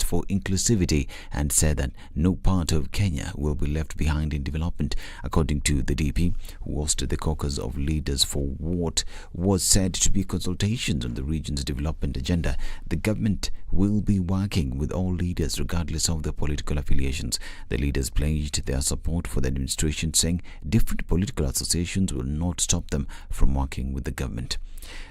for inclusivity and said that no part of Kenya will be left behind in development. According to the DP, who hosted the caucus of leaders for what was said to be consultations on the region's development agenda, the government will be working with all leaders regardless of their political affiliations. The leaders pledged their support for the administration, saying different political associations will not stop them from working with the government.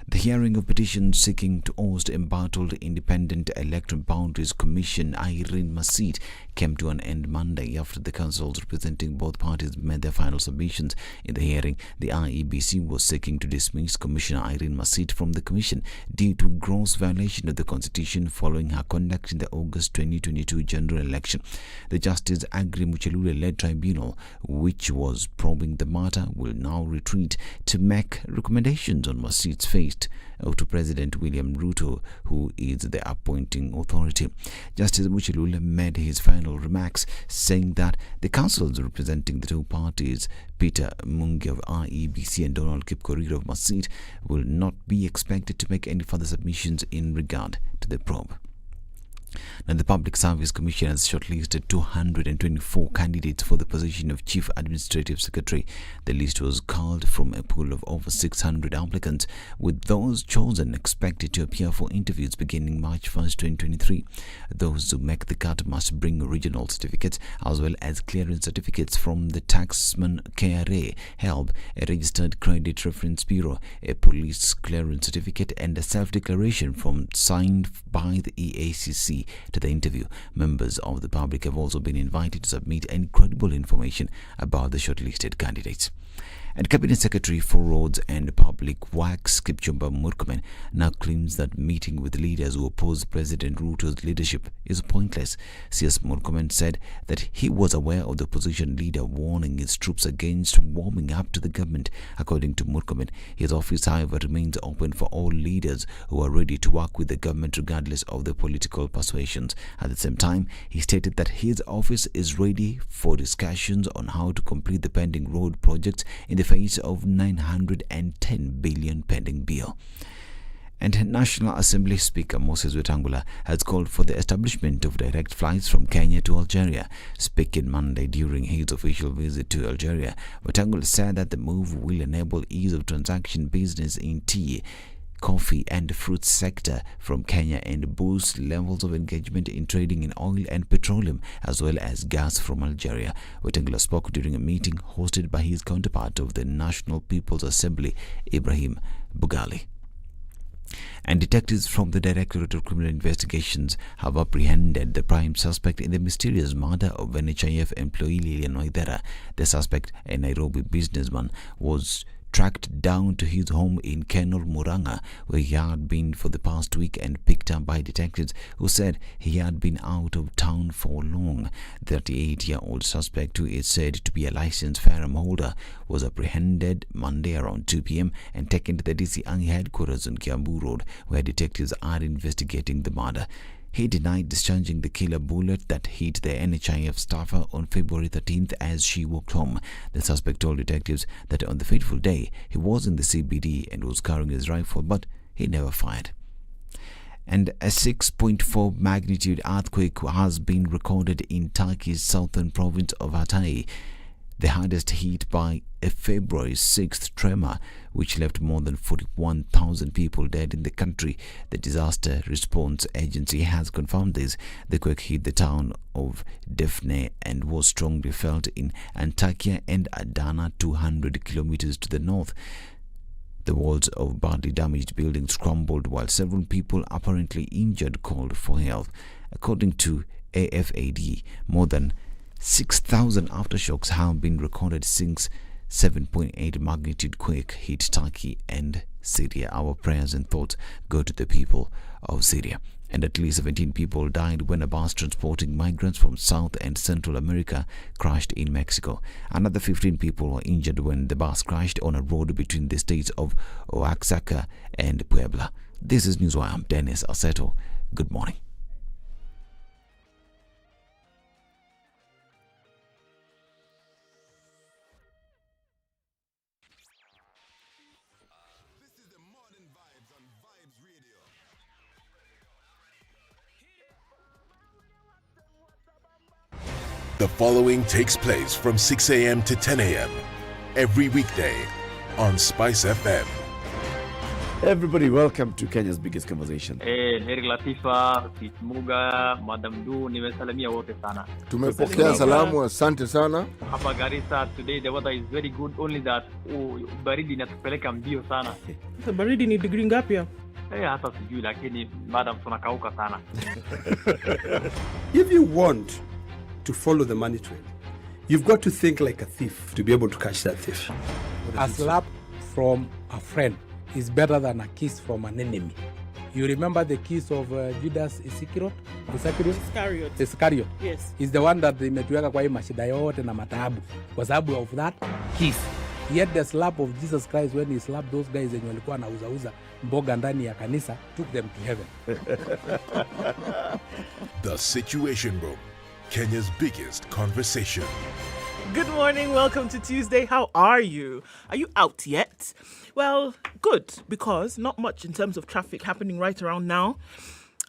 The hearing of petitions seeking to oust embattled Independent Electoral Boundaries Commission IEBC came to an end Monday after the councils representing both parties made their final submissions. In the hearing, the IEBC was seeking to dismiss Commissioner IEBC from the commission due to gross violation of the constitution following her conduct in the August 2022 general election. The Justice Agri Muchelule-led tribunal, which was probing the matter, will now retreat to make recommendations on Masit's fate to President William Ruto, who is the appointing authority. Justice Muchelule made his final remarks, saying that the councils representing the two parties, Peter Mungi of IEBC and Donald Kipkorir of Masit, will not be expected to make any further submissions in regard to the probe. Now, the Public Service Commission has shortlisted 224 candidates for the position of Chief Administrative Secretary. The list was culled from a pool of over 600 applicants, with those chosen expected to appear for interviews beginning March 1st, 2023. Those who make the cut must bring original certificates as well as clearance certificates from the Taxman KRA, HELB, a Registered Credit Reference Bureau, a police clearance certificate, and a self-declaration from signed by the EACC. To the interview, members of the public have also been invited to submit incredible information about the shortlisted candidates. And Cabinet Secretary for Roads and Public Works Kipchumba Murkomen now claims that meeting with leaders who oppose President Ruto's leadership is pointless. CS Murkomen said that he was aware of the opposition leader warning his troops against warming up to the government. According to Murkomen, his office, however, remains open for all leaders who are ready to work with the government regardless of their political persuasions. At the same time, he stated that his office is ready for discussions on how to complete the pending road projects in the face of 910 billion pending bill. And National Assembly Speaker Moses Wetangula has called for the establishment of direct flights from Kenya to Algeria. Speaking Monday during his official visit to Algeria, Wetangula said that the move will enable ease of transaction business in tea, coffee and fruit sector from Kenya and boost levels of engagement in trading in oil and petroleum as well as gas from Algeria. Wetangula spoke during a meeting hosted by his counterpart of the National People's Assembly, Ibrahim Bugali. And detectives from the Directorate of Criminal Investigations have apprehended the prime suspect in the mysterious murder of NHIF employee Lilian Waithera. The suspect, a Nairobi businessman, was tracked down to his home in Kenol, Murang'a, where he had been for the past week and picked up by detectives who said he had been out of town for long. The 38-year-old suspect, who is said to be a licensed firearm holder, was apprehended Monday around 2 p.m. and taken to the DCI headquarters on Kiambu Road, where detectives are investigating the murder. He denied discharging the killer bullet that hit the NHIF staffer on February 13th as she walked home. The suspect told detectives that on the fateful day, he was in the CBD and was carrying his rifle, but he never fired. And a 6.4 magnitude earthquake has been recorded in Turkey's southern province of Hatay, the hardest hit by a February 6th tremor, which left more than 41,000 people dead in the country. The Disaster Response Agency has confirmed this. The quake hit the town of Defne and was strongly felt in Antakya and Adana, 200 kilometers to the north. The walls of badly damaged buildings crumbled while several people apparently injured called for help. According to AFAD, more than 6,000 aftershocks have been recorded since 7.8 magnitude quake hit Turkey and Syria. Our prayers and thoughts go to the people of Syria. And at least 17 people died when a bus transporting migrants from South and Central America crashed in Mexico. Another 15 people were injured when the bus crashed on a road between the states of Oaxaca and Puebla. This is Newswire. I'm Dennis Aseto. Good morning. The following takes place from 6 a.m. to 10 a.m. every weekday on SpiceFM. Everybody, welcome to Kenya's biggest conversation. Heri Latifa, Muga, Madam Du, nimesalamia wote sana. Tumepokea salamu, asante sana. Hapa Garissa today the weather is very good, only that baridi inatupeleka mbio sana. Sasa baridi ni degree ngapi hapo? Hata sijui lakini madam tunakauka sana. If you want to follow the money trail, you've got to think like a thief to be able to catch that thief. A slap from a friend is better than a kiss from an enemy. You remember the kiss of Judas Iscariot? Iscariot. Yes. Is the one that imetuweka kwa hii mashida yote na mataabu kwa sababu of that kiss. Yet the slap of Jesus Christ when he slapped those guys wenye walikuwa wanauza mboga ndani ya kanisa took them to heaven. The Situation Room, Kenya's biggest conversation. Good morning, welcome to Tuesday. How are you? Are you out yet? Well, good, because not much in terms of traffic happening right around now.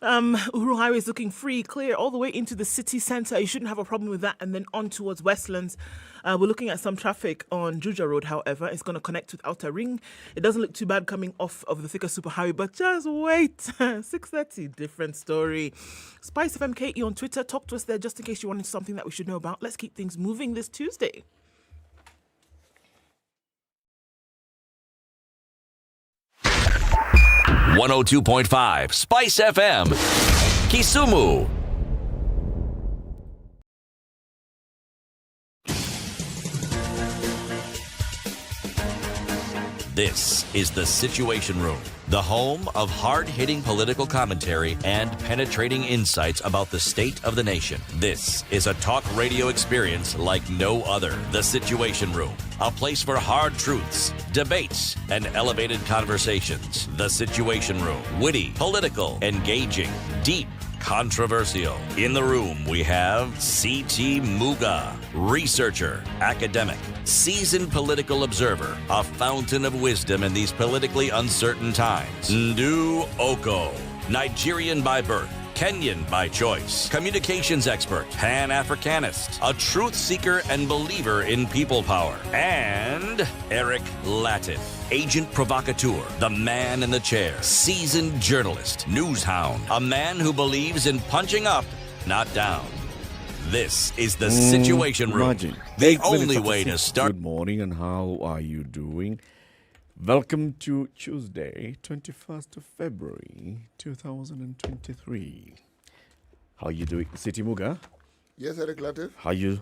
Uhuru Highway is looking free, clear all the way into the city centre. You shouldn't have a problem with that. And then on towards Westlands, we're looking at some traffic on Juja Road, however. It's going to connect with Outer Ring. It doesn't look too bad coming off of the Thika Superhighway, but just wait. 6:30, different story. SpiceFM KE on Twitter. Talk to us there just in case you wanted something that we should know about. Let's keep things moving this Tuesday. .5 Spice FM, Kisumu. This is the Situation Room, the home of hard-hitting political commentary and penetrating insights about the state of the nation. This is a talk radio experience like no other. The Situation Room, a place for hard truths, debates, and elevated conversations. The Situation Room, witty, political, engaging, deep, controversial. In the room, we have C.T. Muga, researcher, academic, seasoned political observer, a fountain of wisdom in these politically uncertain times. Ndu Oko, Nigerian by birth, Kenyan by choice, communications expert, Pan-Africanist, a truth seeker and believer in people power, and Eric Latif, agent provocateur, the man in the chair, seasoned journalist, news hound, a man who believes in punching up, not down. This is the Situation Room, the only way to start. Good morning, and how are you doing? Welcome to Tuesday, 21st of February, 2023. How you doing? City Muga? Yes, Eric Latif. How you?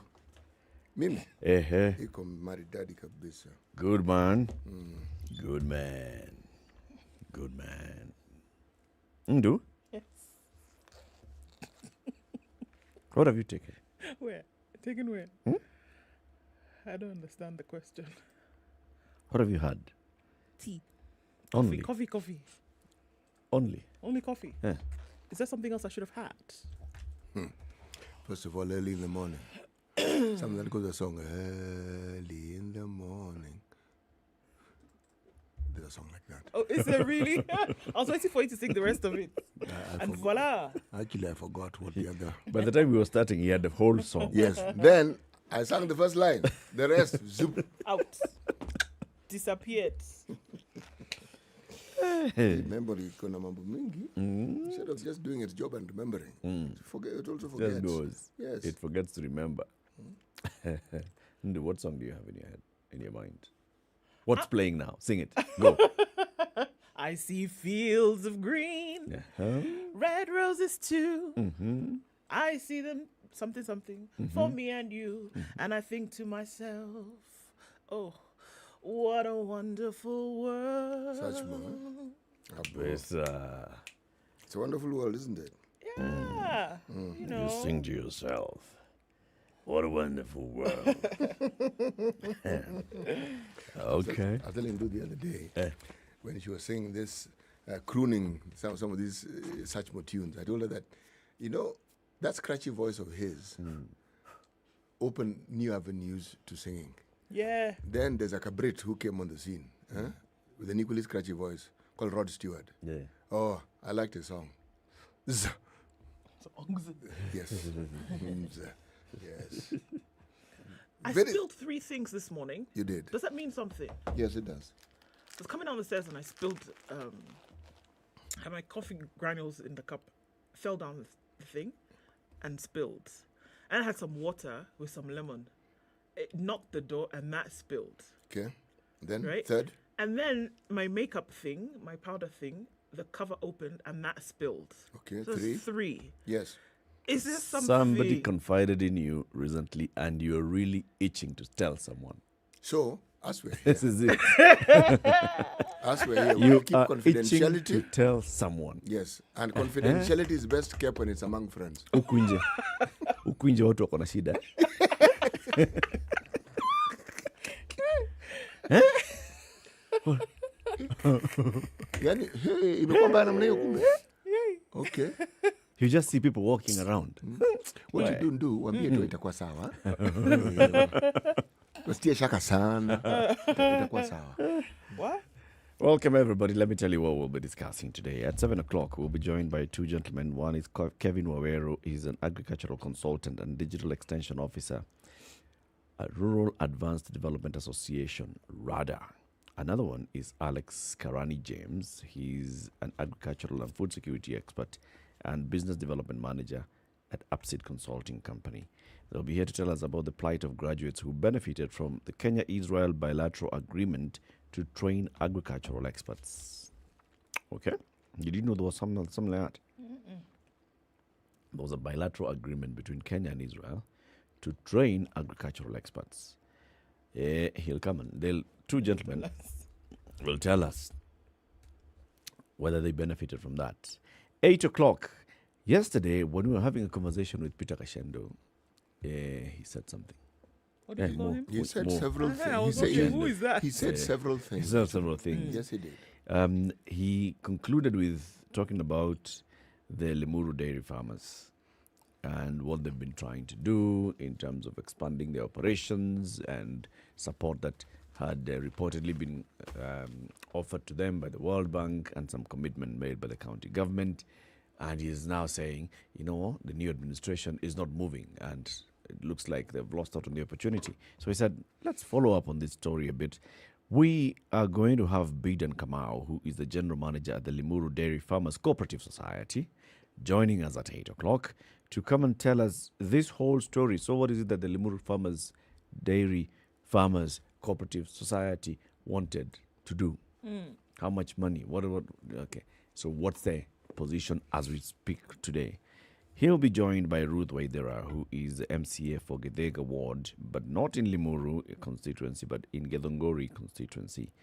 Mimi? Iko maridadi kabisa. Good man. Good man. Good man. Ndu? Yes. What have you taken? Where? Taken where? I don't understand the question. What have you had? Tea. Only. Coffee. Only. Only coffee. Yeah. Is there something else I should have had? First of all, early in the morning. Something that goes a song, early in the morning. There's a song like that. Oh, is there really? I was waiting for you to sing the rest of it. And voila. Actually, I forgot what the other. By the time we were starting, he had the whole song. Yes. Then I sang the first line. The rest, zoop. Out. Disappeared. Remember, kuna mambo mingi. Instead of just doing its job and remembering, it also forgets. Just goes. Yes. It forgets to remember. Ndu, what song do you have in your head, in your mind? What's playing now? Sing it. Go. I see fields of green, red roses too. I see them something for me and you, and I think to myself, oh, what a wonderful world. Such more. It's a wonderful world, isn't it? Yeah. You know. You sing to yourself. What a wonderful world. Okay. I was telling you the other day, when she was singing this, crooning some of these such more tunes, I told her that, that scratchy voice of his opened new avenues to singing. Yeah. Then there's a cabaret who came on the scene with an equally scratchy voice called Rod Stewart. Yeah. Oh, I liked his song. Yes. Yes. I Very- spilled 3 things this morning. You did. Does that mean something? Yes, it does. I was coming down the stairs and I spilled, had my coffee granules in the cup, fell down the thing and spilled. And I had some water with some lemon. It knocked the door and that spilled. Okay. Then Right? third. And then my makeup thing, my powder thing, the cover opened and that spilled. Okay. So Three. that's 3. Yes. Is there something? Somebody confided in you recently, and you're really itching to tell someone. So as we're here, This is it. as we're here, we You keep are itching to confidentiality. tell someone. Yes, and confidentiality is best kept when it's among friends. Huku nje watu wako na shida. Yani, hey, imekuwa mbaya namna hiyo kumbe. Okay. You just see people walking around. What you do, wambie tu itakuwa sawa. Usitie shaka sana. Itakuwa sawa. What? Welcome, everybody. Let me tell you what we'll be discussing today. At 7 o'clock, we'll be joined by 2 gentlemen. One is Kevin Waweru. He's an agricultural consultant and digital extension officer at Rural Advanced Development Association, RADA. Another one is Alex Karani James. He's an agricultural and food security expert and business development manager at Upseed Consulting Company. They'll be here to tell us about the plight of graduates who benefited from the Kenya-Israel bilateral agreement to train agricultural experts. Okay? You didn't know there was something like that? There was a bilateral agreement between Kenya and Israel to train agricultural experts. He'll come and they'll 2 gentlemen will tell us whether they benefited from that. 8 o'clock. Yesterday, when we were having a conversation with Peter Kashendo, he said something. What did you call him? He said more. several I things. was wondering, who is that? He said several He things. said several things. Yes, he did. He concluded with talking about the Limuru dairy farmers and what they've been trying to do in terms of expanding their operations and support that had reportedly been offered to them by the World Bank and some commitment made by the county government. And he is now saying, you know, the new administration is not moving and it looks like they've lost out on the opportunity. So he said, let's follow up on this story a bit. We are going to have Bidan Kamau, who is the general manager at the Limuru Dairy Farmers Cooperative Society, joining us at 8 o'clock to come and tell us this whole story. So what is it that the Limuru Dairy Farmers Cooperative Society wanted to do? How much money? Okay. So what's their position as we speak today? He'll be joined by Ruth Waidera, who is the MCA for Githega Ward, but not in Limuru constituency, but in Githongori constituency.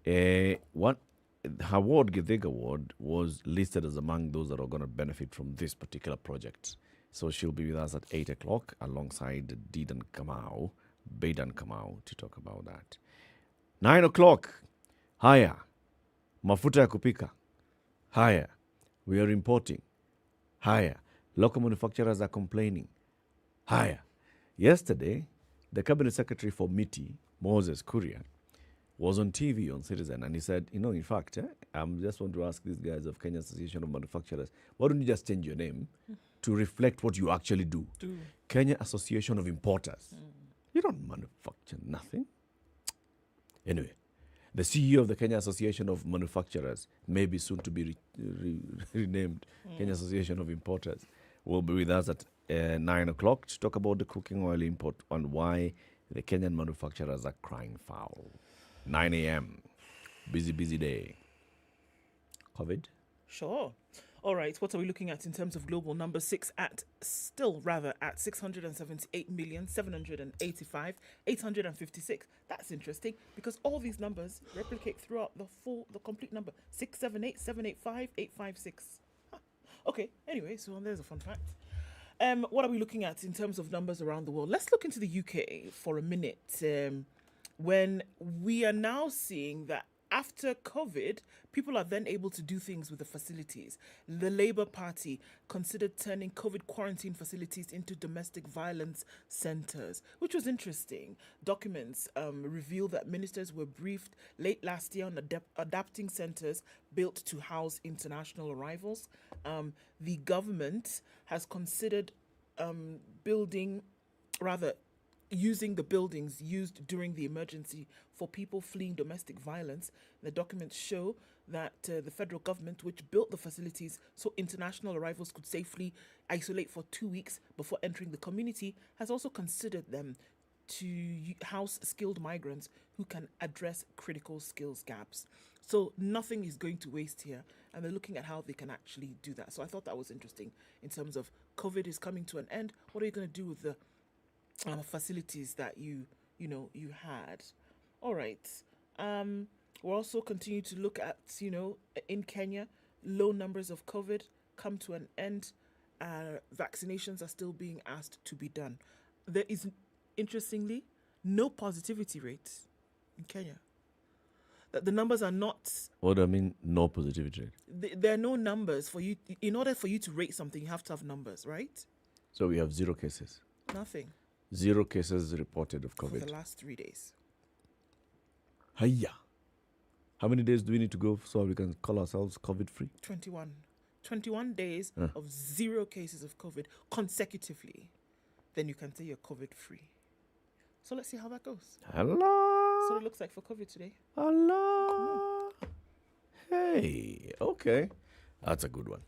Her ward, Githega Ward, was listed as among those that are going to benefit from this particular project. So she'll be with us at 8 o'clock alongside Bidan Kamau, to talk about that. 9 o'clock, haya, mafuta ya kupika. Haya, we are importing. Higher. Local manufacturers are complaining. Higher. Yesterday, the Cabinet Secretary for MITI, Moses Kuria, was on TV on Citizen and he said, you know, in fact, I just want to ask these guys of Kenya Association of Manufacturers, why don't you just change your name to reflect what you actually do? Kenya Association of Importers. You don't manufacture nothing. Anyway, the CEO of the Kenya Association of Manufacturers, maybe soon to be renamed Kenya Association of Importers, will be with us at 9 o'clock to talk about the cooking oil import and why the Kenyan manufacturers are crying foul. 9 a.m. Busy day. COVID? Sure. All right, what are we looking at in terms of global numbers? 678,785,856. That's interesting because all these numbers replicate throughout the complete number. 678,785,856. Okay, anyway, so there's a fun fact. What are we looking at in terms of numbers around the world? Let's look into the UK for a minute. When we are now seeing that after COVID, people are then able to do things with the facilities. The Labour Party considered turning COVID quarantine facilities into domestic violence centres, which was interesting. Documents reveal that ministers were briefed late last year on adapting centres built to house international arrivals. The government has considered using the buildings used during the emergency for people fleeing domestic violence. The documents show that the federal government, which built the facilities so international arrivals could safely isolate for 2 weeks before entering the community, has also considered them to house skilled migrants who can address critical skills gaps. So nothing is going to waste here, and they're looking at how they can actually do that. So I thought that was interesting in terms of COVID is coming to an end. What are you going to do with the facilities that you had? All right. We'll also continue to look at, in Kenya, low numbers of COVID come to an end. Vaccinations are still being asked to be done. There is, interestingly, no positivity rate in Kenya. That the numbers are not... What do I mean, no positivity rate? There are no numbers for you. In order for you to rate something, you have to have numbers, right? So we have 0 cases. Nothing. 0 cases reported of COVID. For the last 3 days. Hiya. How many days do we need to go so we can call ourselves COVID-free? 21. 21 days of 0 cases of COVID consecutively. Then you can say you're COVID-free. So let's see how that goes. Hello. That's what it looks like for COVID today. Hello. Hey, okay. That's a good one.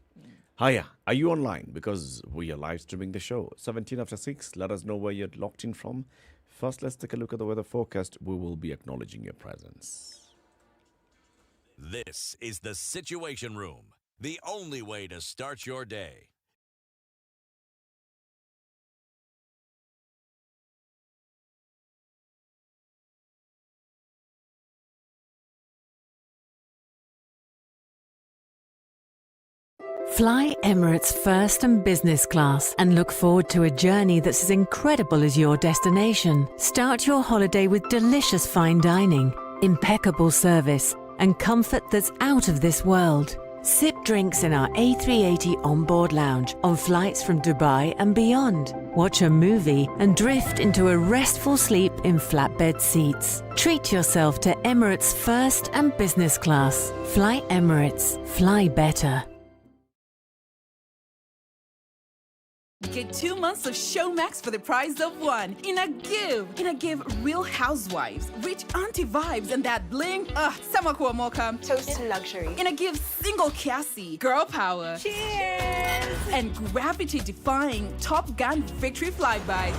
Hiya, are you online? Because we are live streaming the show. 17 after 6. Let us know where you're locked in from. First, let's take a look at the weather forecast. We will be acknowledging your presence. This is the Situation Room, the only way to start your day. Fly Emirates first and business class and look forward to a journey that's as incredible as your destination. Start your holiday with delicious fine dining, impeccable service, and comfort that's out of this world. Sip drinks in our A380 onboard lounge on flights from Dubai and beyond. Watch a movie and drift into a restful sleep in flatbed seats. Treat yourself to Emirates first and business class. Fly Emirates. Fly better. Get 2 months of Showmax for the price of one. In a give, Real Housewives, rich auntie vibes, and that bling. Sama kuomoka. Toast to luxury. In a give, single Cassie, girl power. Cheers! And gravity-defying Top Gun victory flyby.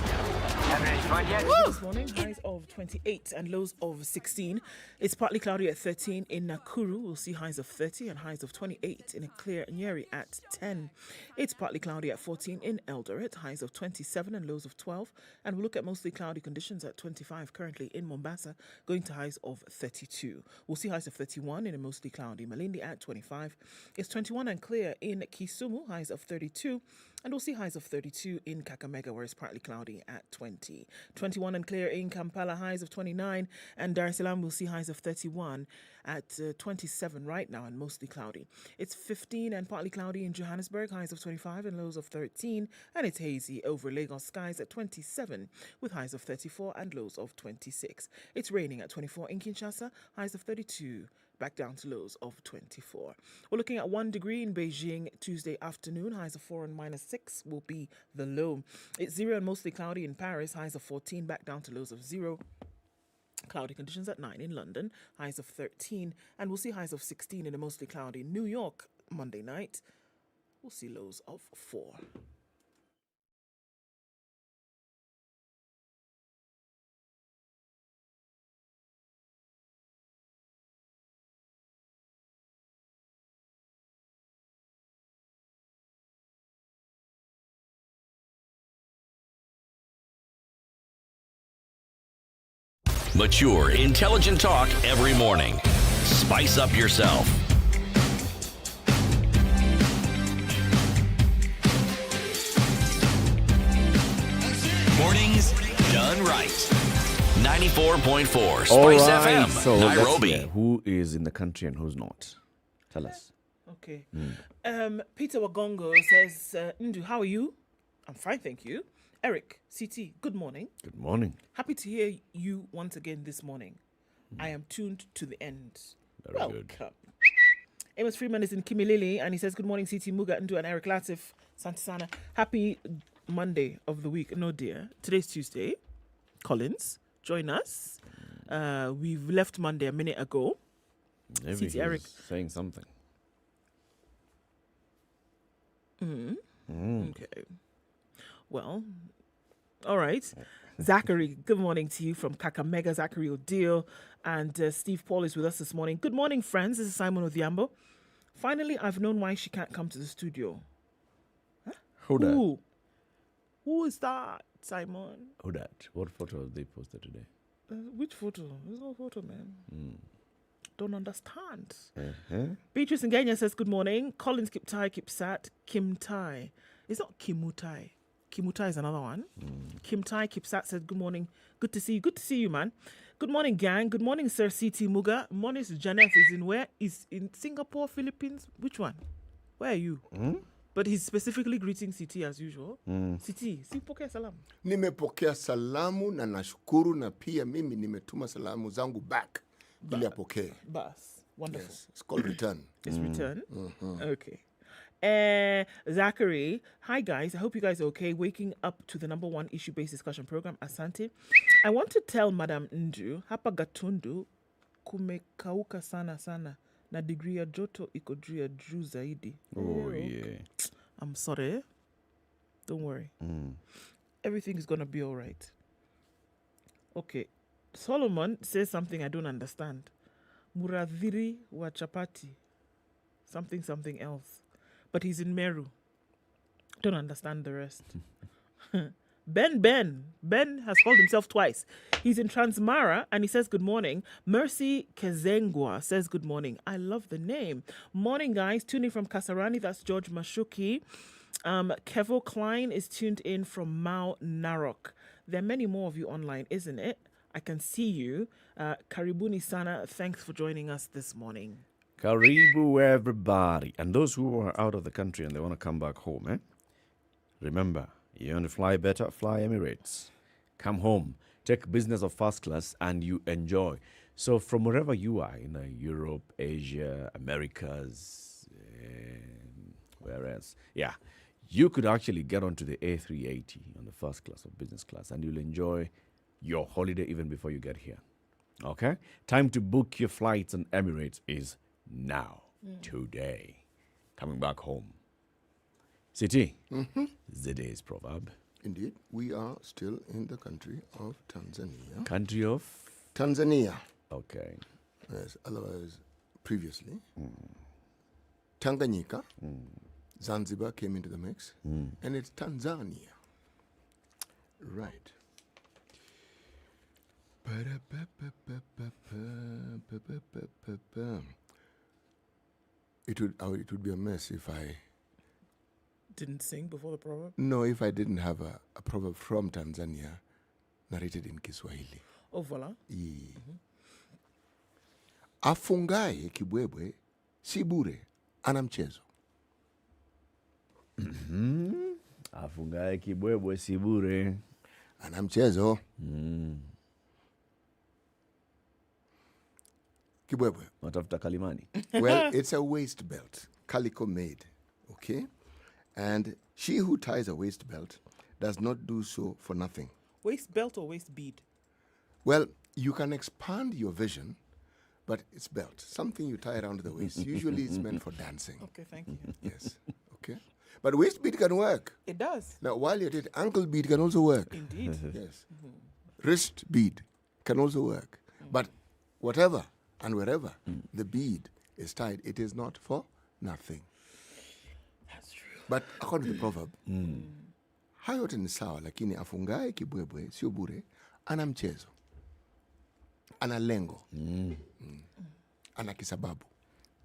This morning, highs of 28 and lows of 16. It's partly cloudy at 13 in Nakuru. We'll see highs of 30 and highs of 28 in a clear Nyeri at 10. It's partly cloudy at 14 in Eldoret, highs of 27 and lows of 12. And we'll look at mostly cloudy conditions at 25 currently in Mombasa, going to highs of 32. We'll see highs of 31 in a mostly cloudy Malindi at 25. It's 21 and clear in Kisumu, highs of 32. And we'll see highs of 32 in Kakamega, where it's partly cloudy at 20. 21 and clear in Kampala, highs of 29. And Dar es Salaam will see highs of 31 at 27 right now and mostly cloudy. It's 15 and partly cloudy in Johannesburg, highs of 25 and lows of 13. And it's hazy over Lagos skies at 27 with highs of 34 and lows of 26. It's raining at 24 in Kinshasa, highs of 32. Back down to lows of 24. We're looking at 1 degree in Beijing Tuesday afternoon. Highs of 4 and -6 will be the low. It's 0 and mostly cloudy in Paris. Highs of 14 back down to lows of 0. Cloudy conditions at 9 in London. Highs of 13. And we'll see highs of 16 in a mostly cloudy New York Monday night. We'll see lows of 4. Mature, intelligent talk every morning. Spice up yourself. Mornings done right. 94.4 Spice FM, so Nairobi. Who is in the country and who's not? Tell us. Okay. Peter Wagongo says, Ndu, how are you? I'm fine, thank you. Eric, CT, good morning. Good morning. Happy to hear you once again this morning. I am tuned to the end. Very Welcome. good. Amos Freeman is in Kimilili and he says, good morning, CT Muga, Ndu, and Eric Latif, Santisana. Happy Monday of the week. No, dear. Today's Tuesday. Collins, join us. We've left Monday a minute ago. Maybe he's Eric saying something. Okay. Well, all right. Zachary, good morning to you from Kakamega. Zachary Odile and Steve Paul is with us this morning. Good morning, friends. This is Simon Odhiambo. Finally, I've known why she can't come to the studio. Huh? Who that? Who is that, Simon? Who that? What photo have they posted today? Which photo? There's no photo, man. Don't understand. Uh-huh. Beatrice Ngenya says, good morning. Collins Kiptai Kipsat Kim Tai. It's not Kimutai. Kimutai is another one. Kim Tai Kipsat says, good morning. Good to see you. Good to see you, man. Good morning, gang. Good morning, Sir C.T. Muga. Morning, Janet is in where? Is in Singapore, Philippines? Which one? Where are you? But he's specifically greeting CT as usual. CT, sipokea salamu. Nimepokea salamu na nashukuru na pia mimi nimetuma salamu zangu back. Ili apokee. Bas. Wonderful. Yes, it's called return. It's return? Okay. Zachary, hi guys. I hope you guys are okay. Waking up to the number one issue-based discussion program, Asante. I want to tell Madam Nju, hapa Gatundu, kumekauka sana sana. Na degree ya joto iko juu ya juu zaidi. Oh, yeah. I'm sorry. Don't worry. Everything is going to be all right. Okay. Solomon says something I don't understand. Muradhiri wa chapati. Something else. But he's in Meru. Don't understand the rest. Ben has called himself twice. He's in Transmara and he says good morning. Mercy Kezengwa says good morning. I love the name. Morning, guys. Tuning from Kasarani. That's George Mashuki. Kevo Klein is tuned in from Mao Narok. There are many more of you online, isn't it? I can see you. Karibuni Sana, thanks for joining us this morning. Karibu, everybody. And those who are out of the country and they want to come back home, remember, you want to fly better? Fly Emirates. Come home. Take business of first class and you enjoy. So from wherever you are, in Europe, Asia, Americas, where else? Yeah, you could actually get onto the A380 on the first class or business class and you'll enjoy your holiday even before you get here. Okay? Time to book your flights on Emirates is now, today. Coming back home. City, the day's proverb. Indeed, we are still in the country of Tanzania. Country of? Tanzania. Okay. Yes, otherwise, previously, Tanganyika, Zanzibar came into the mix, and it's Tanzania. Right. It would be a mess if I didn't sing before the proverb? No, if I didn't have a proverb from Tanzania narrated in Kiswahili. Oh, voilà. Afungaye kibwebwe si bure, ana mchezo. Afungaye kibwebwe si bure, ana mchezo. Kibwebwe. Watafuta kalimani. Well, it's a waist belt, calico made, okay? And she who ties a waist belt does not do so for nothing. Waist belt or waist bead? Well, you can expand your vision, but it's belt, something you tie around the waist. Usually it's meant for dancing. Okay, thank you. Yes, okay. But waist bead can work. It does. Now, while you're at it, ankle bead can also work. Indeed. Yes. Wrist bead can also work. But whatever and wherever the bead is tied, it is not for nothing. That's true. But according to the proverb, hayo yote ni sawa, lakini afungaye kibwebwe sio bure, ana mchezo, ana lengo, ana kisababu.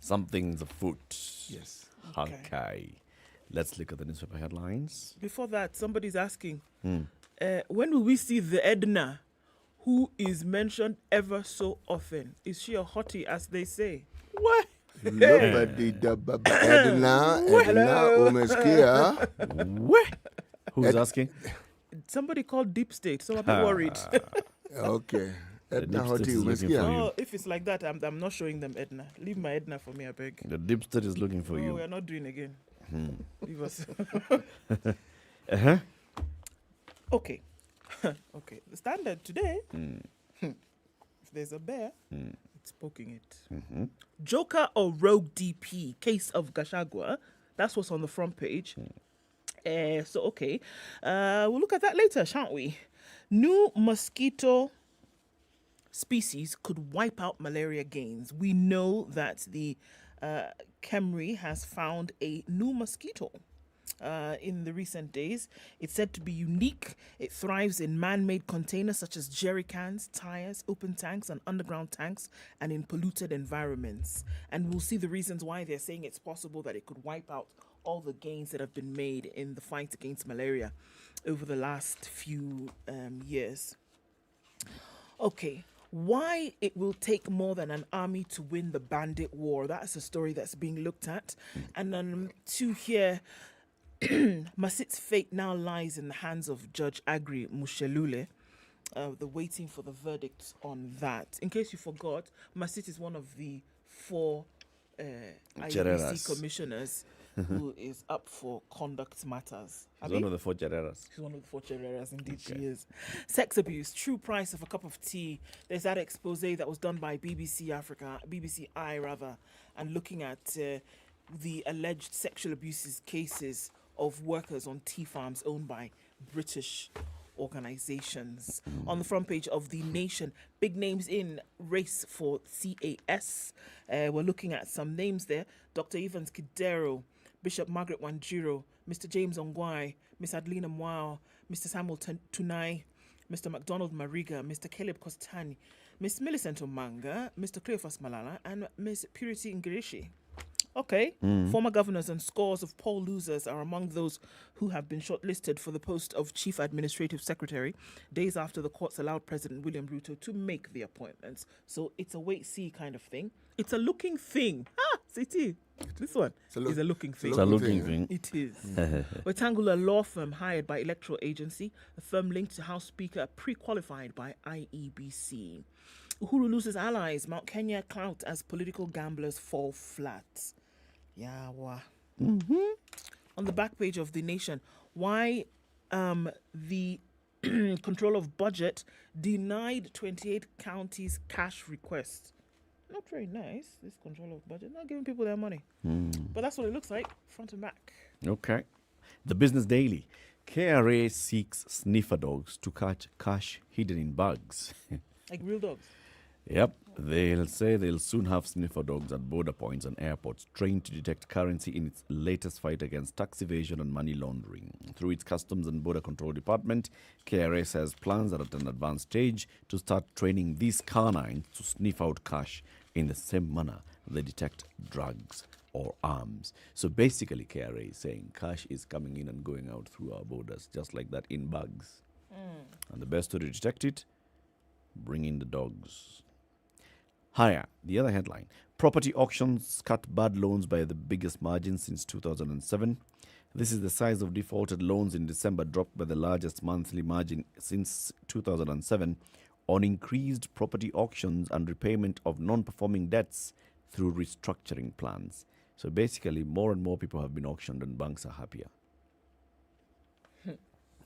Something's afoot. Yes. Okay. Let's look at the newspaper headlines. Before that, somebody's asking, when will we see the Edna, who is mentioned ever so often? Is she a hottie, as they say? What? Edna, umesikia? Who's asking? Somebody called Deep State, so I'm a bit worried. Okay. Edna Deep State hottie, is looking umesikia? for you. Oh, if it's like that, I'm not showing them Edna. Leave my Edna for me, I beg. The deep state is looking for Oh, you. we're not doing again. Leave us. Okay. Okay. The Standard today, if there's a bear, it's poking it. Joker or rogue DP, case of Gachagua. That's what's on the front page. So, okay. We'll look at that later, shan't we? New mosquito species could wipe out malaria gains. We know that the Kemri has found a new mosquito in the recent days. It's said to be unique. It thrives in man-made containers such as jerry cans, tires, open tanks and underground tanks, and in polluted environments. And we'll see the reasons why they're saying it's possible that it could wipe out all the gains that have been made in the fight against malaria over the last few years. Okay. Why it will take more than an army to win the bandit war. That's a story that's being looked at. And then to here, Masit's fate now lies in the hands of Judge Agri Mushelule. The waiting for the verdict on that. In case you forgot, Masit is one of the 4 IEBC commissioners who is up for conduct matters. He's one of the 4 Chereras. She's one of the 4 Chereras, indeed she is. Sex abuse, true price of a cup of tea. There's that expose that was done by BBC I, and looking at the alleged sexual abuses cases of workers on tea farms owned by British organizations. On the front page of The Nation, big names in race for CAS. We're looking at some names there. Dr. Evans Kidero, Bishop Margaret Wanjiro, Mr. James Ongwai, Miss Adelina Mwao, Mr. Samuel Tunai, Mr. MacDonald Mariga, Mr. Caleb Kostani, Miss Millicent Omanga, Mr. Cleophas Malala, and Miss Purity Ngirishi. Okay. Former governors and scores of poll losers are among those who have been shortlisted for the post of Chief Administrative Secretary, days after the courts allowed President William Ruto to make the appointments. So it's a wait-see kind of thing. It's a looking thing. CT. This one is a looking thing. It's a looking thing. It is. Rectangular law firm hired by electoral agency. A firm linked to House Speaker pre-qualified by IEBC. Uhuru loses allies. Mount Kenya clout as political gamblers fall flat. Yawa. On the back page of The Nation, why the control of budget denied 28 counties cash requests. Not very nice, this control of budget. Not giving people their money. But that's what it looks like, front and back. Okay. The Business Daily. KRA seeks sniffer dogs to catch cash hidden in bags. Like real dogs. Yep. They'll say they'll soon have sniffer dogs at border points and airports trained to detect currency in its latest fight against tax evasion and money laundering. Through its Customs and Border Control Department, KRA says plans are at an advanced stage to start training these canines to sniff out cash in the same manner they detect drugs or arms. So basically, KRA is saying cash is coming in and going out through our borders, just like that, in bags. And the best way to detect it, bring in the dogs. Higher, the other headline. Property auctions cut bad loans by the biggest margin since 2007. This is the size of defaulted loans in December dropped by the largest monthly margin since 2007 on increased property auctions and repayment of non-performing debts through restructuring plans. So basically, more and more people have been auctioned and banks are happier.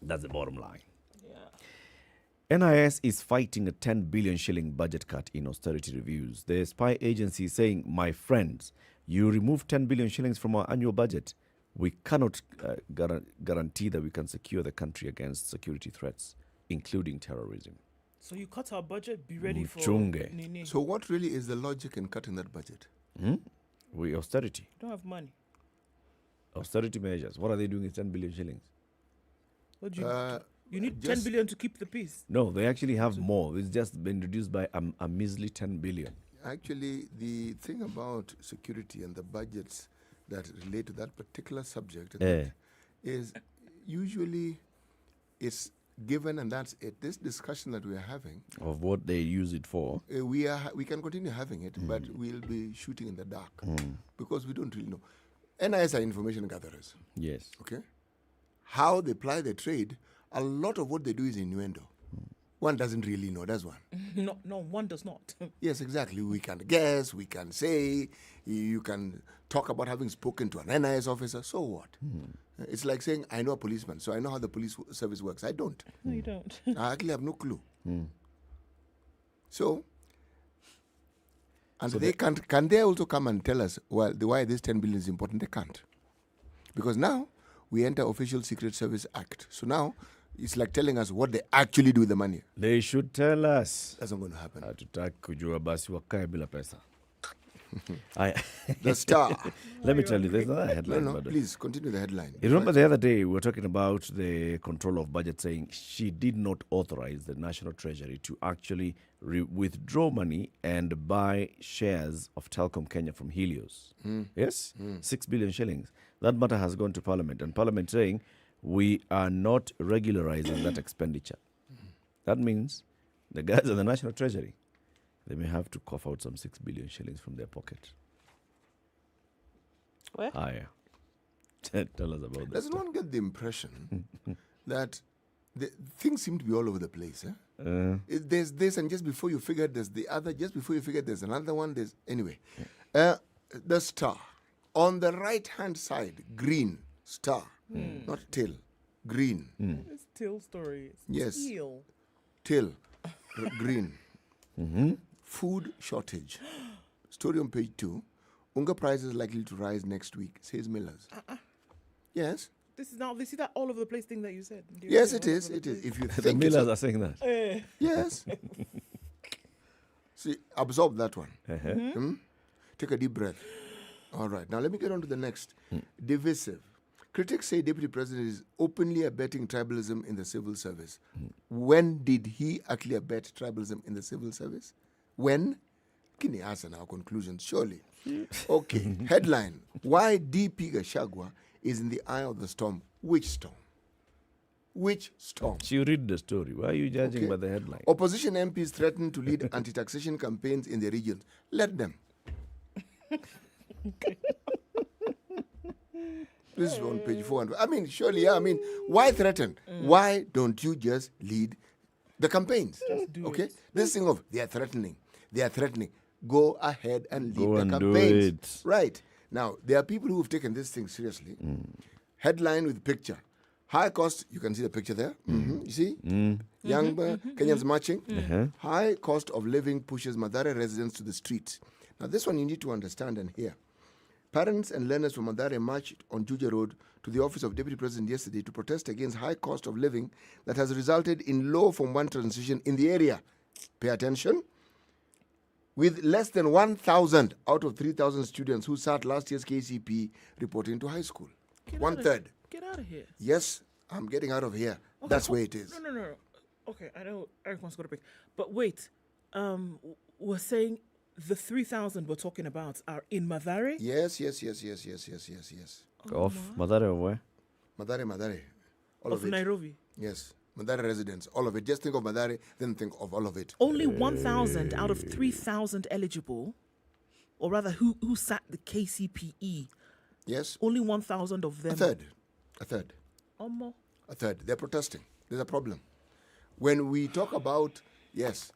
That's the bottom line. NIS is fighting a 10 billion shilling budget cut in austerity reviews. The spy agency is saying, my friends, you remove 10 billion shillings from our annual budget. We cannot guarantee that we can secure the country against security threats, including terrorism. So you cut our budget, be ready for Nini. So what really is the logic in cutting that budget? We austerity. Don't have money. Austerity measures. What are they doing with 10 billion shillings? What do you need 10 billion to keep the peace. No, they actually have more. It's just been reduced by a measly 10 billion. Actually, the thing about security and the budgets that relate to that particular subject is usually it's given, and that's it. This discussion that we are having of what they use it for, we can continue having it, but we'll be shooting in the dark because we don't really know. NIS are information gatherers. Yes. Okay. How they ply their trade, a lot of what they do is innuendo. One doesn't really know, does one? No, one does not. Yes, exactly. We can guess, we can say, you can talk about having spoken to an NIS officer, so what? It's like saying, I know a policeman, so I know how the police service works. I don't. No, you don't. I actually have no clue. So, and they can't. Can they also come and tell us, well, why this 10 billion is important? They can't, because now we enter Official Secret Service Act. So now it's like telling us what they actually do with the money. They should tell us. That's not going to happen. Hatutaki kujua basi wakae bila pesa. The Star. Let me tell you, there's another headline. No, please continue the headline. You remember the other day we were talking about the control of budget, saying she did not authorize the National Treasury to actually withdraw money and buy shares of Telkom Kenya from Helios. Yes? 6 billion shillings. That matter has gone to Parliament, and Parliament saying we are not regularizing that expenditure. That means the guys at the National Treasury, they may have to cough out some 6 billion shillings from their pocket. Where? Higher. Tell us about that. Does one get the impression that the things seem to be all over the place? There's this, and just before you figure there's the other, just before you figure there's another one, there's... Anyway, the Star. On the right-hand side, green, star, not till, green. It's till story. It's Yes. Till. Till, green. Food shortage. Story on page 2. Unga prices likely to rise next week, says Millers. Yes. This is that all over the place thing that you said. Yes, it is. It is. If you The think Millers are saying that. yes. See, absorb that one. Take a deep breath. All right. Now let me get on to the next. Divisive. Critics say Deputy President is openly abetting tribalism in the civil service. When did he actually abet tribalism in the civil service? When? Can you answer now? Conclusions, surely. Okay. Headline. Why DP Gachagua is in the eye of the storm. Which storm? Which storm? You read the story. Why are you judging by the headline? Opposition MPs threaten to lead anti-taxation campaigns in the regions. Let them. This is on page 400. I mean, surely, why threaten? Why don't you just lead the campaigns? Just do okay? it. This thing of they are threatening. Go ahead and lead Go the and do campaigns. it. Right. Now, there are people who have taken this thing seriously. Headline with picture. High cost, you can see the picture there. You see? Young Kenyans marching. High cost of living pushes Mathare residents to the streets. Now, this one you need to understand and hear. Parents and learners from Mathare marched on Juja Road to the office of Deputy President yesterday to protest against high cost of living that has resulted in low Form 1 transition in the area. Pay attention. With less than 1,000 out of 3,000 students who sat last year's KCP reporting to high school. One-third. Get out of here. Yes, I'm getting out of here. Okay, That's where it is. No. Okay, I know Eric wants to go to break. But wait, we're saying the 3,000 we're talking about are in Mathare? Yes. Of Mathare or where? Mathare. All of of it. Nairobi? Yes. Mathare residents, all of it. Just think of Mathare, then think of all of it. Only 1,000 out of 3,000 eligible, or rather who sat the KCPE. Yes. Only 1,000 of them. A third. More. A third. They're protesting. There's a problem. When we talk about, yes,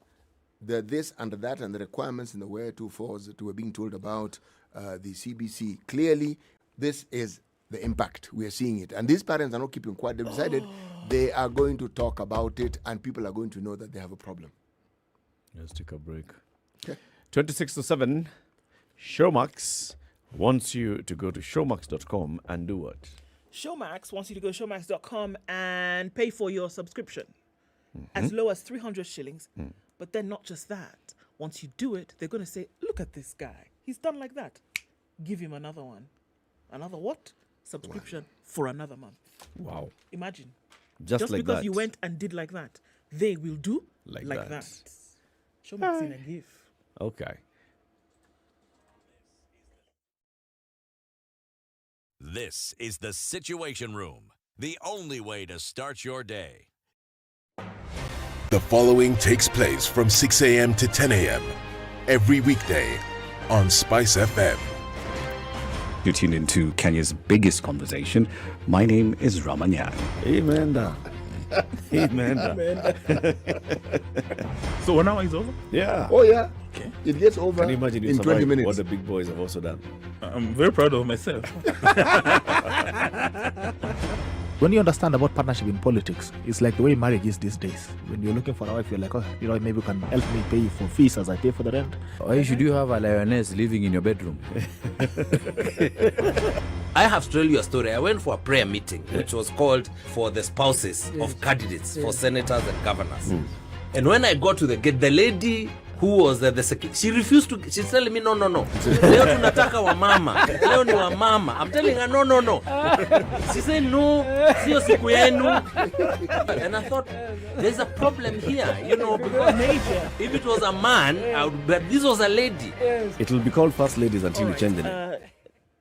the this and that and the requirements in the where to force that we're being told about the CBC, clearly this is the impact. We are seeing it. And these parents are not keeping quiet. They've decided they are going to talk about it and people are going to know that they have a problem. Let's take a break. Okay. 26 to 7, Showmax wants you to go to showmax.com and do what? Showmax wants you to go to showmax.com and pay for your subscription. As low as 300 shillings. But then not just that. Once you do it, they're going to say, look at this guy. He's done like that. Give him another one. Another what? Subscription for another month. Wow. Imagine. Just like because that. you went and did like that, they will do Like that. that. Showmax in a give. Okay. This is the Situation Room, the only way to start your day. The following takes place from 6 a.m. to 10 a.m. every weekday on SpiceFM. You tune into Kenya's biggest conversation. My name is Ramanya. Amen. So 1 hour is over? Yeah. Oh, yeah. Okay. It gets over Can you imagine in 20 minutes. what the big boys have also done? I'm very proud of myself. When you understand about partnership in politics, it's like the way marriage is these days. When you're looking for a wife, you're like, oh, maybe you can help me pay for fees as I pay for the rent. Why should you have a lioness living in your bedroom? I have to tell you a story. I went for a prayer meeting, which was called for the spouses of candidates for senators and governors. And when I got to the gate, the lady who was the secretary, she refused to. She's telling me, no. Leo tunataka wa mama. Leo ni wa mama. I'm telling her, no. She said, no, sio siku yenu. And I thought, there's a problem here, because if it was a man, but this was a lady. It will be called First Ladies until we change the name.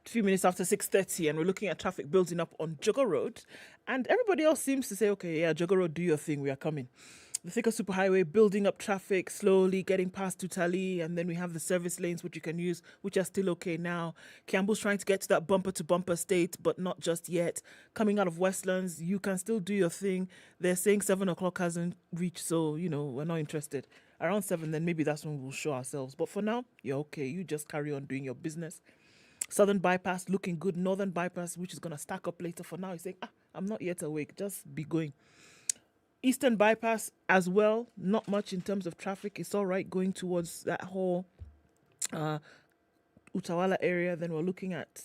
Few minutes after 6:30, and we're looking at traffic building up on Jogger Road, and everybody else seems to say, okay, yeah, Jogger Road, do your thing, we are coming. The Thika Superhighway building up traffic slowly, getting past Tutali, and then we have the service lanes which you can use, which are still okay now. Kiambu's trying to get to that bumper-to-bumper state, but not just yet. Coming out of Westlands, you can still do your thing. They're saying 7 o'clock hasn't reached, so, we're not interested. Around 7, then maybe that's when we'll show ourselves. But for now, you're okay. You just carry on doing your business. Southern Bypass looking good. Northern Bypass, which is going to stack up later. For now, he's saying, I'm not yet awake. Just be going. Eastern Bypass as well, not much in terms of traffic. It's all right going towards that whole Utawala area. Then we're looking at,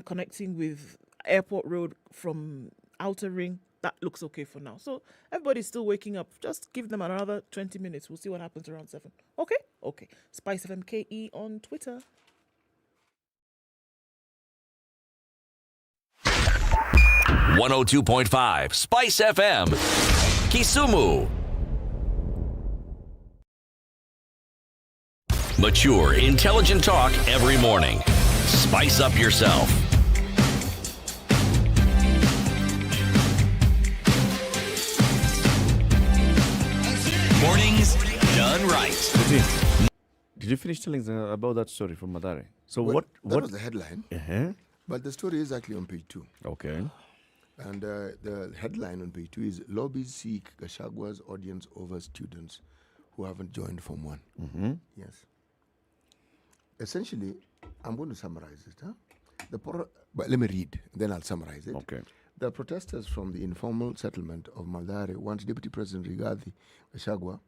connecting with Airport Road from Outer Ring. That looks okay for now. So everybody's still waking up. Just give them another 20 minutes. We'll see what happens around 7. Okay? Okay. SpiceFM KE on Twitter. .5 Spice FM, Kisumu. Mature, intelligent talk every morning. Spice up yourself. Mornings done right. Did you finish telling us about that story from Madare? So Well, what That was the headline. Uh-huh. But the story is actually on page 2. Okay. And the headline on page 2 is Lobbies Seek Gachagwa's Audience Over Students Who Haven't Joined Form 1. Mm-hmm. Yes. Essentially, I'm going to summarize it. But let me read, then I'll summarize it. Okay. The protesters from the informal settlement of Maldare want Deputy President Rigathi Gachagua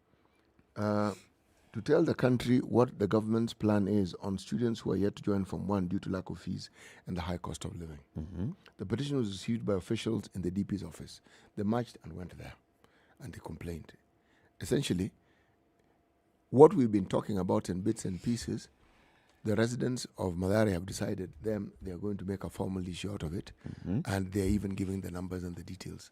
to tell the country what the government's plan is on students who are yet to join Form 1 due to lack of fees and the high cost of living. Mm-hmm. The petition was received by officials in the DP's office. They marched and went there, and they complained. Essentially, what we've been talking about in bits and pieces, the residents of Madare have decided they are going to make a formal issue out of it, and they're even giving the numbers and the details.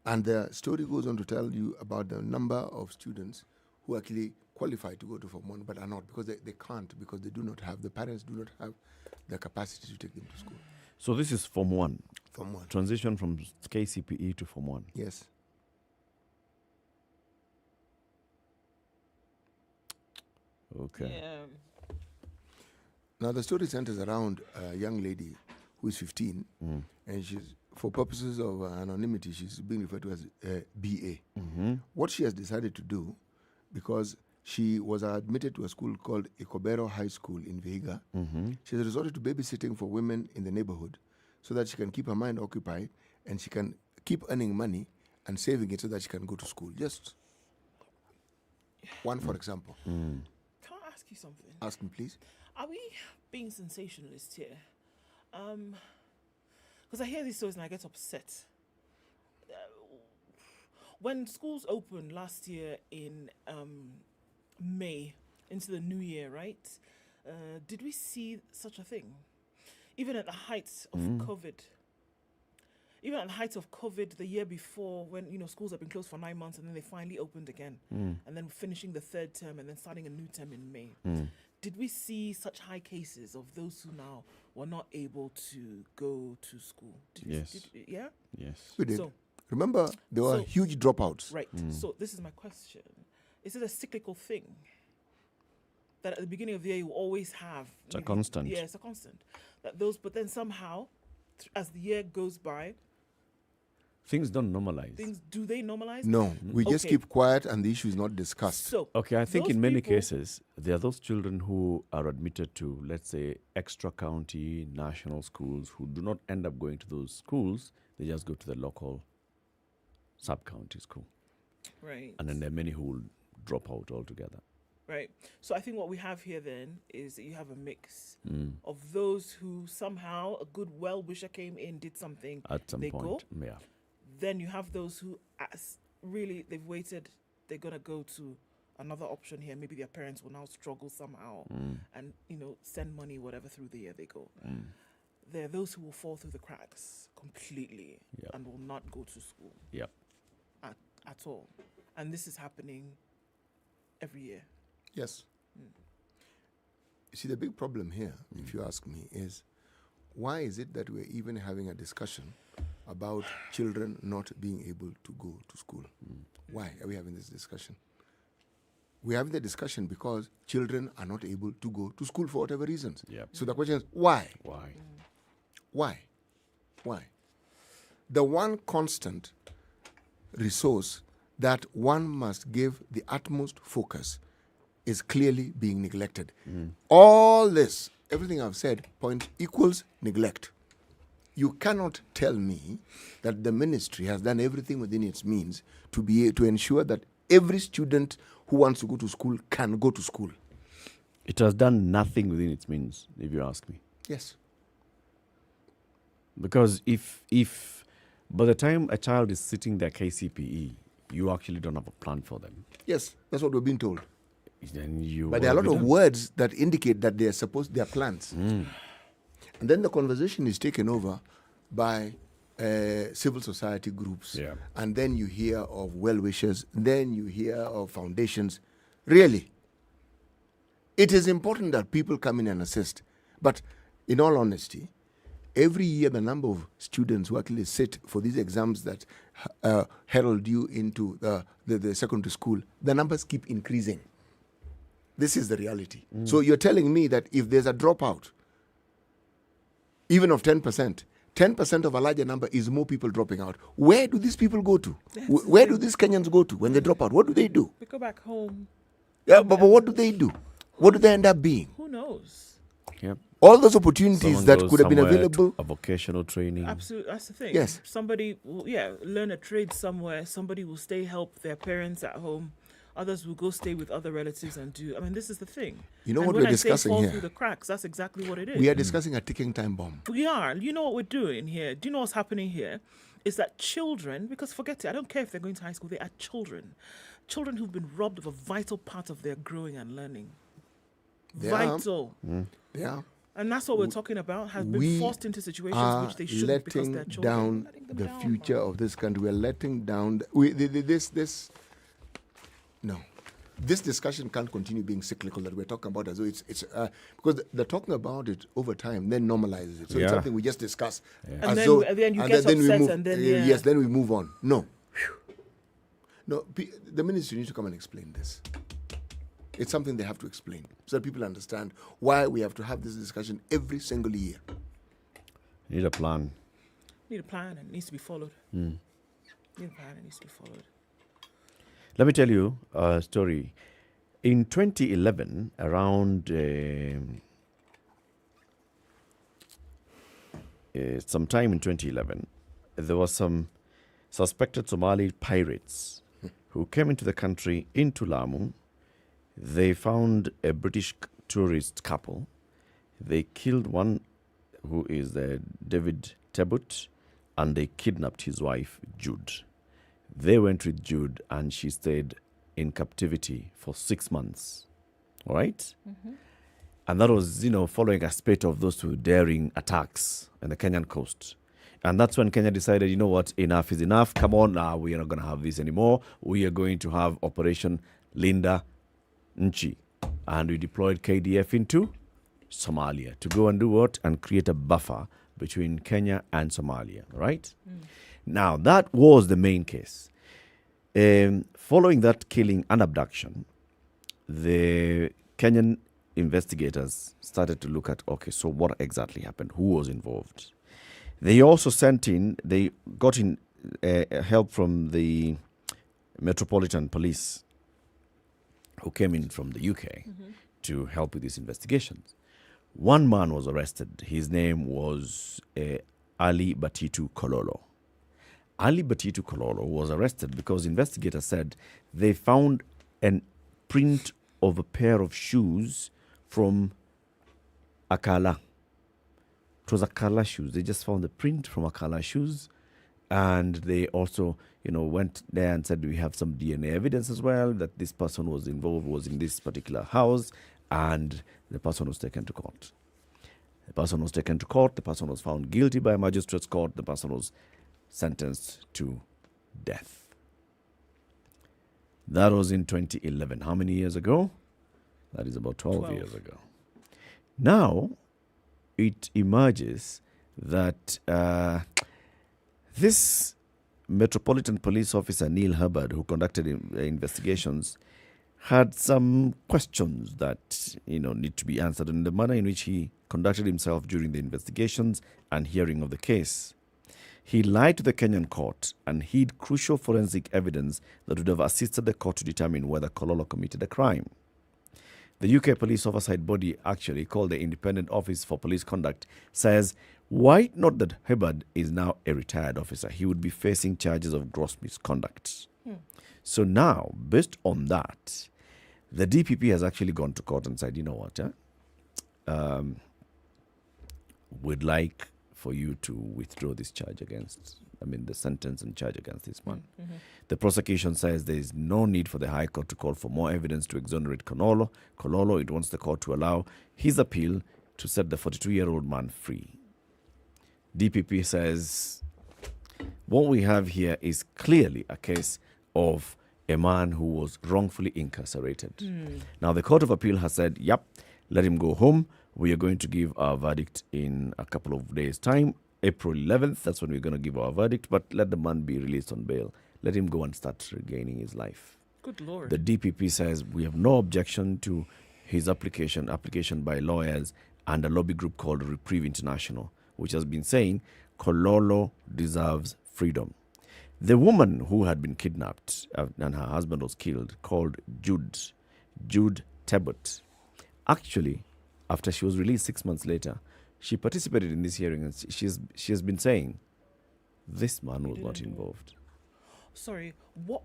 And the story goes on to tell you about the number of students who actually qualify to go to Form 1 but are not, because they can't, because they do not have, the parents do not have the capacity to take them to school. So this is Form 1. Form 1. Transition from KCPE to Form 1. Yes. Okay. Yeah. Now the story centers around a young lady who is 15, and she's, for purposes of anonymity, she's being referred to as BA. Mm-hmm. What she has decided to do, because she was admitted to a school called Ikobero High School in Vihiga, she has resorted to babysitting for women in the neighborhood so that she can keep her mind occupied and she can keep earning money and saving it so that she can go to school. Just one, for example. Can I ask you something? Ask me, please. Are we being sensationalist here? Because I hear these stories and I get upset. When schools opened last year in May, into the new year, right? Did we see such a thing? Even at the height of COVID. Even at the height of COVID the year before, when schools have been closed for 9 months and then they finally opened again, and then finishing the third term and then starting a new term in May. Did we see such high cases of those who now were not able to go to school? Yes. Yeah? Yes. We did. So, remember, there were huge dropouts. Right. So this is my question. Is it a cyclical thing? That at the beginning of the year you always have... It's a constant. Yeah, it's a constant. But then somehow, as the year goes by, Things don't normalize. Do they normalize? No, we just Okay. keep quiet and the issue is not discussed. So, Okay, I think those in many people- cases, there are those children who are admitted to, let's say, extra county national schools who do not end up going to those schools. They just go to the local sub-county school. Right. And then there are many who will drop out altogether. Right. So I think what we have here then is that you have a mix Mm. of those who somehow a good well-wisher came in, did something, At some they point, go. yeah. Then you have those who really they've waited, they're gonna go to another option here. Maybe their parents will now struggle somehow and send money whatever through the year they go. There are those who will fall through the cracks completely Yep. and will not go to school Yep. at all. And this is happening every year. Yes. You see, the big problem here, if you ask me, is why is it that we're even having a discussion about children not being able to go to school? Why are we having this discussion? We're having the discussion because children are not able to go to school for whatever reasons. Yep. So the question is, why? Why? Why? Why? The one constant resource that one must give the utmost focus is clearly being neglected. All this, everything I've said, point equals neglect. You cannot tell me that the ministry has done everything within its means to ensure that every student who wants to go to school can go to school. It has done nothing within its means, if you ask me. Yes. Because if by the time a child is sitting their KCPE, you actually don't have a plan for them. Yes, that's what we're being told. Then you But there are a will lot be of done. words that indicate that they are plans. And then the conversation is taken over by civil society groups. Yeah. And then you hear of well-wishers. Then you hear of foundations. Really, it is important that people come in and assist. But in all honesty, every year the number of students who actually sit for these exams that herald you into the secondary school, the numbers keep increasing. This is the reality. So you're telling me that if there's a dropout, even of 10%, 10% of a larger number is more people dropping out. Where do these people go to? Where do these Kenyans go to when they drop out? What do they do? We go back home. Yeah, but what do they do? What do they end up being? Who knows? Yep. All those opportunities Someone that goes could have been somewhere available. to a vocational training. Absolutely, that's the thing. Yes. Somebody will, learn a trade somewhere. Somebody will stay help their parents at home. Others will go stay with other relatives and do. I mean, this is the thing. You know and what when we're I say discussing fall here? through the cracks, that's exactly what it is. We are discussing a ticking time bomb. We are. You know what we're doing here? Do you know what's happening here? Is that children, because forget it, I don't care if they're going to high school, they are children. Children who've been robbed of a vital part of their growing and learning. They are. Vital. Yeah. And that's what we're talking about, has been We forced into situations are which they shouldn't because letting they're children. down the future of this country. We're letting down this discussion can't continue being cyclical that we're talking about as though it's because they're talking about it over time, then normalizes it. So it's something we just discuss. And as then- though- and then you and get then we upset move, and then, yes, then we move on. No, the ministry needs to come and explain this. It's something they have to explain so that people understand why we have to have this discussion every single year. Need a plan. Need a plan and it needs to be followed. Need a plan and it needs to be followed. Let me tell you a story. In 2011, around sometime in 2011, there was some suspected Somali pirates who came into the country, into Lamu. They found a British tourist couple. They killed one who is David Tebut, and they kidnapped his wife, Jude. They went with Jude, and she stayed in captivity for 6 months. All right? And that was, following a spate of those two daring attacks on the Kenyan coast. And that's when Kenya decided, you know what, enough is enough. Come on, now we are not going to have this anymore. We are going to have Operation Linda Nchi. And we deployed KDF into Somalia to go and do what? And create a buffer between Kenya and Somalia, right? Now, that was the main case. Following that killing and abduction, the Kenyan investigators started to look at, okay, so what exactly happened? Who was involved? They also got in help from the Metropolitan Police, who came in from the UK to help with these investigations. One man was arrested. His name was Ali Batitu Kololo. Ali Batitu Kololo was arrested because investigators said they found a print of a pair of shoes from Akala. It was Akala shoes. They just found the print from Akala shoes, and they also, went there and said, we have some DNA evidence as well that this person was involved, was in this particular house, and the person was taken to court. The person was taken to court. The person was found guilty by a magistrate's court. The person was sentenced to death. That was in 2011. How many years ago? That is about 12 years ago. Now, it emerges that this Metropolitan Police Officer, Neil Hubbard, who conducted investigations, had some questions that, need to be answered in the manner in which he conducted himself during the investigations and hearing of the case. He lied to the Kenyan court and hid crucial forensic evidence that would have assisted the court to determine whether Kololo committed a crime. The UK police oversight body, actually called the Independent Office for Police Conduct, says, why it not that Hubbard is now a retired officer, he would be facing charges of gross misconduct. So now, based on that, the DPP has actually gone to court and said, you know what, we'd like for you to withdraw this charge the sentence and charge against this man. The prosecution says there is no need for the High Court to call for more evidence to exonerate Kololo. It wants the court to allow his appeal to set the 42-year-old man free. DPP says what we have here is clearly a case of a man who was wrongfully incarcerated. Now, the Court of Appeal has said, yep, let him go home. We are going to give our verdict in a couple of days' time. April 11th, that's when we're going to give our verdict, but let the man be released on bail. Let him go and start regaining his life. Good Lord. The DPP says we have no objection to his application by lawyers and a lobby group called Reprieve International, which has been saying Kololo deserves freedom. The woman who had been kidnapped and her husband was killed, called Jude Tebbutt, actually, after she was released 6 months later, she participated in this hearing, and she has been saying this man was not involved. Sorry, what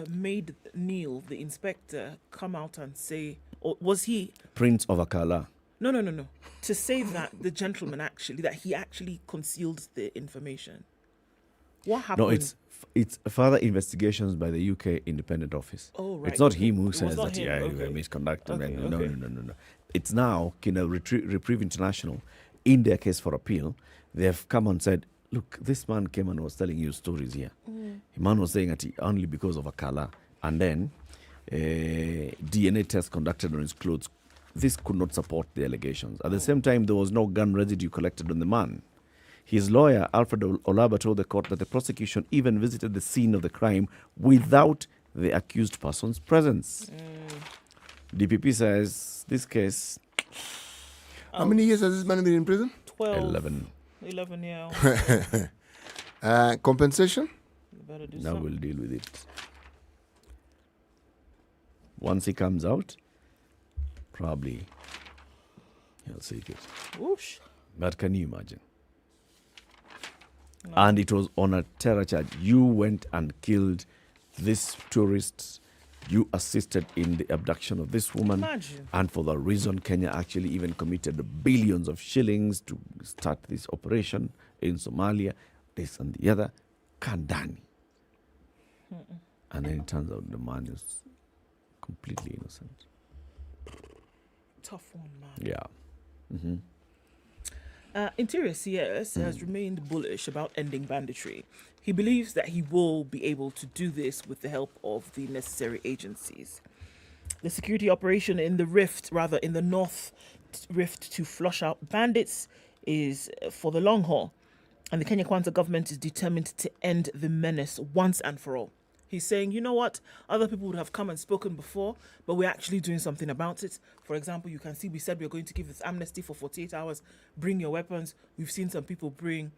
made Neil, the inspector, come out and say, or was he Prince of Akala? No. To say that the gentleman that he actually concealed the information. What happened? No, it's further investigations by the UK Independent Office. Oh, right. It's not him who says not that him. we misconducted. Okay, No. It's now Reprieve International, in their case for appeal, they have come and said, look, this man came and was telling you stories here. The man was saying that only because of Akala, and then DNA tests conducted on his clothes, this could not support the allegations. At the same time, there was no gun residue collected on the man. His lawyer, Alfred Olaba, told the court that the prosecution even visited the scene of the crime without the accused person's presence. DPP says this case... How many years has this man been in prison? 12. 11, yeah. Compensation? Now we'll deal with it. Once he comes out, probably he'll seek it. Whoosh. But can you imagine? No. And it was on a terror charge. You went and killed this tourist. You assisted in the abduction of this woman. Imagine. And for that reason, Kenya actually even committed billions of shillings to start this operation in Somalia, this and the other. Kandani. And then it turns out the man is completely innocent. Tough one, man. Yeah. Mm-hmm. Interior CS has remained bullish about ending banditry. He believes that he will be able to do this with the help of the necessary agencies. The security operation in the North Rift to flush out bandits is for the long haul. And the Kenya Kwanza government is determined to end the menace once and for all. He's saying, you know what, other people would have come and spoken before, but we're actually doing something about it. For example, you can see we said we're going to give this amnesty for 48 hours. Bring your weapons. We've seen some people bring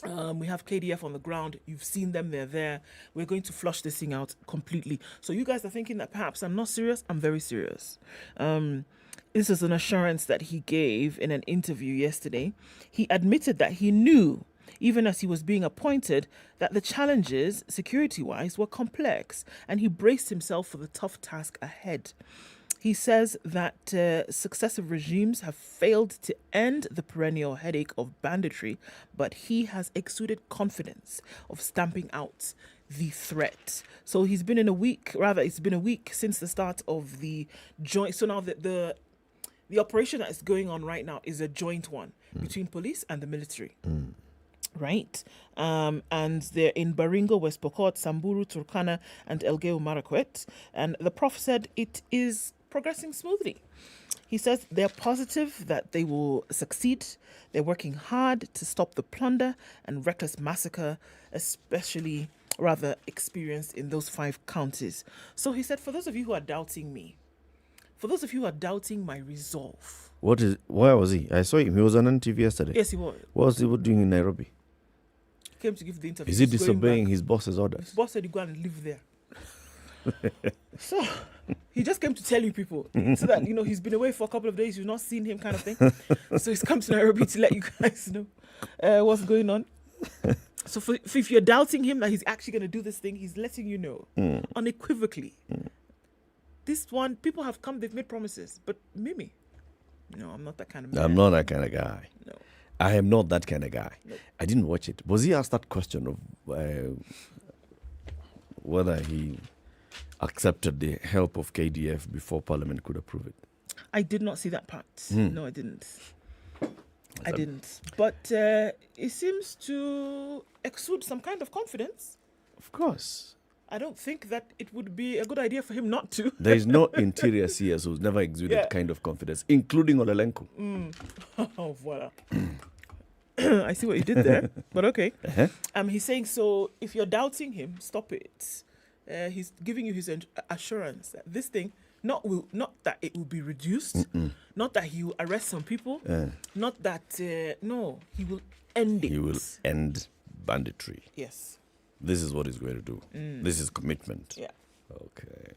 We have KDF on the ground. You've seen them. They're there. We're going to flush this thing out completely. So you guys are thinking that perhaps I'm not serious. I'm very serious. This is an assurance that he gave in an interview yesterday. He admitted that he knew, even as he was being appointed, that the challenges, security-wise, were complex, and he braced himself for the tough task ahead. He says that successive regimes have failed to end the perennial headache of banditry, but he has exuded confidence of stamping out the threat. So it's been a week since the start of the joint. So now the operation that is going on right now is a joint one between police and the military. Right? And they're in Baringo, West Pokot, Samburu, Turkana, and Elgeyo Marakwet. And the prof said it is progressing smoothly. He says they're positive that they will succeed. They're working hard to stop the plunder and reckless massacre, especially rather experienced in those 5 counties. So he said, for those of you who are doubting me, for those of you who are doubting my resolve. Where was he? I saw him. He was on TV yesterday. Yes, he was. What was he doing in Nairobi? He came to give the interview. Is he disobeying his boss's orders? His boss said you go and live there. So he just came to tell you people so that, he's been away for a couple of days. You've not seen him kind of thing. So he's come to Nairobi to let you guys know what's going on. So if you're doubting him that he's actually going to do this thing, he's letting you know unequivocally. This one, people have come, they've made promises. But Mimi, no, I'm not that kind of man. I'm not that kind of guy. No. I am not that kind of guy. Nope. I didn't watch it. Was he asked that question of whether he accepted the help of KDF before Parliament could approve it? I did not see that part. No, I didn't. I didn't. But it seems to exude some kind of confidence. Of course. I don't think that it would be a good idea for him not to. There is no interior CS who's never exuded kind of confidence, including Olelenko. Oh, voila. I see what you did there, but okay. He's saying, so if you're doubting him, stop it. He's giving you his assurance that this thing, not that it will be reduced, not that he will arrest some people, not that, no, he will end it. He will end banditry. Yes. This is what he's going to do. This is commitment. Yeah. Okay.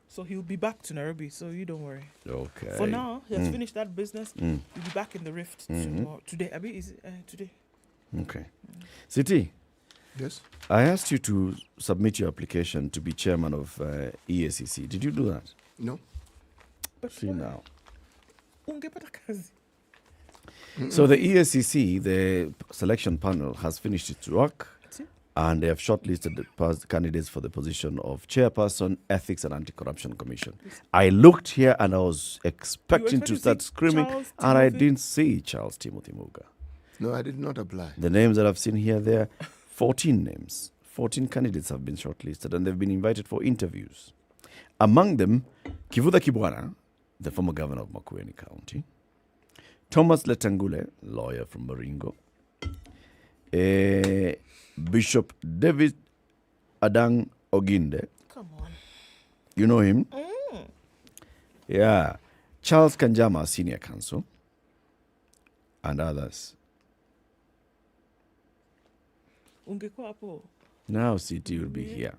So he'll be back to Nairobi, so you don't worry. Okay. For now, he has finished that business. He'll be back in the rift tomorrow. Today. Abi, is it, today? Okay. Siti. Yes? I asked you to submit your application to be chairman of EACC. Did you do that? No. But see now. Ungepata kazi. So the EACC, the selection panel, has finished its work. And they have shortlisted the candidates for the position of chairperson, ethics and anti-corruption commission. I looked here and I was expecting to start screaming, and I didn't see Charles Timothy Muga. No, I did not apply. The names that I've seen here, there are 14 names. 14 candidates have been shortlisted and they've been invited for interviews. Among them, Kivuda Kibwana, the former governor of Makueni County, Thomas Letangule, lawyer from Baringo, Bishop David Adang Oginde. Come on. You know him? Yeah. Charles Kanjama, senior counsel, and others. Now City will be here.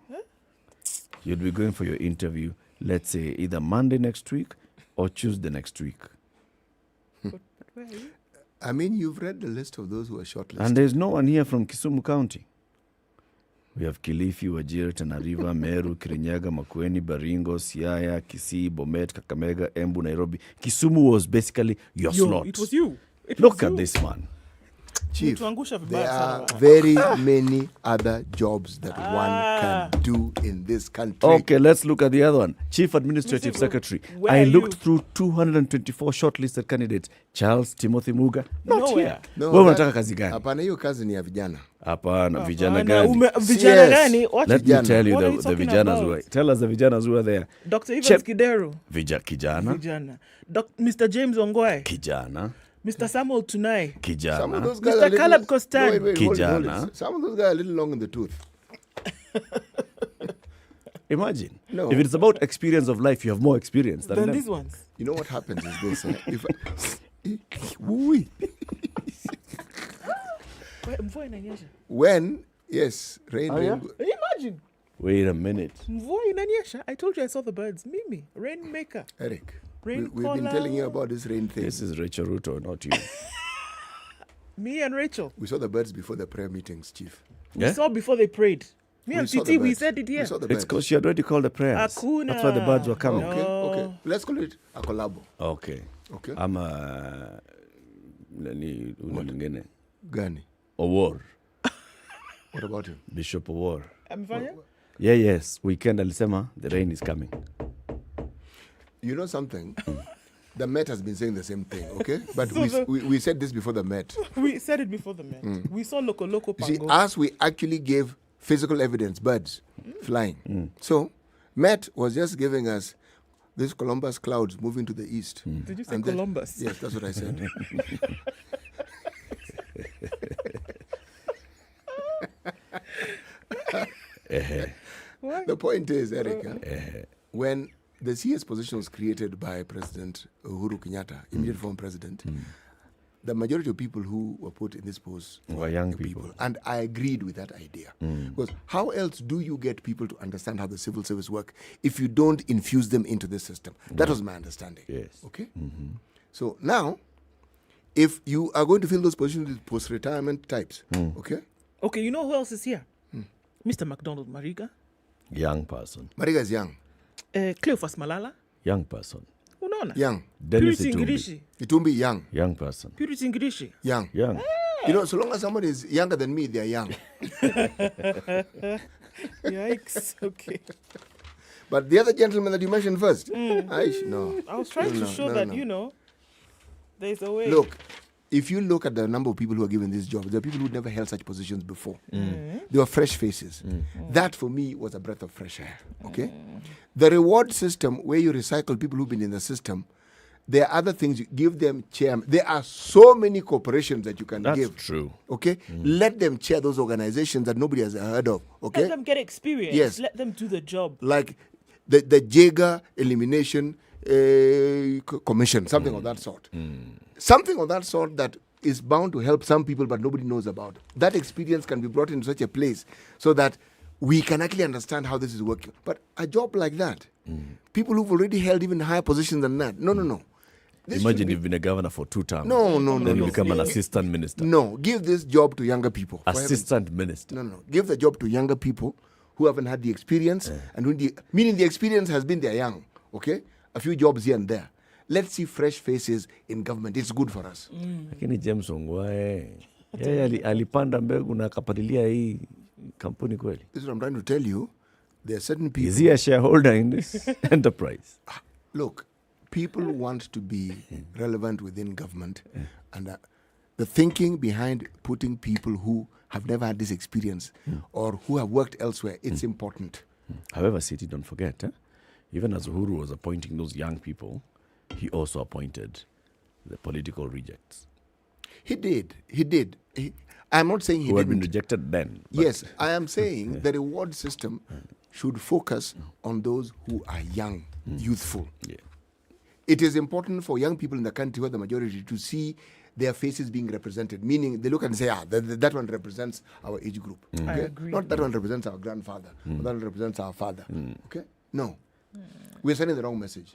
You'll be going for your interview, let's say, either Monday next week or Tuesday next week. But where are you? I mean, you've read the list of those who are shortlisted. And there's no one here from Kisumu County. We have Kilifi, Wajir, Tana River, Meru, Kirinyaga, Makueni, Baringo, Siaya, Kisii, Bomet, Kakamega, Embu, Nairobi. Kisumu was basically your slot. It was you. Look at this man. Chief, there are very many other jobs that one can do in this country. Okay, let's look at the other one. Chief Administrative Secretary. I looked through 224 shortlisted candidates. Charles Timothy Muga, not here. Wewe unataka kazi gani? Hapana, hiyo kazi ni ya vijana. Hapana, vijana gani? Vijana gani? Let me tell you the vijanas who are. Tell us the vijanas who are there. Dr. Evans Kideru. Kijana. Mr. James Ongwae. Kijana. Mr. Samuel Tunai. Kijana. Some of those guys Mr. Caleb Costan. Kijana. Some of those guys are a little long in the tooth. Imagine. No. If it's about experience of life, you have more experience than them. These ones. You know what happens is this. Mvua inanyesha. When, yes, rain. Oh, yeah? rain Imagine. Wait a minute. Mvua inanyesha. I told you I saw the birds. Mimi, rainmaker. Eric, Rain we've been telling you about this rain thing. This is Rachel Ruto, not you. Me and Rachel. We saw the birds before the prayer meetings, Chief. We saw before they prayed. Me and saw TT, we birds. said it here. We saw the It's birds. because she had already called the prayers. Hakuna. That's why the birds were coming. Okay. Let's call it a collabo. Okay. Okay. I'm a... Nani ule mwingine? Gani. Owor. What about him? Bishop Owor. Amefanya? Yeah, yes. Weekend alisema the rain is coming. You know something? The Met has been saying the same thing, okay? But So we said this before the Met. We said it before the Met. We saw Loco You see, Pango. as we actually gave physical evidence, birds flying. So, Met was just giving us this Columbus clouds moving to the east. Did you say And then- Columbus? Yes, that's what I said. The point is, Eric, when the CS position was created by President Uhuru Kenyatta, immediate former president, the majority of people who were put in this post Were young people. And I agreed with that idea. Because how else do you get people to understand how the civil service work if you don't infuse them into the system? That was my understanding. Yes. Okay? So now, if you are going to fill those positions with post-retirement types, okay? Okay, you know who else is here? Mr. McDonald Mariga. Young person. Mariga is young. Cleophas Malala. Young person. Unaona? Young. Dennis Purity Itumbi. Ngirishi. Itumbi, young. Young person. Purity Ngirishi. Young. Young. You know, so long as somebody is younger than me, they are young. Yikes. Okay. But the other gentleman that you mentioned first, Aish, no. I was trying to show that, you know, there's a way. Look, if you look at the number of people who are given these jobs, there are people who never held such positions before. They were fresh faces. That, for me, was a breath of fresh air. Okay? The reward system, where you recycle people who've been in the system, there are other things. You give them chair. There are so many corporations that you can That's give. true. Okay? Let them chair those organizations that nobody has heard of. Okay? Let them get experience. Yes. Let them do the job. Like the Jaeger Elimination Commission, something of that sort. Something of that sort that is bound to help some people but nobody knows about. That experience can be brought into such a place so that we can actually understand how this is working. But a job like that, people who've already held even higher positions than that, no. This Imagine should be- you've been a governor for 2 terms. No. Then you become an assistant minister. No, give this job to younger people. for heaven's Assistant minister. No. Give the job to younger people who haven't had the experience, and meaning the experience has been they're young. Okay, a few jobs here and there. Let's see fresh faces in government. It's good for us. Lakini James Ongwae yeye alipanda mbegu na akapalilia hii kampuni kweli. This is what I'm trying to tell you. There are certain people. Is he a shareholder in this enterprise? Look, people want to be relevant within government, and the thinking behind putting people who have never had this experience or who have worked elsewhere, it's important. However, City, don't forget, even as Uhuru was appointing those young people, he also appointed the political rejects. He did. I'm not saying he who had didn't. been rejected then. but- Yes, I am saying the reward system should focus on those who are young, youthful. Yeah. It is important for young people in the country, who are the majority, to see their faces being represented, meaning they look and say, that one represents our age group. I Okay? agree. Not that one represents our grandfather, or that one represents our father. Okay? No. We're sending the wrong message.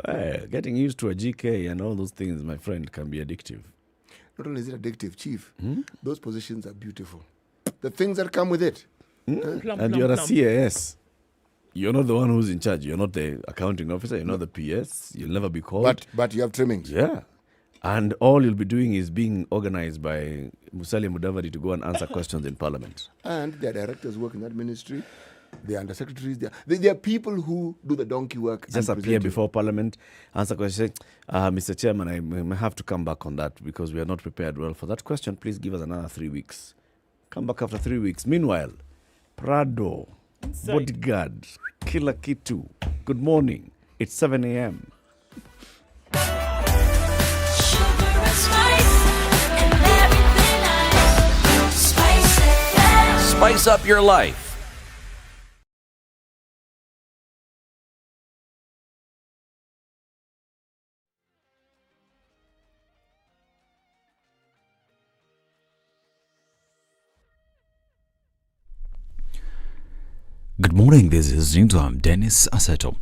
Well, getting used to a GK and all those things, my friend, can be addictive. Not only is it addictive, Chief, those positions are beautiful. The things that come with it. And you're a CAS. You're not the one who's in charge. You're not the accounting officer. You're not the PS. You'll never be called. But you have trimmings. Yeah. And all you'll be doing is being organized by Musalia Mudavadi to go and answer questions in Parliament. And their directors work in that ministry. They are undersecretaries. They are people who do the donkey work. Just and appear present it. before Parliament, answer questions. Mr. Chairman, I may have to come back on that because we are not prepared well for that question. Please give us another 3 weeks. Come back after 3 weeks. Meanwhile, Prado, Inside. bodyguard, kila kitu. Good morning. It's 7 a.m. Spice up your life. Good morning, this is News. I'm Dennis Aseto.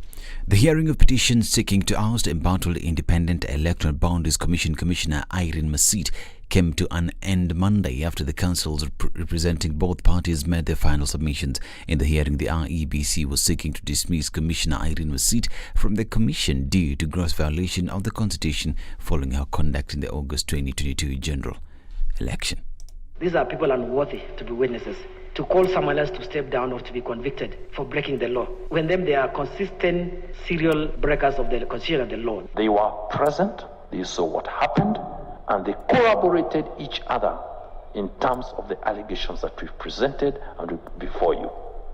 The hearing of petitions seeking to oust embattled Independent Electoral Boundaries Commission Commissioner Irene Masit came to an end Monday after the councils representing both parties made their final submissions. In the hearing, the IEBC was seeking to dismiss Commissioner Irene Masit from the commission due to gross violation of the Constitution following her conduct in the August 2022 general election. These are people unworthy to be witnesses. To call someone else to step down or to be convicted for breaking the law, when they are consistent serial breakers of the constitution and the law. They were present, they saw what happened, and they corroborated each other in terms of the allegations that we've presented and before you.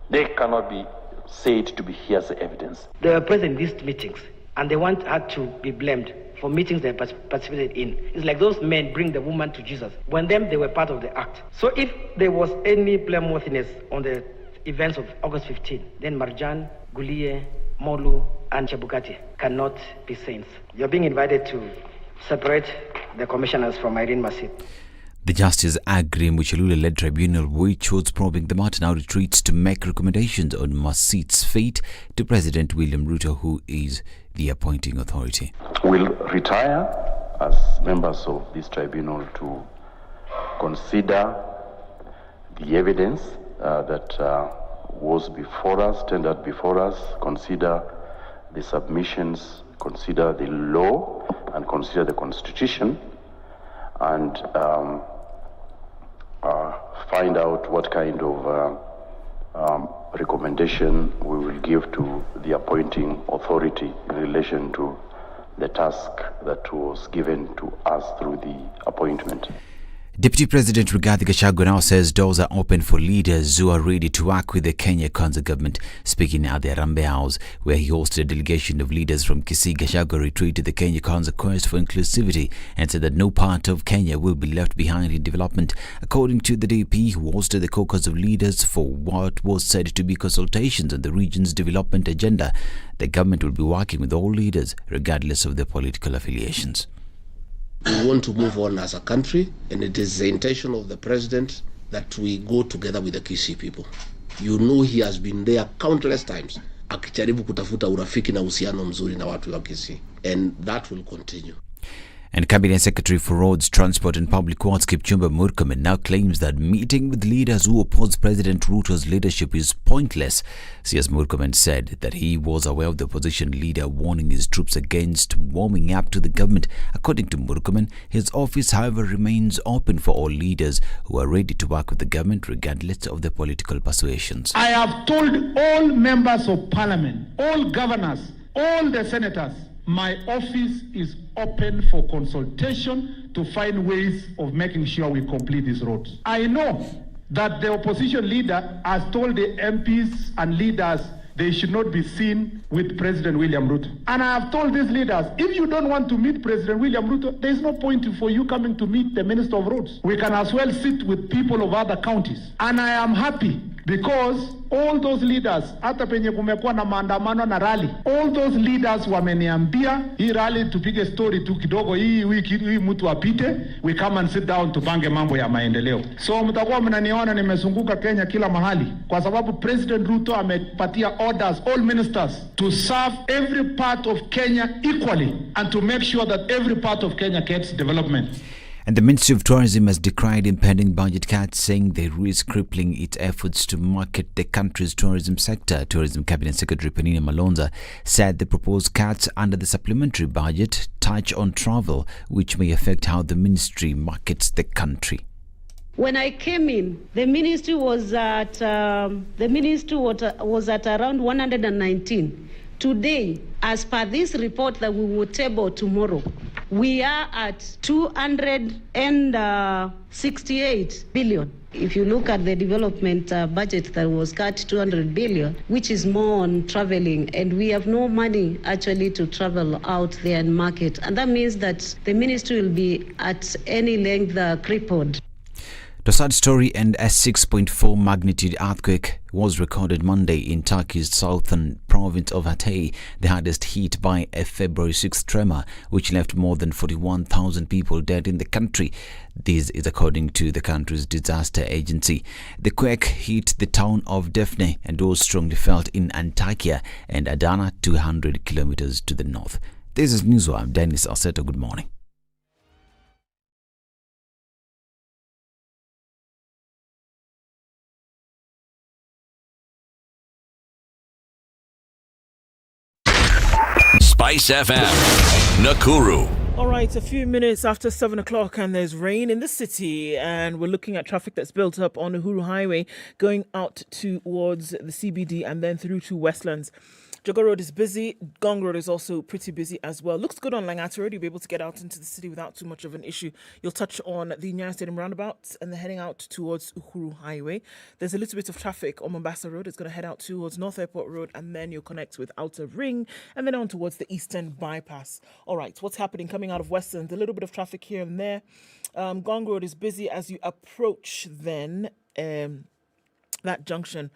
They cannot be said to be hearsay evidence. They were present in these meetings, and they had to be blamed for meetings they participated in. It's like those men bring the woman to Jesus. When they were part of the act. So if there was any blameworthiness on the events of August 15, then Marjan, Gulie, Molu, and Chebukati cannot be saints. You're being invited to separate the commissioners from Irene Masit. The Justice Agri Muchalula-led tribunal, which was probing the matter, now retreats to make recommendations on Masit's fate to President William Ruto, who is the appointing authority. We'll retire as members of this tribunal to consider the evidence that was before us, tendered before us, consider the submissions, consider the law, and consider the Constitution, and find out what kind of recommendation we will give to the appointing authority in relation to the task that was given to us through the appointment. Deputy President Rigathi Gachagua now says doors are open for leaders who are ready to work with the Kenya Kwanza government. Speaking at the Harambee House, where he hosted a delegation of leaders from Kisii, Gachagua retreated the Kenya Kwanza quest for inclusivity and said that no part of Kenya will be left behind in development. According to the DP, who hosted the caucus of leaders for what was said to be consultations on the region's development agenda, the government will be working with all leaders, regardless of their political affiliations. We want to move on as a country, and it is the intention of the president that we go together with the Kisii people. You know, he has been there countless times akijaribu kutafuta urafiki na uhusiano mzuri na watu wa Kisii, and that will continue. And Cabinet Secretary for Roads, Transport and Public Works Kipchumba Murkomen now claims that meeting with leaders who oppose President Ruto's leadership is pointless. CS Murkomen said that he was aware of the opposition leader warning his troops against warming up to the government. According to Murkomen, his office, however, remains open for all leaders who are ready to work with the government regardless of their political persuasions. I have told all members of parliament, all governors, all the senators, my office is open for consultation to find ways of making sure we complete these roads. I know that the opposition leader has told the MPs and leaders they should not be seen with President William Ruto. And I have told these leaders, if you don't want to meet President William Ruto, there is no point for you coming to meet the Minister of Roads. We can as well sit with people of other counties. And I am happy because all those leaders, hata penye kumekuwa na maandamano na rally, all those leaders wameniambia hii rally tupige story tu kidogo, hii wiki hii mtu apite, we come and sit down tupange mambo ya maendeleo. So mtakuwa mnaniona nimezunguka Kenya kila mahali kwa sababu President Ruto amepatia orders all ministers to serve every part of Kenya equally and to make sure that every part of Kenya gets development. And the Ministry of Tourism has decried impending budget cuts, saying they risk crippling its efforts to market the country's tourism sector. Tourism Cabinet Secretary Penina Malonza said the proposed cuts under the supplementary budget touch on travel, which may affect how the ministry markets the country. When I came in, the ministry was at around 119. Today, as per this report that we will table tomorrow, we are at 268 billion. If you look at the development budget that was cut 200 billion, which is more on traveling, and we have no money actually to travel out there and market. And that means that the ministry will be at any length crippled. The sad story, and a 6.4 magnitude earthquake was recorded Monday in Turkey's southern province of Hatay, the hardest hit by a February 6th tremor, which left more than 41,000 people dead in the country. This is according to the country's disaster agency. The quake hit the town of Defne and was strongly felt in Antakya and Adana, 200 kilometers to the north. This is Newswire. I'm Dennis Alseto. Good morning. SpiceFM, Nakuru. All right, a few minutes after 7 o'clock and there's rain in the city, and we're looking at traffic that's built up on Uhuru Highway going out towards the CBD and then through to Westlands. Jogo Road is busy. Gong Road is also pretty busy as well. Looks good on Langata Road. You'll be able to get out into the city without too much of an issue. You'll touch on the Nyeri Stadium roundabout and then heading out towards Uhuru Highway. There's a little bit of traffic on Mombasa Road. It's going to head out towards North Airport Road, and then you'll connect with Outer Ring and then on towards the Eastern Bypass. All right, what's happening coming out of Western? A little bit of traffic here and there. Gong Road is busy as you approach then that junction.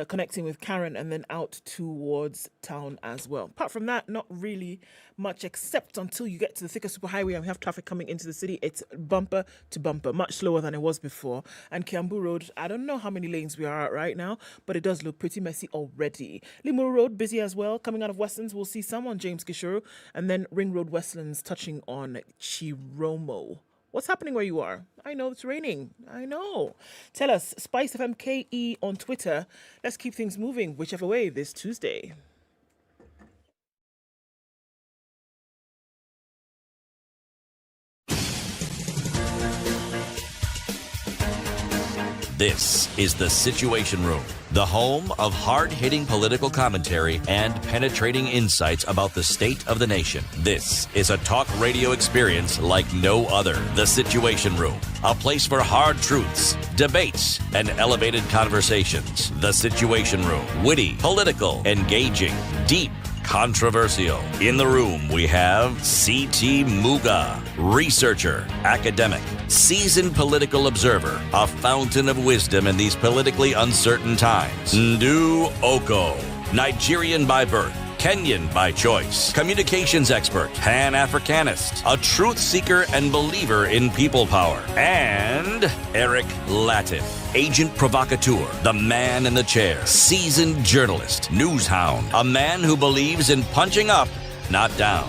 Connecting with Karen and then out towards town as well. Apart from that, not really much, except until you get to the thicker superhighway and we have traffic coming into the city. It's bumper to bumper, much slower than it was before. And Kiambu Road, I don't know how many lanes we are at right now, but it does look pretty messy already. Limuru Road, busy as well. Coming out of Westlands, we'll see some on James Gishuru, and then Ring Road Westlands touching on Chiromo. What's happening where you are? I know it's raining. I know. Tell us, SpiceFM KE on Twitter. Let's keep things moving whichever way this Tuesday. This is the Situation Room, the home of hard-hitting political commentary and penetrating insights about the state of the nation. This is a talk radio experience like no other. The Situation Room, a place for hard truths, debates, and elevated conversations. The Situation Room, witty, political, engaging, deep, controversial. In the room, we have C.T. Muga, researcher, academic, seasoned political observer, a fountain of wisdom in these politically uncertain times. Ndu Oko, Nigerian by birth, Kenyan by choice, communications expert, Pan-Africanist, a truth seeker and believer in people power, and Eric Latif, agent provocateur, the man in the chair, seasoned journalist, news hound, a man who believes in punching up, not down.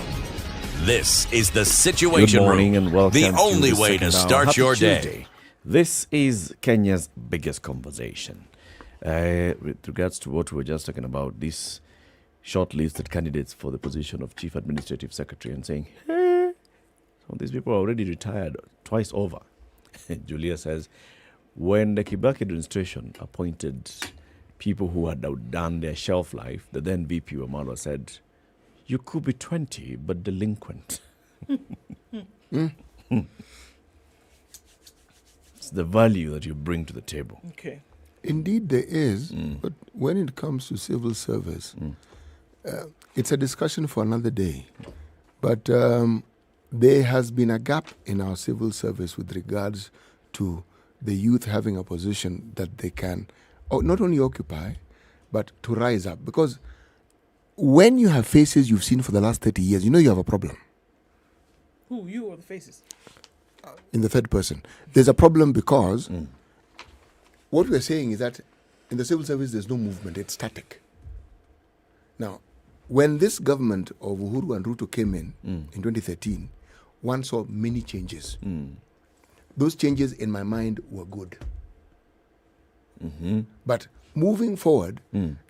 This is the Situation Good morning Room, and welcome the only to the way to second hour. start Happy your Tuesday. day. This is Kenya's biggest conversation. With regards to what we were just talking about, this shortlisted candidates for the position of Chief Administrative Secretary, and saying, some of these people are already retired twice over. Julia says, when the Kibaki administration appointed people who had outdone their shelf life, the then VP Wamalwa said, you could be 20, but delinquent. It's the value that you bring to the table. Okay. Indeed, there is. But when it comes to civil service, it's a discussion for another day. But there has been a gap in our civil service with regards to the youth having a position that they can not only occupy, but to rise up. Because when you have faces you've seen for the last 30 years, you know you have a problem. Who, you or the faces? In the third person. There's a problem because what we're saying is that in the civil service there's no movement, it's static. Now, when this government of Uhuru and Ruto came in 2013, one saw many changes. Those changes in my mind were good. But moving forward,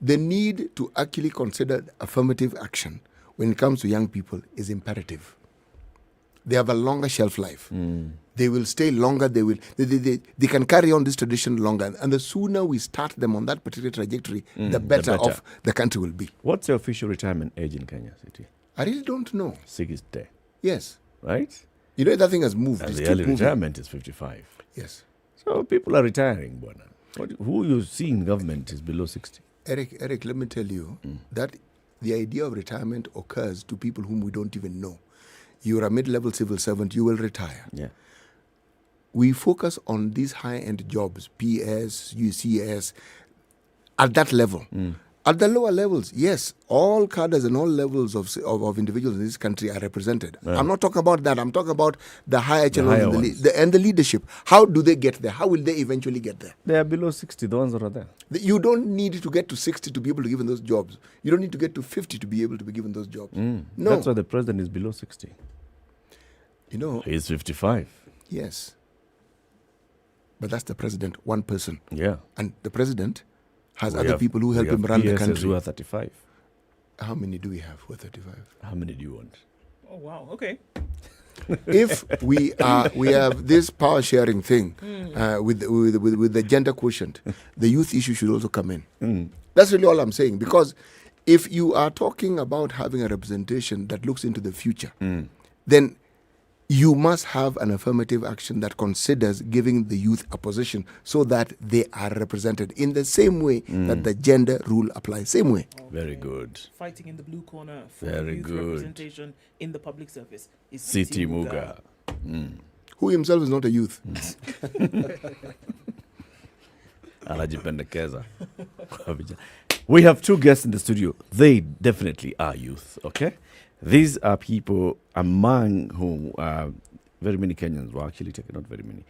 the need to actually consider affirmative action when it comes to young people is imperative. They have a longer shelf life. They will stay longer. They can carry on this tradition longer. And the sooner we start them on that particular trajectory, the better off the country will be. What's the official retirement age in Kenya City? I really don't know. 60. Yes. Right? You know, that thing has moved. And the early retirement is 55. Yes. So people are retiring, Buana. Who you see in government is below 60. Eric, let me tell you that the idea of retirement occurs to people whom we don't even know. You're a mid-level civil servant, you will retire. Yeah. we focus on these high-end jobs, PS, UCS, at that level. At the lower levels, yes, all cadres and all levels of individuals in this country are represented. Yeah. I'm not talking about that. I'm talking about the high echelons ones. and the leadership. How do they get there? How will they eventually get there? They are below 60, the ones that are there. You don't need to get to 60 to be able to be given those jobs. You don't need to get to 50 to be able to be given those jobs. No. That's why the president is below 60. You know. He's 55. Yes. But that's the president, one person. Yeah. And the president has other people who help him run the country. Who are 35. How many do we have who are 35? How many do you want? Oh, wow. Okay. If we have this power sharing thing with the gender quotient, the youth issue should also come in. That's really all I'm saying. Because if you are talking about having a representation that looks into the future, then you must have an affirmative action that considers giving the youth a position so that they are represented in the same way that the gender rule applies. Same way. Okay. Very good. Fighting in the blue corner for Very youth good. representation in the public service is City Muga. Who himself is not a youth. Anajipendekeza. We have two guests in the studio. They definitely are youth, okay? These are people among whom very many Kenyans were actually taken, not very many.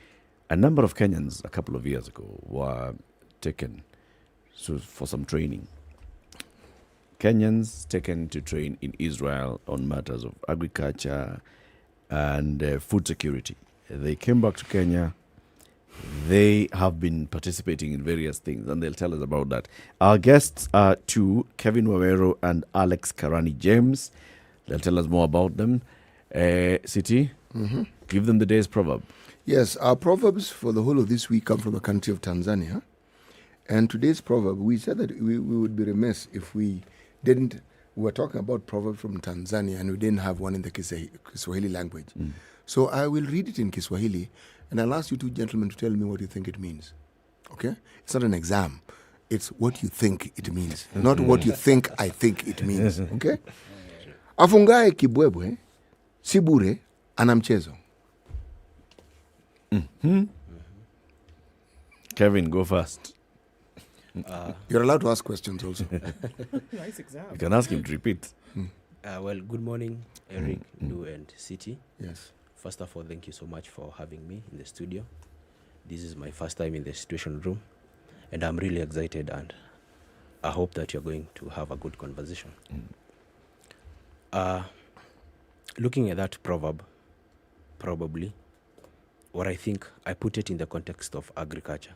A number of Kenyans a couple of years ago were taken for some training. Kenyans taken to train in Israel on matters of agriculture and food security. They came back to Kenya. They have been participating in various things, and they'll tell us about that. Our guests are two, Kevin Wawero and Alex Karani James. They'll tell us more about them. City, give them the day's proverb. Yes, our proverbs for the whole of this week come from the country of Tanzania. And today's proverb, we said that we would be remiss if we didn't. We were talking about proverbs from Tanzania and we didn't have one in the Kiswahili language. So I will read it in Kiswahili and I'll ask you two gentlemen to tell me what you think it means. Okay? It's not an exam. It's what you think it means. Not what you think I think it means. Okay? Afungaye kibwebwe, si bure, ana mchezo. Kevin, go first. You're allowed to ask questions also. Nice exam. You can ask him to repeat. Well, good morning, Eric, Lou, and City. Yes. First of all, thank you so much for having me in the studio. This is my first time in the Situation Room, and I'm really excited, and I hope that you're going to have a good conversation. Looking at that proverb, probably, what I think, I put it in the context of agriculture,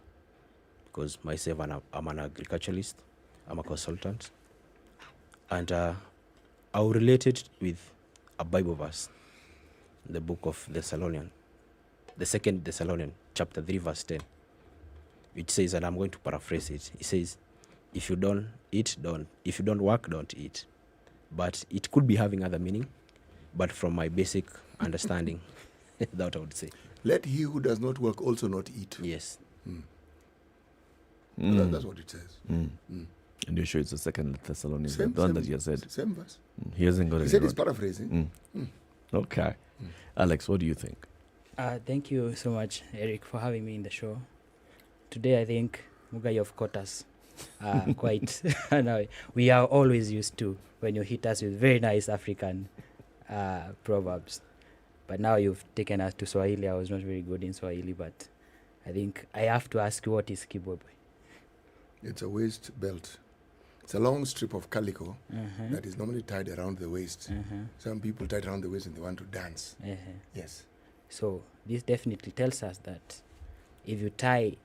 because myself, I'm an agriculturalist, I'm a consultant, and I'll relate it with a Bible verse, the book of Thessalonians, the 2 Thessalonians, chapter 3, verse 10, which says, and I'm going to paraphrase it, it says, if you don't eat, don't. If you don't work, don't eat. But it could be having other meaning, but from my basic understanding, that I would say. Let he who does not work also not eat. Yes. That's what it says. And you're sure it's the 2 Thessalonians, the one Same- that you said? Same verse. He hasn't got it. He said wrong. he's paraphrasing. Okay. Alex, what do you think? Thank you so much, Eric, for having me in the show. Today, I think, Muga, you've caught us quite. No, we are always used to when you hit us with very nice African proverbs. But now you've taken us to Swahili. I was not very good in Swahili, but I think I have to ask you, what is kibwebwe? It's a waist belt. It's a long strip of calico that is normally tied around the waist. Some people tie it around the waist and they want to dance. Yes. So this definitely tells us that if you tie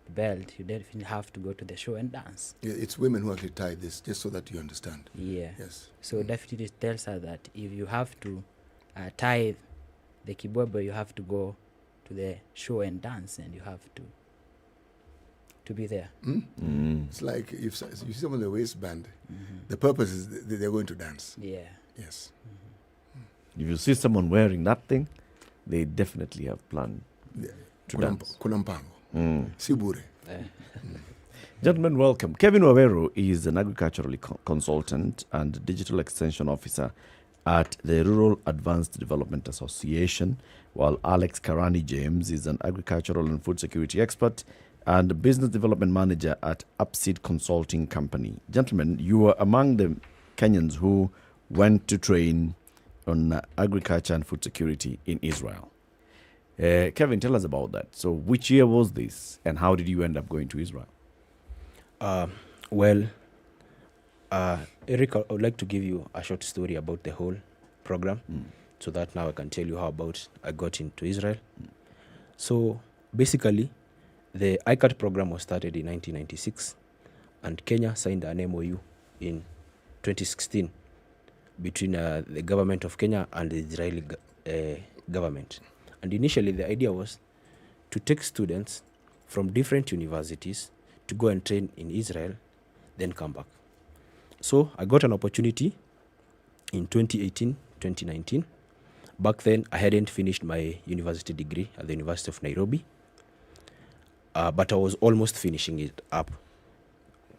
the belt, you definitely have to go to the show and dance. Yeah, it's women who actually tie this, just so that you understand. Yeah. Yes. So definitely it tells us that if you have to tie the kibwebwe, you have to go to the show and dance, and you have to be there. It's like if you see someone in the waistband, the purpose is they're going to dance. Yeah. Yes. If you see someone wearing that thing, they definitely have planned to dance. Kuna mpango. Si bure. Gentlemen, welcome. Kevin Wawero is an agricultural consultant and digital extension officer at the Rural Advanced Development Association, while Alex Karani James is an agricultural and food security expert and business development manager at Upseed Consulting Company. Gentlemen, you were among the Kenyans who went to train on agriculture and food security in Israel. Kevin, tell us about that. So which year was this, and how did you end up going to Israel? Eric, I would like to give you a short story about the whole program, so that now I can tell you how about I got into Israel. So basically, the ICAT program was started in 1996, and Kenya signed an MOU in 2016 between the government of Kenya and the Israeli government. And initially, the idea was to take students from different universities to go and train in Israel, then come back. So I got an opportunity in 2018, 2019. Back then, I hadn't finished my university degree at the University of Nairobi, but I was almost finishing it up.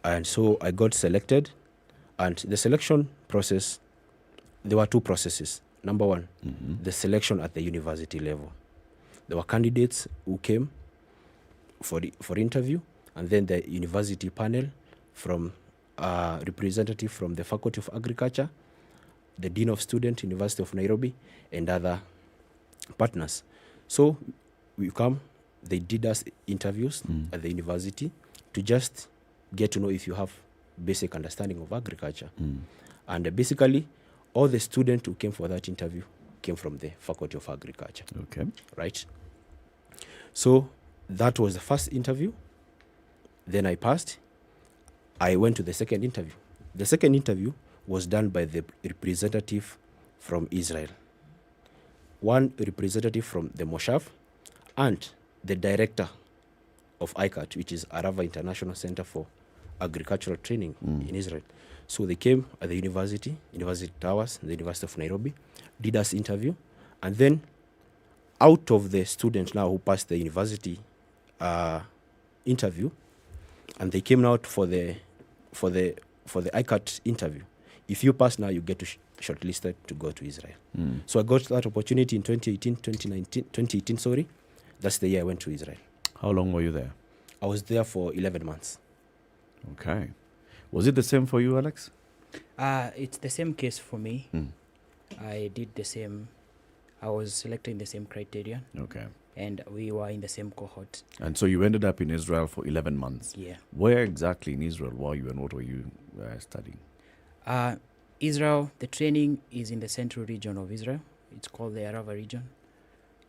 And so I got selected, and the selection process, there were two processes. Number one, the selection at the university level. There were candidates who came for interview, and then the university panel from representative from the Faculty of Agriculture, the Dean of Students, University of Nairobi, and other partners. So we come, they did us interviews at the university to just get to know if you have basic understanding of agriculture. And basically, all the students who came for that interview came from the Faculty of Agriculture. Okay. Right? So that was the first interview. Then I passed. I went to the second interview. The second interview was done by the representative from Israel, one representative from the Moshav, and the director of ICAT, which is Arava International Center for Agricultural Training in Israel. So they came at the university towers, the University of Nairobi, did us interview, and then out of the students now who passed the university interview, and they came out for the ICAT interview. If you pass now, you get to shortlisted to go to Israel. So I got that opportunity in 2018, sorry. That's the year I went to Israel. How long were you there? I was there for 11 months. Okay. Was it the same for you, Alex? It's the same case for me. I did the same. I was selected in the same criteria. Okay. And we were in the same cohort. And so you ended up in Israel for 11 months. Yeah. Where exactly in Israel were you, and what were you studying? Israel, the training is in the central region of Israel. It's called the Arava region.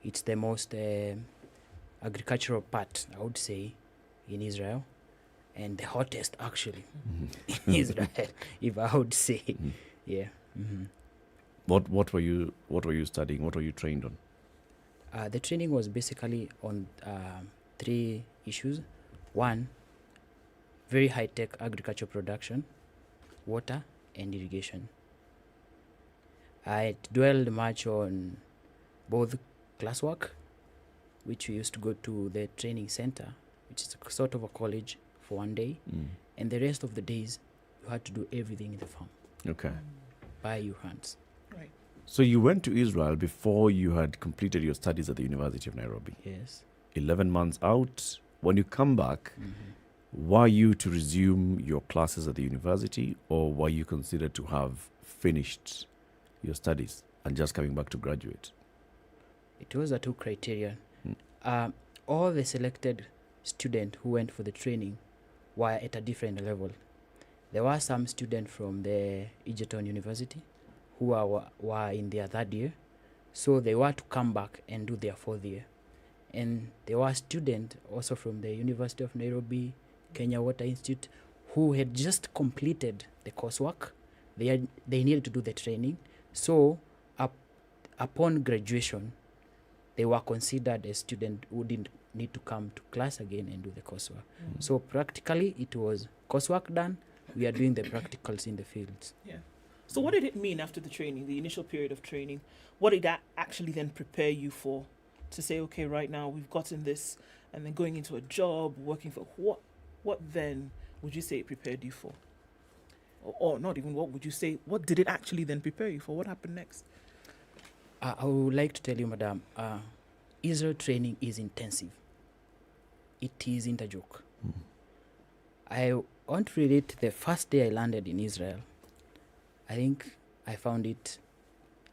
It's the most agricultural part, I would say, in Israel, and the hottest actually in Israel, if I would say. Yeah. What were you studying? What were you trained on? The training was basically on 3 issues. One, very high-tech agricultural production, water, and irrigation. I dwelled much on both classwork, which we used to go to the training center, which is a sort of a college for one day, and the rest of the days you had to do everything in the farm. Okay. By your hands. Right. So you went to Israel before you had completed your studies at the University of Nairobi. Yes. 11 months out. When you come back, were you to resume your classes at the university, or were you considered to have finished your studies and just coming back to graduate? It was a 2 criteria. All the selected students who went for the training were at a different level. There were some students from the Egerton University who were in their 3rd year, so they were to come back and do their 4th year. And there were students also from the University of Nairobi, Kenya Water Institute, who had just completed the coursework. They needed to do the training. So upon graduation, they were considered a student who didn't need to come to class again and do the coursework. So practically, it was coursework done. We are doing the practicals in the fields. Yeah. So what did it mean after the training, the initial period of training? What did that actually then prepare you for? To say, okay, right now we've gotten this, and then going into a job, working for what then would you say it prepared you for? or not even what would you say, what did it actually then prepare you for? What happened next? I would like to tell you, madam, Israel training is intensive. It isn't a joke. I want to relate the first day I landed in Israel. I think I found it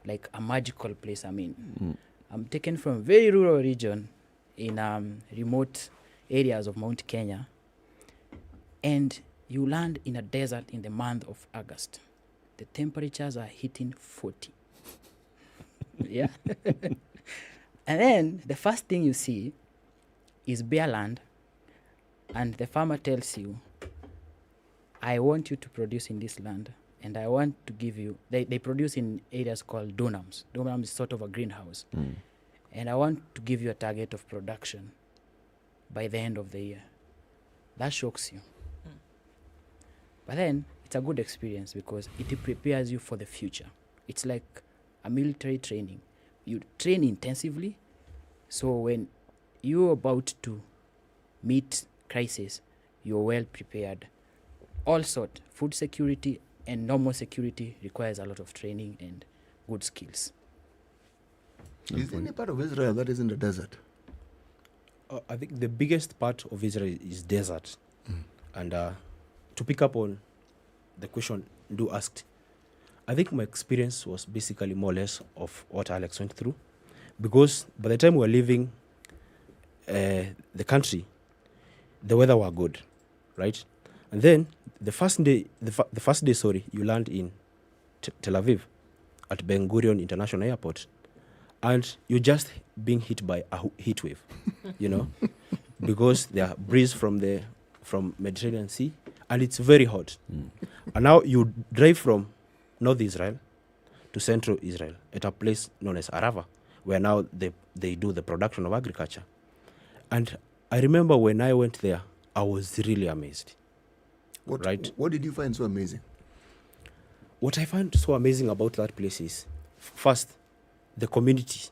like a magical place. I mean, I'm taken from very rural region in remote areas of Mount Kenya, and you land in a desert in the month of August. The temperatures are hitting 40. Yeah. And then the first thing you see is bare land, and the farmer tells you, I want you to produce in this land, and I want to give you, they produce in areas called dunams. Dunam is sort of a greenhouse. And I want to give you a target of production by the end of the year. That shocks you. But then it's a good experience because it prepares you for the future. It's like a military training. You train intensively, so when you're about to meet crisis, you're well prepared. All sort, food security and normal security requires a lot of training and good skills. Is there any part of Israel that is in the desert? I think the biggest part of Israel is desert. And to pick up on the question you asked, I think my experience was basically more or less of what Alex went through, because by the time we were leaving the country, the weather was good, right? And then the first day, you land in Tel Aviv at Ben Gurion International Airport, and you're just being hit by a heat wave, you know, because there are breeze from Mediterranean Sea, and it's very hot. And now you drive from North Israel to Central Israel at a place known as Arava, where now they do the production of agriculture. And I remember when I went there, I was really amazed. What did you find so amazing? What I find so amazing about that place is, first, the community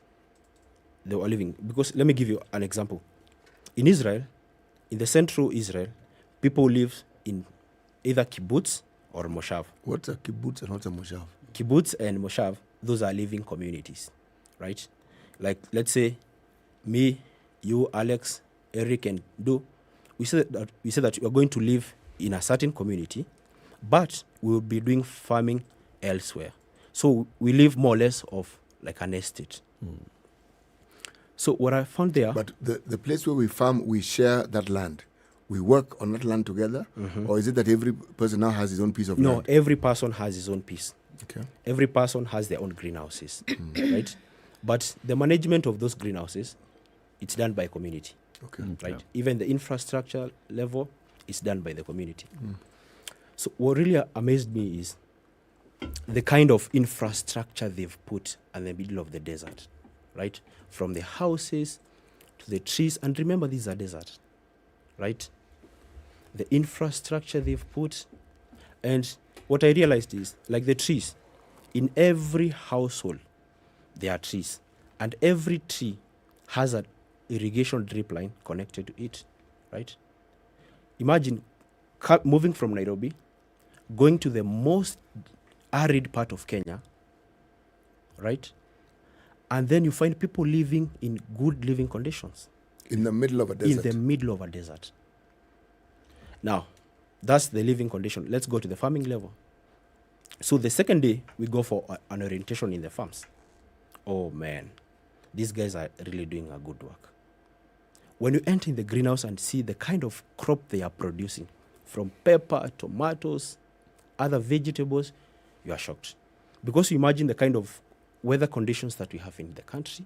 they were living. Because let me give you an example. In Israel, in the central Israel, people live in either kibbutz or moshav. What's a kibbutz and what's a moshav? Kibbutz and moshav, those are living communities, right? Like, let's say, me, you, Alex, Eric, and Du, we say that we are going to live in a certain community, but we will be doing farming elsewhere. So we live more or less of like an estate. So what I found there... But the place where we farm, we share that land. We work on that land together? Or is it that every person now has his own piece of land? No, every person has his own piece. Okay. Every person has their own greenhouses, right? But the management of those greenhouses, it's done by community. Okay. Right? Yeah. Even the infrastructure level is done by the community. So what really amazed me is the kind of infrastructure they've put in the middle of the desert, right? From the houses to the trees. And remember, these are desert, right? The infrastructure they've put. And what I realized is, like the trees, in every household, there are trees. And every tree has an irrigation drip line connected to it, right? Imagine moving from Nairobi, going to the most arid part of Kenya, right? And then you find people living in good living conditions. In the middle of a desert. In the middle of a desert. Now, that's the living condition. Let's go to the farming level. So the second day, we go for an orientation in the farms. Oh man, these guys are really doing a good work. When you enter in the greenhouse and see the kind of crop they are producing, from pepper, tomatoes, other vegetables, you are shocked. Because you imagine the kind of weather conditions that we have in the country,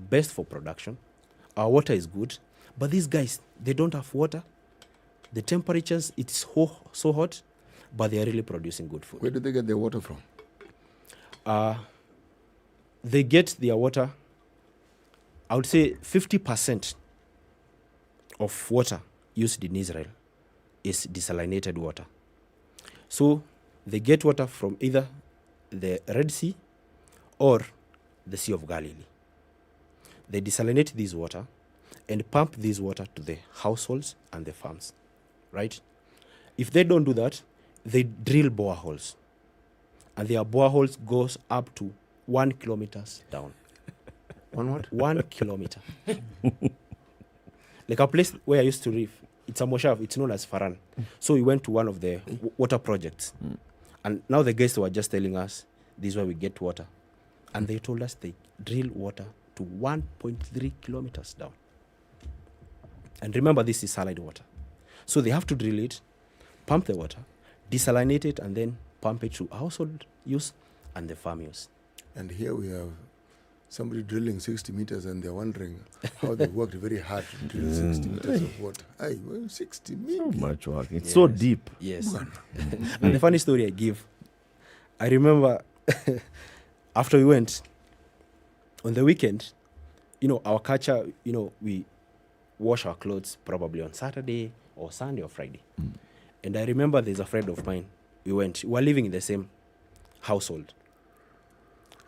best for production. Our water is good, but these guys, they don't have water. The temperatures, it's so hot, but they are really producing good food. Where do they get their water from? They get their water, I would say 50% of water used in Israel is desalinated water. So they get water from either the Red Sea or the Sea of Galilee. They desalinate this water and pump this water to the households and the farms, right? If they don't do that, they drill boreholes, and their boreholes goes up to 1 kilometers down. On what? 1 kilometer. Like a place where I used to live, it's a moshav, it's known as Faran. So we went to one of the water projects. And now the guests were just telling us, this is where we get water. And they told us they drill water to 1.3 kilometers down. And remember, this is saline water. So they have to drill it, pump the water, desalinate it, and then pump it to household use and the farm use. And here we have somebody drilling 60 meters, and they're wondering how they worked very hard to drill 60 meters of water. Aye, well, 60 meters. So much work. It's so deep. Yes. And the funny story I give, I remember after we went, on the weekend, our culture, we wash our clothes probably on Saturday or Sunday or Friday. And I remember there's a friend of mine, we were living in the same household.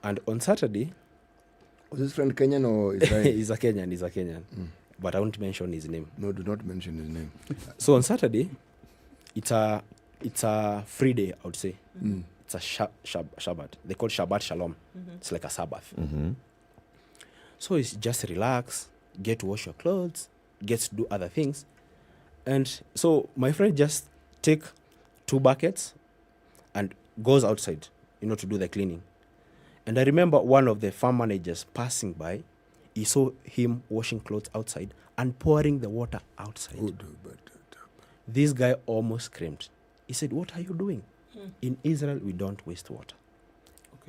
And on Saturday... Was this friend Kenyan or Israeli? He's a Kenyan. But I won't mention his name. No, do not mention his name. So on Saturday, it's a free day, I would say. It's a Shabbat. They call Shabbat Shalom. It's like a Sabbath. So it's just relax, get to wash your clothes, get to do other things. And so my friend just take 2 buckets and goes outside, to do the cleaning. And I remember one of the farm managers passing by, he saw him washing clothes outside and pouring the water outside. This guy almost screamed. He said, "What are you doing?" In Israel, we don't waste water.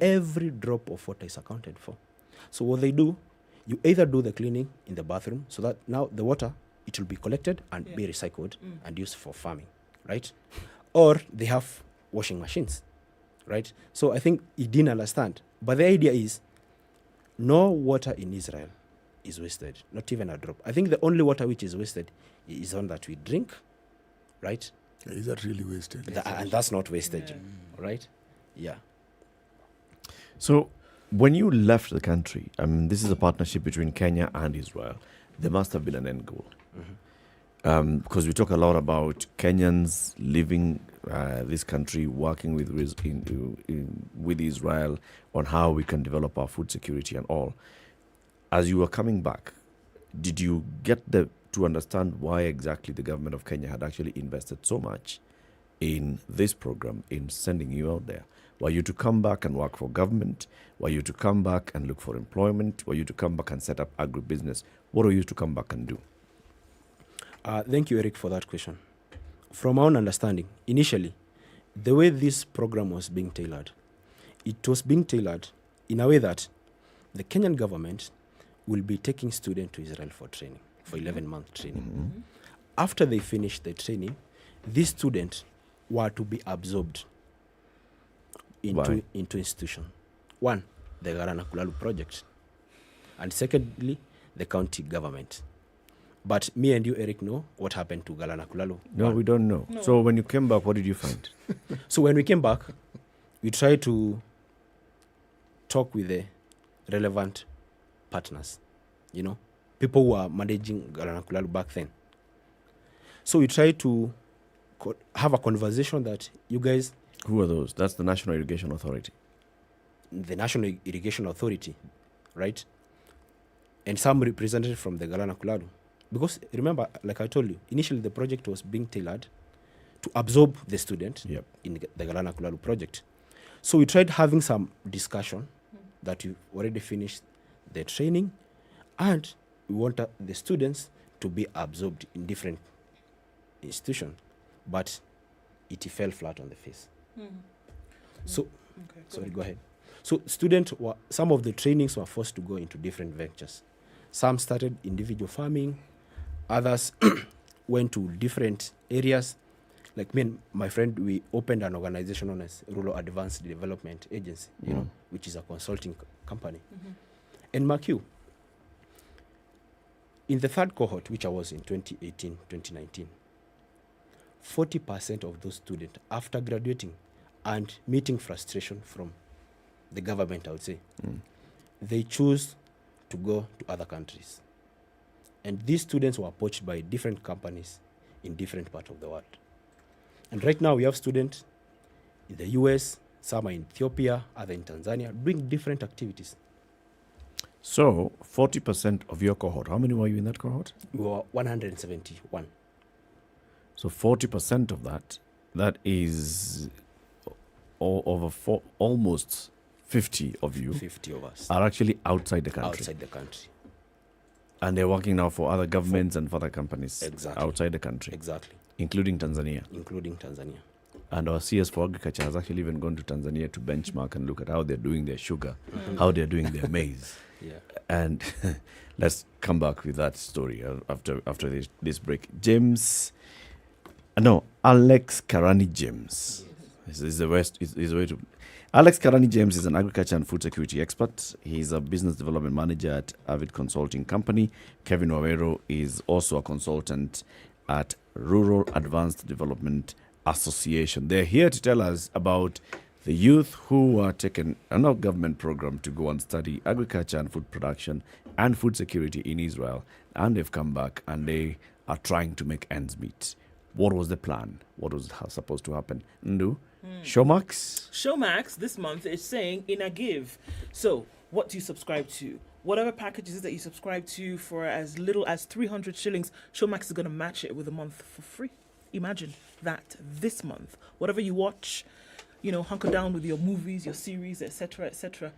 Every drop of water is accounted for. So what they do, you either do the cleaning in the bathroom so that now the water, it will be collected and be recycled and used for farming, right? Or they have washing machines, right? So I think he didn't understand. But the idea is no water in Israel is wasted, not even a drop. I think the only water which is wasted is one that we drink, right? Is that really wasted? And that's not wasted, right? Yeah. So when you left the country, this is a partnership between Kenya and Israel. There must have been an end goal. Because we talk a lot about Kenyans leaving this country, working with Israel on how we can develop our food security and all. As you were coming back, did you get to understand why exactly the government of Kenya had actually invested so much in this program, in sending you out there? Were you to come back and work for government? Were you to come back and look for employment? Were you to come back and set up agribusiness? What were you to come back and do? Thank you, Eric, for that question. From our own understanding, initially, the way this program was being tailored, it was being tailored in a way that the Kenyan government will be taking students to Israel for training, for 11-month training. After they finish the training, these students were to be absorbed into institution. One, the Galana Kulalu project. And secondly, the county government. But me and you, Eric, know what happened to Galana Kulalu. No, we don't know. So when you came back, what did you find? So when we came back, we tried to talk with the relevant partners, people who are managing Galana Kulalu back then. So we tried to have a conversation that you guys... Who are those? That's the National Irrigation Authority. The National Irrigation Authority, right? And some representative from the Galana Kulalu. Because remember, like I told you, initially the project was being tailored to absorb the student in the Galana Kulalu project. So we tried having some discussion that you already finished the training and we want the students to be absorbed in different institutions, but it fell flat on the face. So, sorry, go ahead. So some of the trainings were forced to go into different ventures. Some started individual farming, others went to different areas. Like me and my friend, we opened an organization known as Rural Advanced Development Agency, which is a consulting company. And mark you, in the third cohort, which I was in 2018, 2019, 40% of those students, after graduating and meeting frustration from the government, I would say, they choose to go to other countries. And these students were poached by different companies in different parts of the world. And right now we have students in the US, some are in Ethiopia, other in Tanzania, doing different activities. So, 40% of your cohort, how many were you in that cohort? We were 171. So 40% of that is almost 50 of you 50 of us are actually outside the country. Outside the country. And they're working now for other governments and for other companies Exactly. outside the country. Exactly. Including Tanzania. Including Tanzania. And our CS for Agriculture has actually even gone to Tanzania to benchmark and look at how they're doing their sugar, how they're doing their maize. Yeah. And let's come back with that story after this break. Alex Karani James. Is the way to. Alex Karani James is an agriculture and food security expert. He's a business development manager at Avid Consulting Company. Kevin Wawero is also a consultant at Rural Advanced Development Association. They're here to tell us about the youth who are taking a government program to go and study agriculture and food production and food security in Israel. And they've come back and they are trying to make ends meet. What was the plan? What was supposed to happen? Ndu? Showmax? Showmax this month is saying in a give. So, what do you subscribe to? Whatever packages that you subscribe to for as little as 300 shillings, Showmax is going to match it with a month for free. Imagine that this month. Whatever you watch, hunker down with your movies, your series, etc., etc.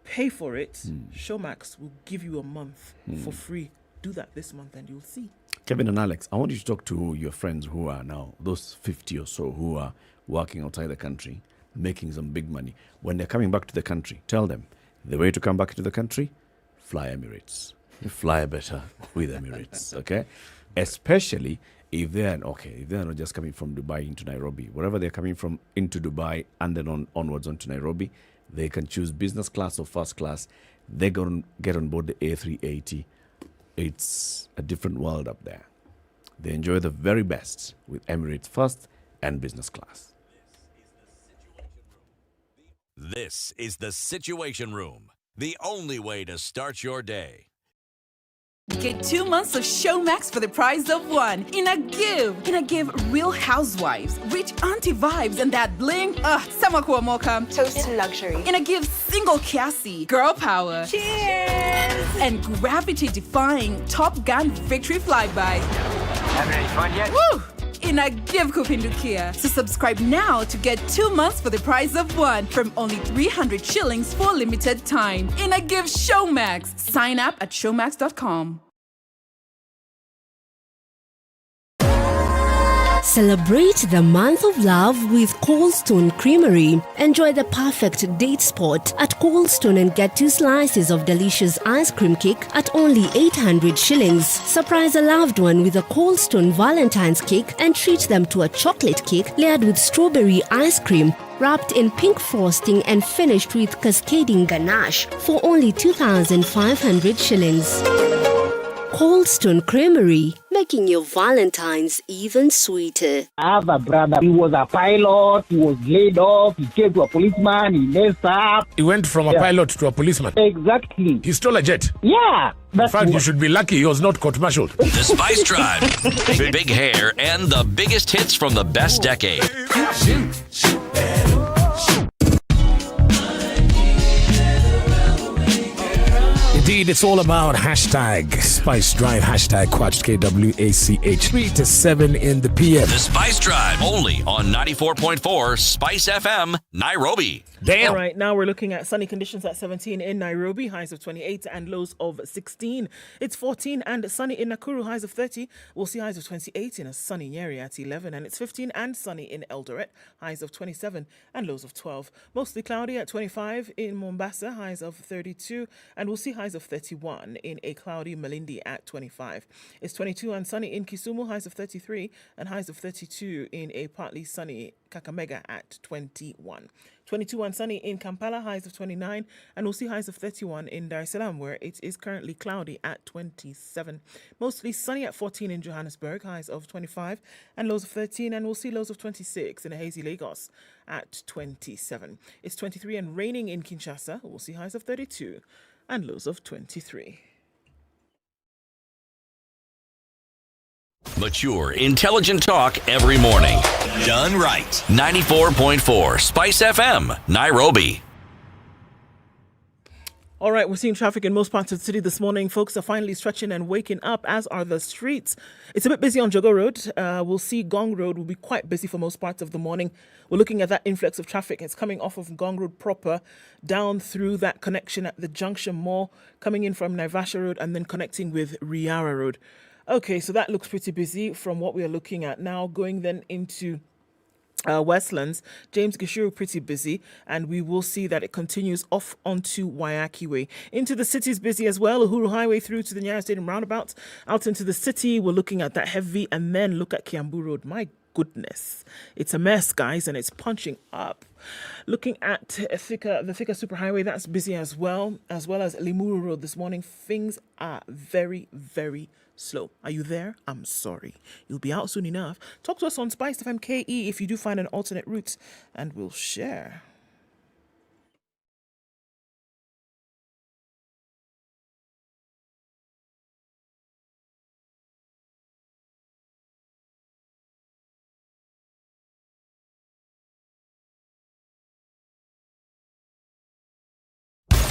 Pay for it. Showmax will give you a month for free. Do that this month and you'll see. Kevin and Alex, I want you to talk to your friends who are now, those 50 or so who are working outside the country, making some big money. When they're coming back to the country, tell them the way to come back to the country, fly Emirates. Fly better with Emirates, okay? Especially if they're not just coming from Dubai into Nairobi. Wherever they're coming from into Dubai and then onwards onto Nairobi, they can choose business class or first class. They're going to get on board the A380. It's a different world up there. They enjoy the very best with Emirates first and business class. This is the Situation Room, the only way to start your day. Get 2 months of Showmax for the price of one. In a give, Real Housewives, rich auntie vibes, and that bling. Sama kuomoka. Toast to luxury. In a give, single Cassie, girl power. Cheers! And gravity-defying Top Gun victory flyby. Having any fun yet? Woo! In a give kupindukia. So subscribe now to get 2 months for the price of one from only 300 shillings for limited time. In a give Showmax. Sign up at showmax.com. Celebrate the month of love with Coldstone Creamery. Enjoy the perfect date spot at Coldstone and get 2 slices of delicious ice cream cake at only 800 shillings. Surprise a loved one with a Coldstone Valentine's cake and treat them to a chocolate cake layered with strawberry ice cream, wrapped in pink frosting and finished with cascading ganache for only 2,500 shillings. Coldstone Creamery, making your Valentine's even sweeter. I have a brother. He was a pilot. He was laid off. He came to a policeman. He messed up. He went from a pilot to a policeman. Exactly. He stole a jet. Yeah. In fact, you should be lucky he was not court-martialed. The Spice Drive. Big hair and the biggest hits from the best decade. Indeed, it's all about hashtag Spice Drive, hashtag Quatch, KWACH, 3 to 7 in the PM. The Spice Drive, only on 94.4 Spice FM, Nairobi. Damn. All right, now we're looking at sunny conditions at 17 in Nairobi, highs of 28 and lows of 16. It's 14 and sunny in Nakuru, highs of 30. We'll see highs of 28 in a sunny Nyeri at 11. And it's 15 and sunny in Eldoret, highs of 27 and lows of 12. Mostly cloudy at 25 in Mombasa, highs of 32. And we'll see highs of 31 in a cloudy Malindi at 25. It's 22 and sunny in Kisumu, highs of 33, and highs of 32 in a partly sunny Kakamega at 21. 22 and sunny in Kampala, highs of 29, and we'll see highs of 31 in Dar es Salaam, where it is currently cloudy at 27. Mostly sunny at 14 in Johannesburg, highs of 25 and lows of 13, and we'll see lows of 26 in a hazy Lagos at 27. It's 23 and raining in Kinshasa, we'll see highs of 32 and lows of 23. Mature, intelligent talk every morning. Done right. 94.4 Spice FM, Nairobi. All right, we're seeing traffic in most parts of the city this morning. Folks are finally stretching and waking up, as are the streets. It's a bit busy on Jogo Road. We'll see Gong Road will be quite busy for most parts of the morning. We're looking at that influx of traffic. It's coming off of Gong Road proper, down through that connection at the Junction Mall, coming in from Naivasha Road and then connecting with Riara Road. Okay, so that looks pretty busy from what we are looking at now. Going then into Westlands, James Gishuru pretty busy, and we will see that it continues off onto Waiaki Way. Into the city is busy as well. Uhuru Highway through to the Nyeri Stadium roundabout. Out into the city, we're looking at that heavy, and then look at Kiambu Road. My goodness, it's a mess, guys, and it's punching up. Looking at the Thika Superhighway, that's busy as well as Limuru Road this morning. Things are very, very slow. Are you there? I'm sorry. You'll be out soon enough. Talk to us on SpiceFM KE if you do find an alternate route, and we'll share.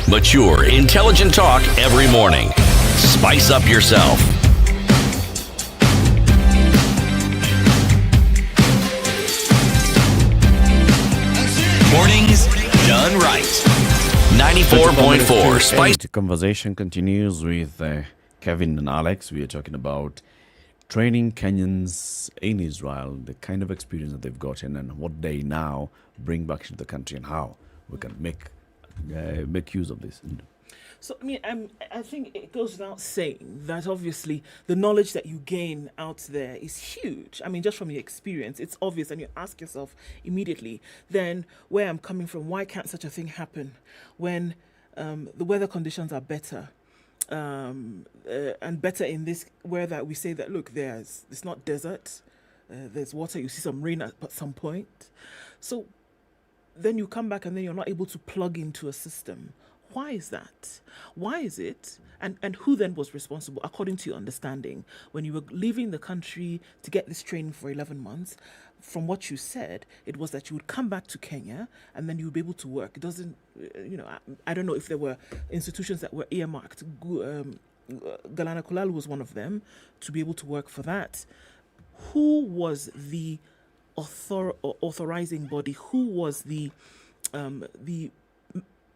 Mature, intelligent talk every morning. Spice up yourself. Mornings done right. 94.4 Spice. The conversation continues with Kevin and Alex. We are talking about training Kenyans in Israel, the kind of experience that they've gotten and what they now bring back into the country and how we can make use of this. So, I mean, I think it goes without saying that obviously the knowledge that you gain out there is huge. I mean, just from your experience, it's obvious, and you ask yourself immediately, then where I'm coming from, why can't such a thing happen when the weather conditions are better? And better in this weather, we say that, look, it's not desert, there's water, you see some rain at some point. So then you come back and then you're not able to plug into a system. Why is that? Why is it? And who then was responsible, according to your understanding, when you were leaving the country to get this training for 11 months? From what you said, it was that you would come back to Kenya and then you would be able to work. It doesn't, I don't know if there were institutions that were earmarked. Galana Kulalu was one of them, to be able to work for that. Who was the authorizing body? Who was the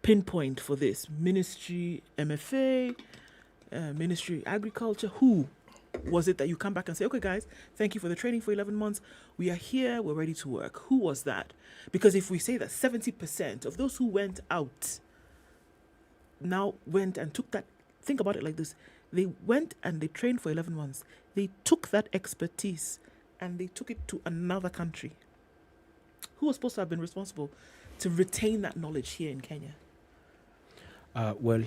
pinpoint for this? Ministry, MFA, Ministry Agriculture? Who was it that you come back and say, okay, guys, thank you for the training for 11 months. We are here. We're ready to work. Who was that? Because if we say that 70% of those who went out now went and took that, think about it like this. They went and they trained for 11 months. They took that expertise and they took it to another country. Who was supposed to have been responsible to retain that knowledge here in Kenya? Well,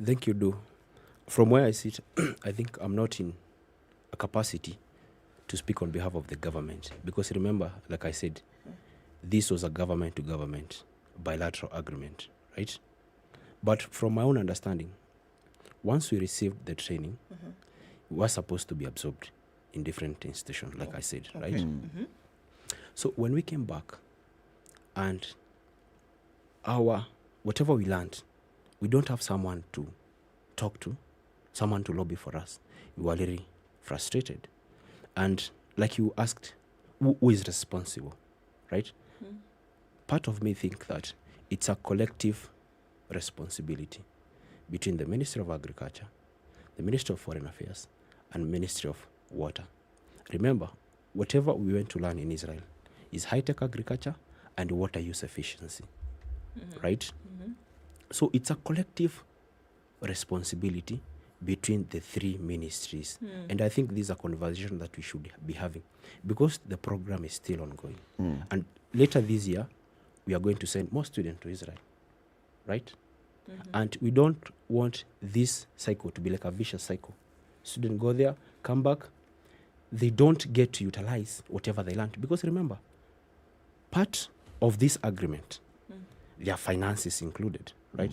thank you, Do. From where I sit, I think I'm not in a capacity to speak on behalf of the government. Because remember, like I said, this was a government-to-government bilateral agreement, right? But from my own understanding, once we received the training, we were supposed to be absorbed in different institutions, like I said, right? Mm-hmm. So when we came back and whatever we learned, we don't have someone to talk to, someone to lobby for us. We were really frustrated. And like you asked, who is responsible, right? Part of me think that it's a collective responsibility between the Ministry of Agriculture, the Ministry of Foreign Affairs, and Ministry of Water. Remember, whatever we went to learn in Israel is high-tech agriculture and water use efficiency, right? So it's a collective responsibility between the three ministries. And I think this is a conversation that we should be having because the program is still ongoing. And later this year, we are going to send more students to Israel, right? And we don't want this cycle to be like a vicious cycle. Students go there, come back, they don't get to utilize whatever they learned. Because remember, part of this agreement, their finances included, right?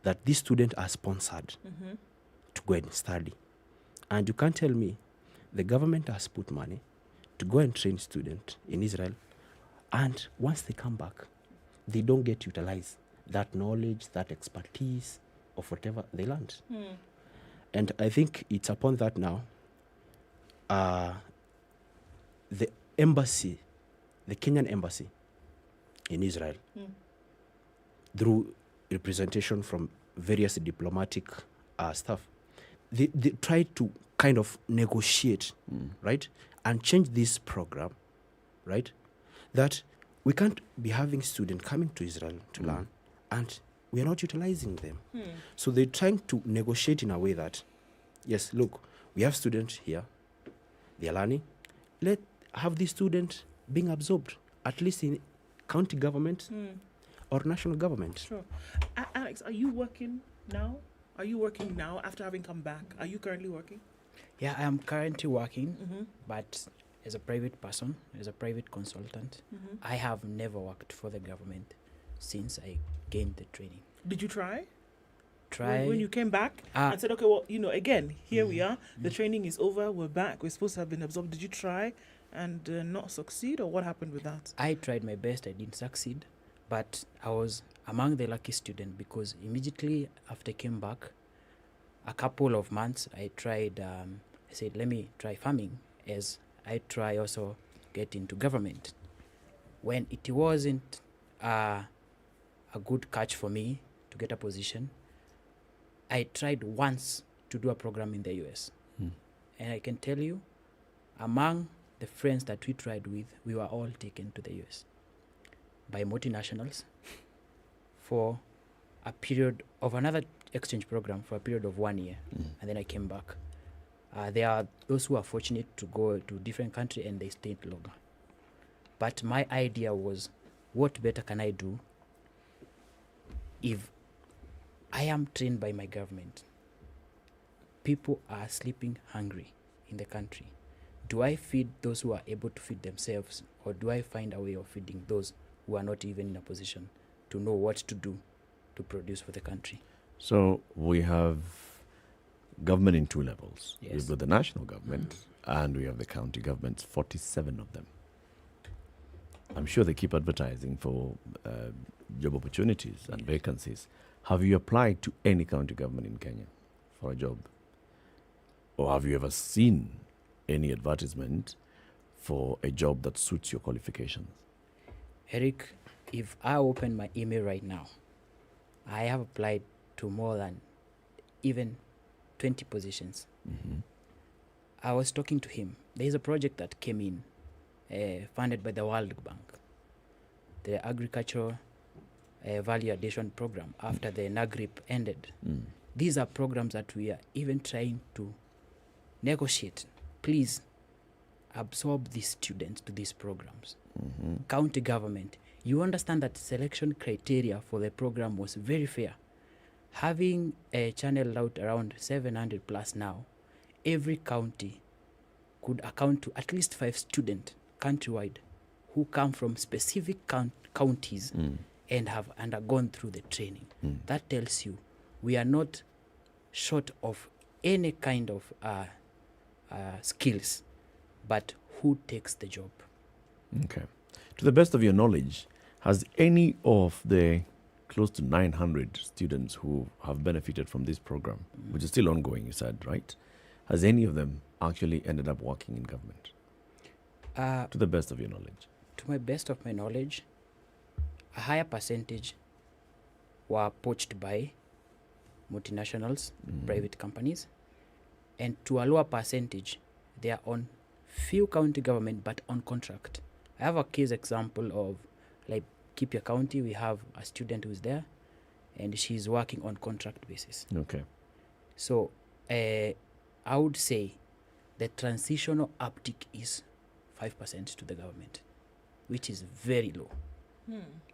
That these students are sponsored to go and study. And you can't tell me the government has put money to go and train students in Israel, and once they come back, they don't get utilized that knowledge, that expertise of whatever they learned. And I think it's upon that now, the embassy, the Kenyan embassy in Israel, through representation from various diplomatic staff, they tried to kind of negotiate, right, and change this program, right, that we can't be having students coming to Israel to learn, and we are not utilizing them. So they're trying to negotiate in a way that, yes, look, we have students here, they are learning, let have these students being absorbed, at least in county government or national government. Sure. Alex, are you working now? Are you working now after having come back? Are you currently working? Yeah, I am currently working, but as a private person, as a private consultant, I have never worked for the government since I gained the training. Did you try? Try. When you came back and said, okay, well, again, here we are. The training is over. We're back. We're supposed to have been absorbed. Did you try and not succeed, or what happened with that? I tried my best. I didn't succeed, but I was among the lucky students because immediately after I came back, a couple of months, I tried, I said, let me try farming as I try also get into government. When it wasn't a good catch for me to get a position, I tried once to do a program in the US. And I can tell you, among the friends that we tried with, we were all taken to the US by multinationals for a period of another exchange program for a period of 1 year. And then I came back. There are those who are fortunate to go to different countries and they stayed longer. But my idea was, what better can I do if I am trained by my government? People are sleeping hungry in the country. Do I feed those who are able to feed themselves, or do I find a way of feeding those who are not even in a position to know what to do to produce for the country? So we have government in two levels. Yes. We've got the national government and we have the county governments, 47 of them. I'm sure they keep advertising for job opportunities and vacancies. Have you applied to any county government in Kenya for a job? Or have you ever seen any advertisement for a job that suits your qualifications? Eric, if I open my email right now, I have applied to more than even 20 positions. I was talking to him. There is a project that came in, funded by the World Bank, the Agricultural Value Addition Program, after the NHIF ended. These are programs that we are even trying to negotiate. Please absorb these students to these programs. County government, you understand that selection criteria for the program was very fair. Having a channel out around 700 plus now, every county could account to at least 5 students countrywide who come from specific counties and have undergone through the training. That tells you we are not short of any kind of skills, but who takes the job? Okay. To the best of your knowledge, has any of the close to 900 students who have benefited from this program, which is still ongoing, you said, right? Has any of them actually ended up working in government? To the best of your knowledge. To my best of my knowledge, a higher percentage were poached by multinationals, private companies, and to a lower percentage, they are on few county government but on contract. I have a case example of, like, Kipia County, we have a student who's there, and she's working on contract basis. Okay. So I would say the transitional uptick is 5% to the government, which is very low.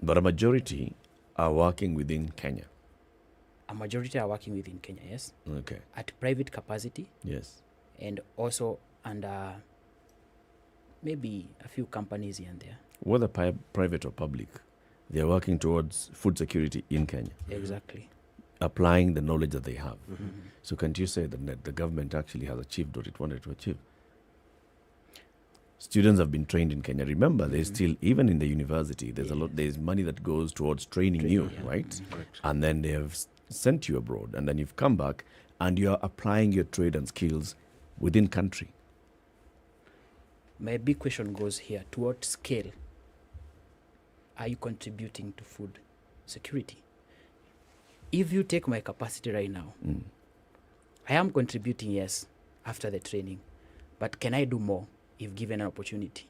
But a majority are working within Kenya. A majority are working within Kenya, yes. Okay. At private capacity. Yes. And also under maybe a few companies here and there. Whether private or public, they are working towards food security in Kenya. Exactly. Applying the knowledge that they have. So can't you say that the government actually has achieved what it wanted to achieve? students have been trained in Kenya. Remember, there's still, even in the university, there's money that goes towards training you, right? And then they have sent you abroad, and then you've come back and you're applying your trade and skills within country. My big question goes here: to what scale are you contributing to food security? If you take my capacity right now, I am contributing, yes, after the training, but can I do more if given an opportunity?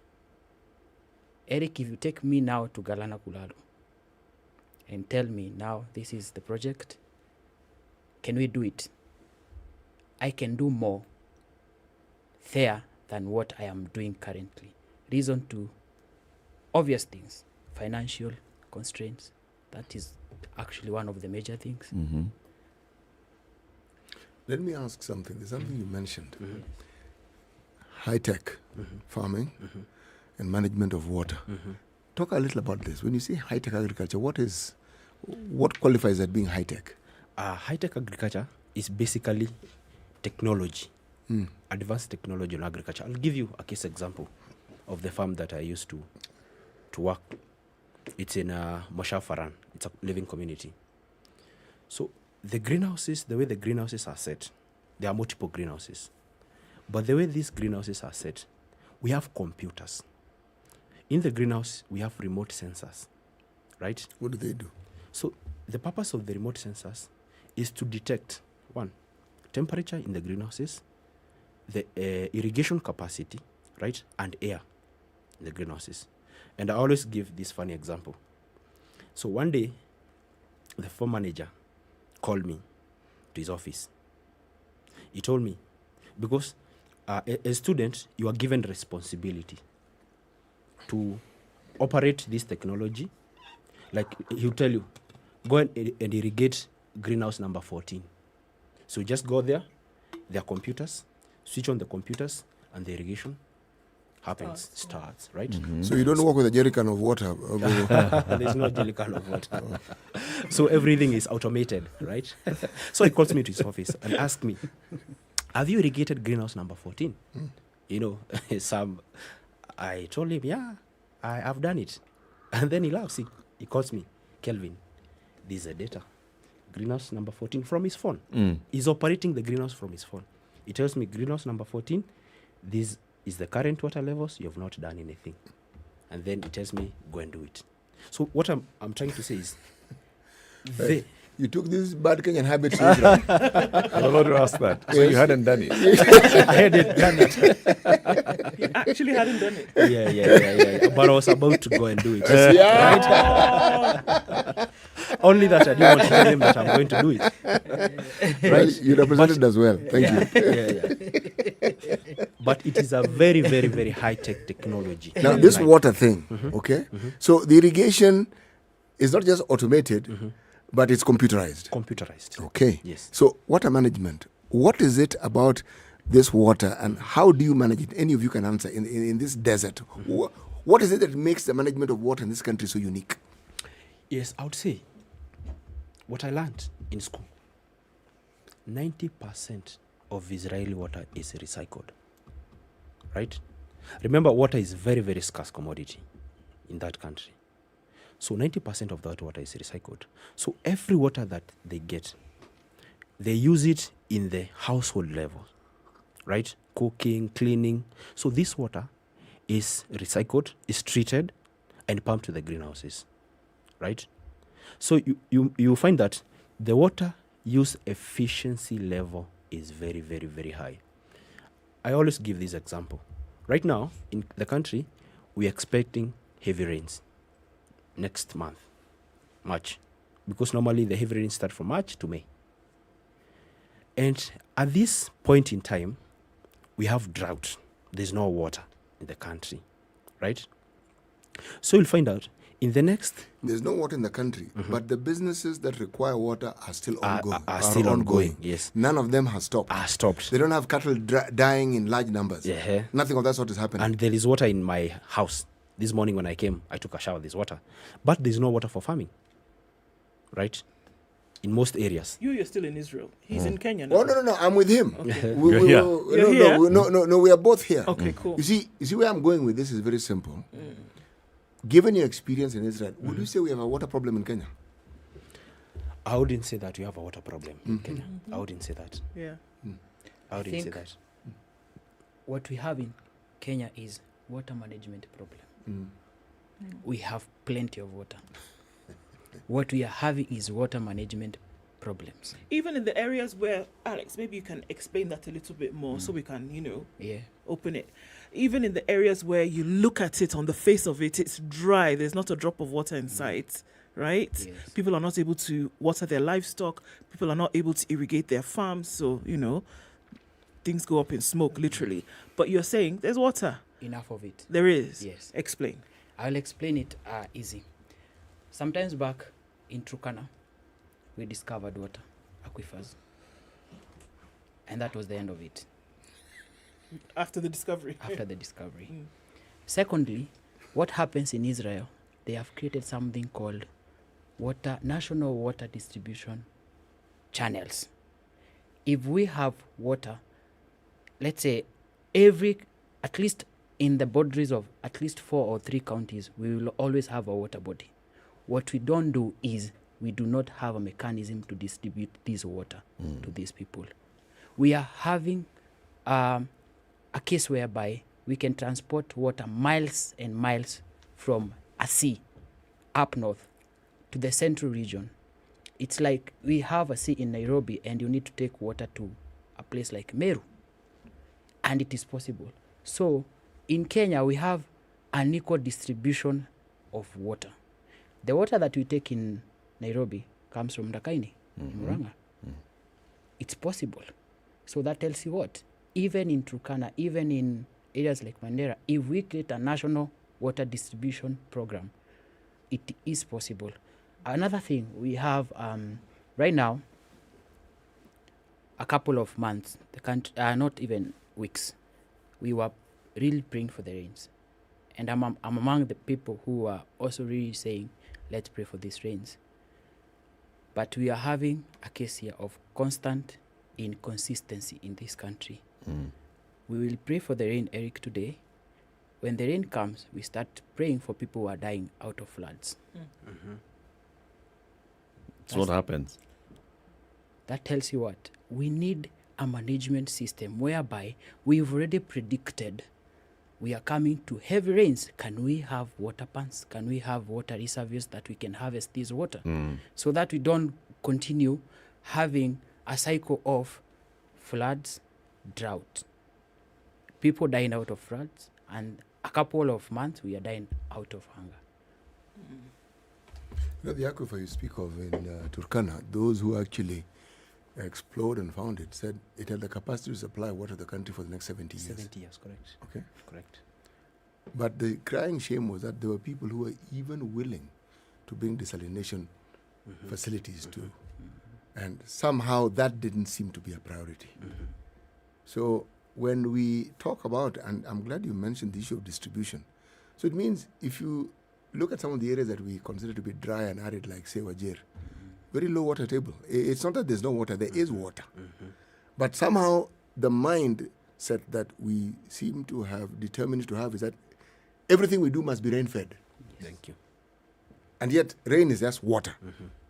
Eric, if you take me now to Galana Kulalo and tell me now this is the project, can we do it? I can do more there than what I am doing currently. Reason to obvious things, financial constraints. That is actually one of the major things. Let me ask something. There's something you mentioned. High-tech farming and management of water. Talk a little about this. When you say high-tech agriculture, what qualifies as being high-tech? High-tech agriculture is basically technology, advanced technology in agriculture. I'll give you a case example of the farm that I used to work. It's in Moshafaran. It's a living community. So the greenhouses, the way the greenhouses are set, there are multiple greenhouses. But the way these greenhouses are set, we have computers. In the greenhouse, we have remote sensors, right? What do they do? So the purpose of the remote sensors is to detect, one, temperature in the greenhouses, the irrigation capacity, right, and air in the greenhouses. And I always give this funny example. So one day, the farm manager called me to his office. He told me, because a student, you are given responsibility to operate this technology. Like he'll tell you, go and irrigate greenhouse number 14. So just go there are computers, switch on the computers, and the irrigation starts, right? So you don't work with a jerrycan of water? There's no jerrycan of water. So everything is automated, right? So he calls me to his office and asks me, have you irrigated greenhouse number 14? You know, I told him, yeah, I have done it. And then he laughs. He calls me, Kelvin, this is the data. Greenhouse number 14 from his phone. He's operating the greenhouse from his phone. He tells me, greenhouse number 14, this is the current water levels. You have not done anything. And then he tells me, go and do it. So what I'm trying to say is, you took this bad Kenyan habit to Israel. I'm about to ask that. So you hadn't done it? I hadn't done it. He actually hadn't done it. Yeah. But I was about to go and do it. Yeah. Right? Only that I didn't want to tell him that I'm going to do it. Right? You represented as well. Thank you. Yeah. But it is a very, very, very high-tech technology. Now, this water thing, okay? So the irrigation is not just automated, but it's computerized. Computerized. Okay. Yes. So water management, what is it about this water and how do you manage it? Any of you can answer in this desert. What is it that makes the management of water in this country so unique? Yes, I would say what I learned in school, 90% of Israeli water is recycled, right? Remember, water is very, very scarce commodity in that country. So 90% of that water is recycled. So every water that they get, they use it in the household level, right? Cooking, cleaning. So this water is recycled, is treated, and pumped to the greenhouses, right? So you find that the water use efficiency level is very, very, very high. I always give this example. Right now, in the country, we're expecting heavy rains next month, March, because normally the heavy rains start from March to May. And at this point in time, we have drought. There's no water in the country, right? So you'll find out in the next... There's no water in the country, but the businesses that require water are still ongoing. Are still ongoing, yes. None of them has stopped. Stopped. They don't have cattle dying in large numbers. Yeah. Nothing of that sort is happening. And there is water in my house. This morning when I came, I took a shower, there's water. But there's no water for farming, right? in most areas. You're still in Israel. He's in Kenya now. Oh, no. I'm with him. Okay. You're here. No, we are both here. Okay, cool. You see where I'm going with this is very simple. Given your experience in Israel, would you say we have a water problem in Kenya? I wouldn't say that we have a water problem in Kenya. I wouldn't say that. Yeah. I wouldn't say think that. What we have in Kenya is water management problem. We have plenty of water. What we are having is water management problems. Even in the areas where, Alex, maybe you can explain that a little bit more so we can, open it. Even in the areas where you look at it on the face of it, it's dry. There's not a drop of water in sight, right? Yes. People are not able to water their livestock. People are not able to irrigate their farms. So, things go up in smoke, literally. But you're saying there's water. Enough of it. There is. Yes. Explain. I'll explain it easy. Sometimes back in Turkana, we discovered water aquifers. And that was the end of it. After the discovery. After the discovery. Secondly, what happens in Israel, they have created something called national water distribution channels. If we have water, let's say at least in the boundaries of at least 4 or 3 counties, we will always have a water body. What we don't do is we do not have a mechanism to distribute this water to these people. We are having a case whereby we can transport water miles and miles from a sea up north to the central region. It's like we have a sea in Nairobi and you need to take water to a place like Meru. And it is possible. So in Kenya, we have an equal distribution of water. The water that we take in Nairobi comes from Ndakaini, Murang'a. It's possible. So that tells you what? Even in Turkana, even in areas like Mandera, if we create a national water distribution program, it is possible. Another thing, we have right now, a couple of months, the country, not even weeks, we were really praying for the rains. And I'm among the people who are also really saying, let's pray for these rains. But we are having a case here of constant inconsistency in this country. We will pray for the rain, Eric, today. When the rain comes, we start praying for people who are dying out of floods. That's what happens. That tells you what? We need a management system whereby we've already predicted we are coming to heavy rains. Can we have water pans? Can we have water reservoirs that we can harvest this water? So that we don't continue having a cycle of floods, drought. People dying out of floods, and a couple of months we are dying out of hunger. The aquifer you speak of in Turkana, those who actually explored and found it said it had the capacity to supply water to the country for the next 70 years. 70 years, correct. Okay. Correct. But the crying shame was that there were people who were even willing to bring desalination facilities to. And somehow that didn't seem to be a priority. So when we talk about, and I'm glad you mentioned the issue of distribution. So it means if you look at some of the areas that we consider to be dry and arid, like say Wajir, very low water table. It's not that there's no water, there is water. But somehow the mindset that we seem to have determined to have is that everything we do must be rain-fed. Thank you. And yet rain is just water.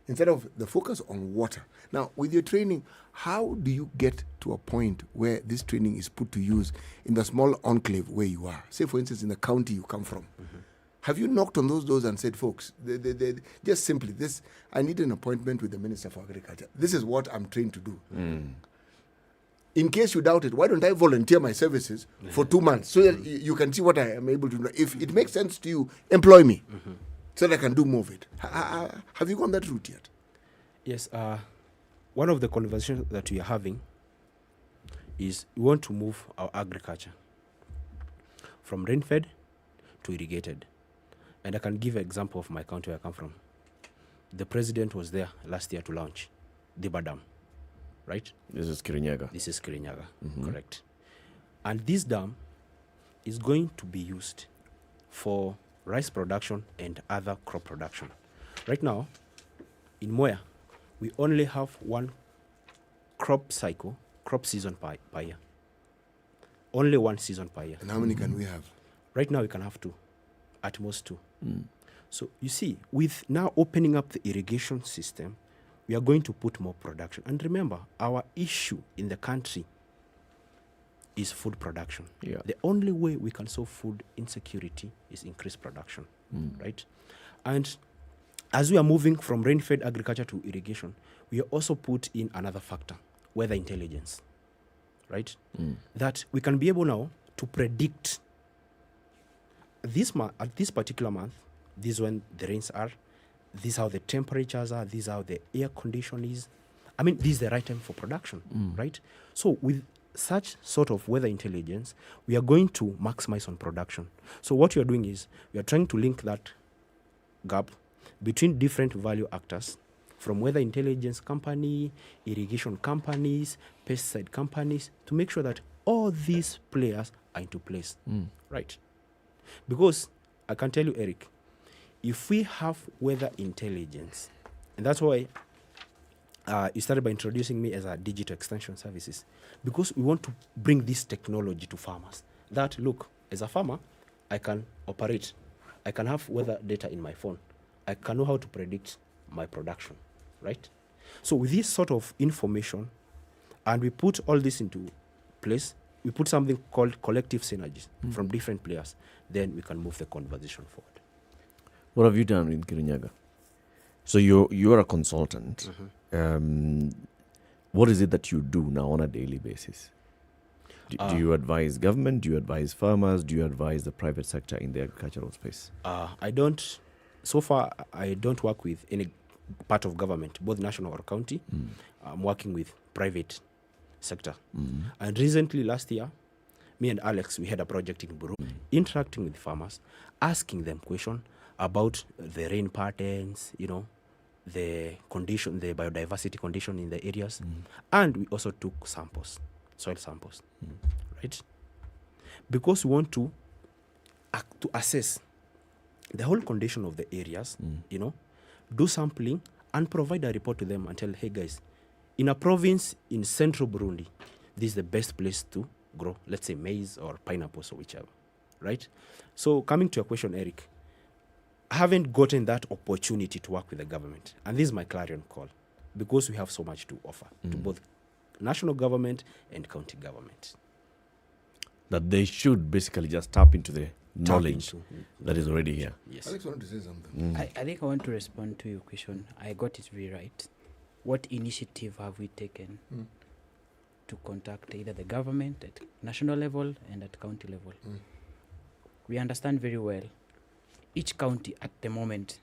Instead of the focus on water. Now, with your training, how do you get to a point where this training is put to use in the small enclave where you are? Say, for instance, in the county you come from. Have you knocked on those doors and said, folks, just simply this, I need an appointment with the Minister for Agriculture. This is what I'm trained to do. In case you doubt it, why don't I volunteer my services for 2 months so that you can see what I am able to do? If it makes sense to you, employ me so that I can do more of it. Have you gone that route yet? Yes. One of the conversations that we are having is we want to move our agriculture from rain-fed to irrigated. And I can give an example of my county where I come from. The president was there last year to launch Diba Dam, right? This is Kirinyaga. This is Kirinyaga, correct. And this dam is going to be used for rice production and other crop production. Right now, in Moya, we only have one crop season per year. Only one season per year. And how many can we have? Right now we can have 2, at most 2. So you see, with now opening up the irrigation system, we are going to put more production. And remember, our issue in the country is food production. Yeah. The only way we can solve food insecurity is increased production, right? And as we are moving from rain-fed agriculture to irrigation, we have also put in another factor, weather intelligence, right? That we can be able now to predict at this particular month, this is when the rains are, this is how the temperatures are, this is how the air condition is. I mean, this is the right time for production, right? So with such sort of weather intelligence, we are going to maximize on production. So what we are doing is we are trying to link that gap between different value actors, from weather intelligence company, irrigation companies, pesticide companies, to make sure that all these players are into place, right? Because I can tell you, Eric, if we have weather intelligence, and that's why you started by introducing me as a digital extension services, because we want to bring this technology to farmers. That, look, as a farmer, I can operate. I can have weather data in my phone. I can know how to predict my production, right? So with this sort of information, and we put all this into place, we put something called collective synergies from different players, then we can move the conversation forward. What have you done in Kirinyaga? So you're a consultant. What is it that you do now on a daily basis? Do you advise government? Do you advise farmers? Do you advise the private sector in the agricultural space? So far, I don't work with any part of government, both national or county. I'm working with private sector. And recently, last year, me and Alex, we had a project in Burundi, interacting with farmers, asking them questions about the rain patterns, the condition, the biodiversity condition in the areas. And we also took samples, soil samples, right? Because we want to assess the whole condition of the areas, do sampling and provide a report to them and tell, hey guys, in a province in central Burundi, this is the best place to grow, let's say maize or pineapples or whichever, right? So coming to your question, Eric, I haven't gotten that opportunity to work with the government. And this is my clarion call, because we have so much to offer to both national government and county government. That they should basically just tap into the knowledge that is already here. Yes. Alex wanted to say something. I think I want to respond to your question. I got it very right. What initiative have we taken to contact either the government at national level and at county level? We understand very well each county at the moment,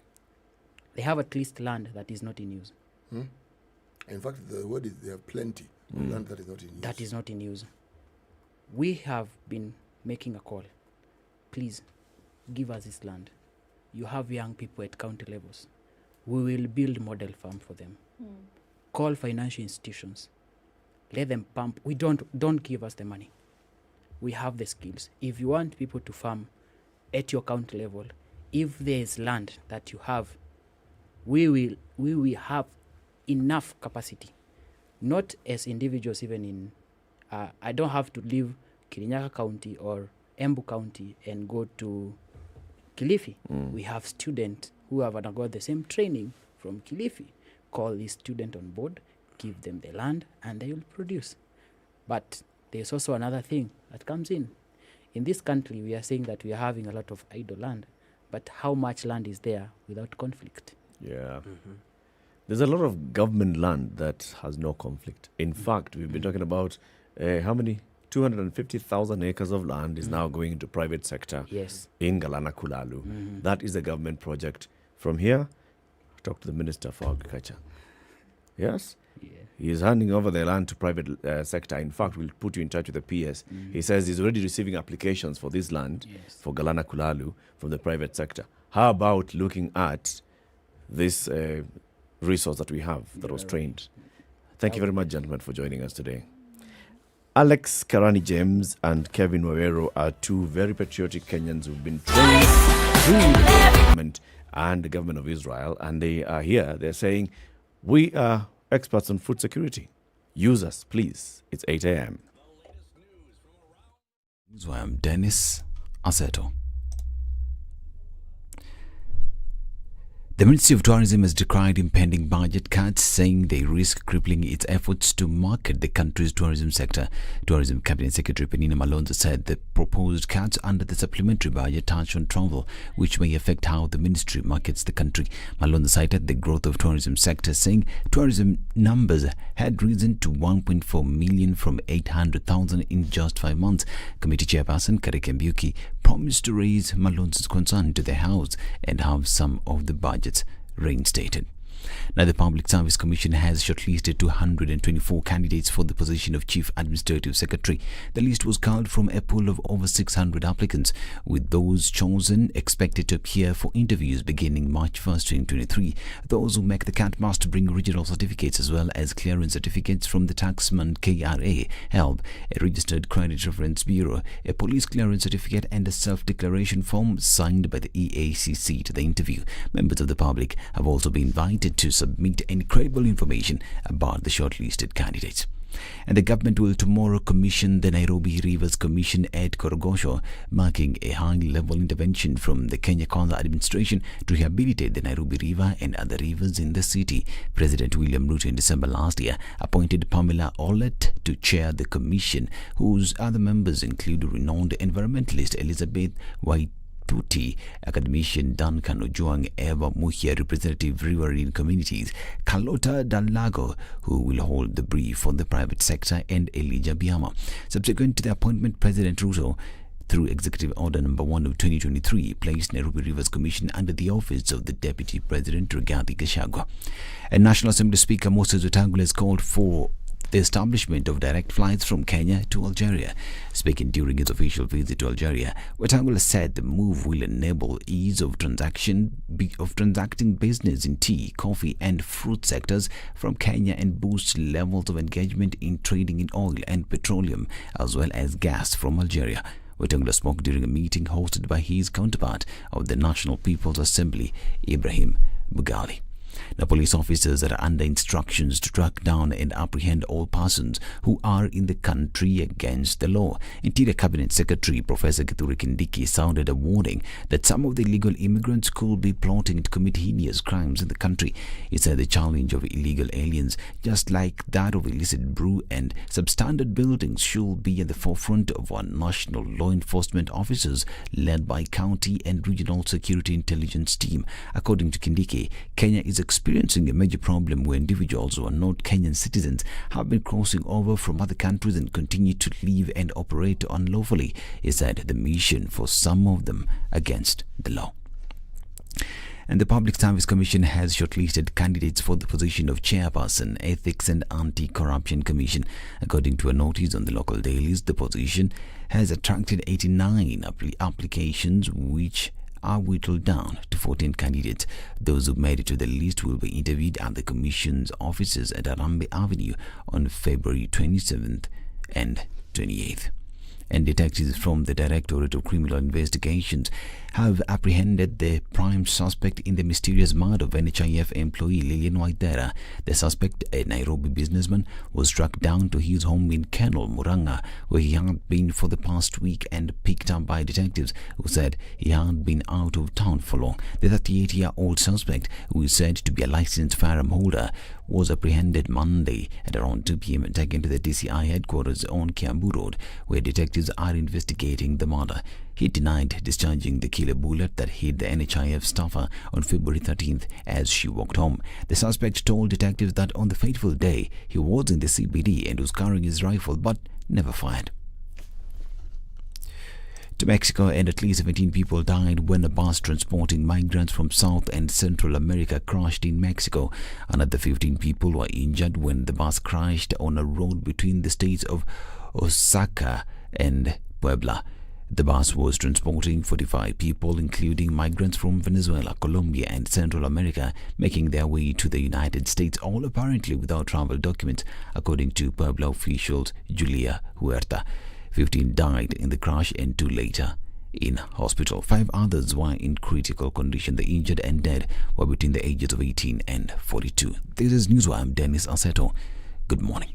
they have at least land that is not in use. In fact, the word is they have plenty of land that is not in use. That is not in use. We have been making a call. Please, give us this land. You have young people at county levels. We will build model farm for them. Call financial institutions. Let them pump. We don't give us the money. We have the skills. If you want people to farm at your county level, if there is land that you have, we will have enough capacity. Not as individuals, even in, I don't have to leave Kirinyaga County or Embu County and go to Kilifi. We have students who have undergone the same training from Kilifi. Call this student on board, give them the land, and they will produce. But there's also another thing that comes in. In this country, we are saying that we are having a lot of idle land, but how much land is there without conflict? Yeah. There's a lot of government land that has no conflict. In fact, we've been talking about how many? 250,000 acres of land is now going into private sector in Galana Kulalu. That is a government project. From here, talk to the Minister for Agriculture. Yes? Yeah. He is handing over the land to private sector. In fact, we'll put you in touch with the PS. He says he's already receiving applications for this land for Galana Kulalu from the private sector. How about looking at this resource that we have that was trained? Thank you very much, gentlemen, for joining us today. Alex Karani James and Kevin Wawero are two very patriotic Kenyans who've been trained through the government and the government of Israel, and they are here. They're saying We are experts on food security. Use us, please. It's 8 a.m. So I'm Dennis Aseto. The Ministry of Tourism has decried impending budget cuts, saying they risk crippling its efforts to market the country's tourism sector. Tourism Cabinet Secretary Penina Malonza said the proposed cuts under the supplementary budget touch on travel, which may affect how the ministry markets the country. Malonza cited the growth of tourism sector, saying tourism numbers had risen to 1.4 million from 800,000 in just 5 months. Committee Chairperson Karike Mbiuki promised to raise Malonza's concern to the House and have some of the budgets reinstated. Now, the Public Service Commission has shortlisted 224 candidates for the position of Chief Administrative Secretary. The list was culled from a pool of over 600 applicants, with those chosen expected to appear for interviews beginning March 1st, 2023. Those who make the cut must bring original certificates as well as clearance certificates from the Taxman KRA, HELB, a Registered Credit Reference Bureau, a police clearance certificate and a self-declaration form signed by the EACC to the interview. Members of the public have also been invited to submit any credible information about the shortlisted candidates. And the government will tomorrow commission the Nairobi Rivers Commission at Korogosho, marking a high-level intervention from the Kenya Kwanza administration to rehabilitate the Nairobi River and other rivers in the city. President William Ruto in December last year appointed Pamela Olet to chair the commission, whose other members include renowned environmentalist Elizabeth White, academician Duncan Ojuang, Eva Muhia, representative riverine communities, Carlota Dalago, who will hold the brief for the private sector, and Elijah Biama. Subsequent to the appointment, President Ruto, through Executive Order Number 1 of 2023, placed Nairobi Rivers Commission under the office of the Deputy President Rigathi Gachagua. And National Assembly Speaker Moses Wetangula has called for the establishment of direct flights from Kenya to Algeria. Speaking during his official visit to Algeria, Wetangula said the move will enable ease of transacting business in tea, coffee and fruit sectors from Kenya and boost levels of engagement in trading in oil and petroleum as well as gas from Algeria. Wetangula spoke during a meeting hosted by his counterpart of the National People's Assembly, Ibrahim Bugali. Now, police officers are under instructions to track down and apprehend all persons who are in the country against the law. Interior Cabinet Secretary Professor Kithure Kindiki sounded a warning that some of the illegal immigrants could be plotting to commit heinous crimes in the country. He said the challenge of illegal aliens, just like that of illicit brew and substandard buildings, should be at the forefront of our national law enforcement officers led by county and regional security intelligence team. According to Kindiki, Kenya is experiencing a major problem where individuals who are not Kenyan citizens have been crossing over from other countries and continue to live and operate unlawfully. He said the mission for some of them against the law. And the Public Service Commission has shortlisted candidates for the position of Chairperson, Ethics and Anti-Corruption Commission. According to a notice on the local dailies, the position has attracted 89 applications, which are whittled down to 14 candidates. Those who made it to the list will be interviewed at the Commission's offices at Arambe Avenue on February 27th and 28th. And detectives from the Directorate of Criminal Investigations have apprehended the prime suspect in the mysterious murder of NHIF employee Lilian Waithera. The suspect, a Nairobi businessman, was struck down to his home in Kenol, Murang'a, where he had been for the past week and picked up by detectives who said he had been out of town for long. The 38-year-old suspect, who is said to be a licensed firearm holder, was apprehended Monday at around 2 p.m. and taken to the DCI headquarters on Kiambu Road, where detectives are investigating the murder. He denied discharging the killer bullet that hit the NHIF staffer on February 13th as she walked home. The suspect told detectives that on the fateful day he was in the CBD and was carrying his rifle but never fired. To Mexico, and at least 17 people died when a bus transporting migrants from South and Central America crashed in Mexico. Another 15 people were injured when the bus crashed on a road between the states of Oaxaca and Puebla. The bus was transporting 45 people, including migrants from Venezuela, Colombia, and Central America, making their way to the United States, all apparently without travel documents, according to Puebla officials Julia Huerta. 15 died in the crash and 2 later in hospital. 5 others were in critical condition. The injured and dead were between the ages of 18 and 42. This is Newswire. I'm Dennis Aseto. Good morning.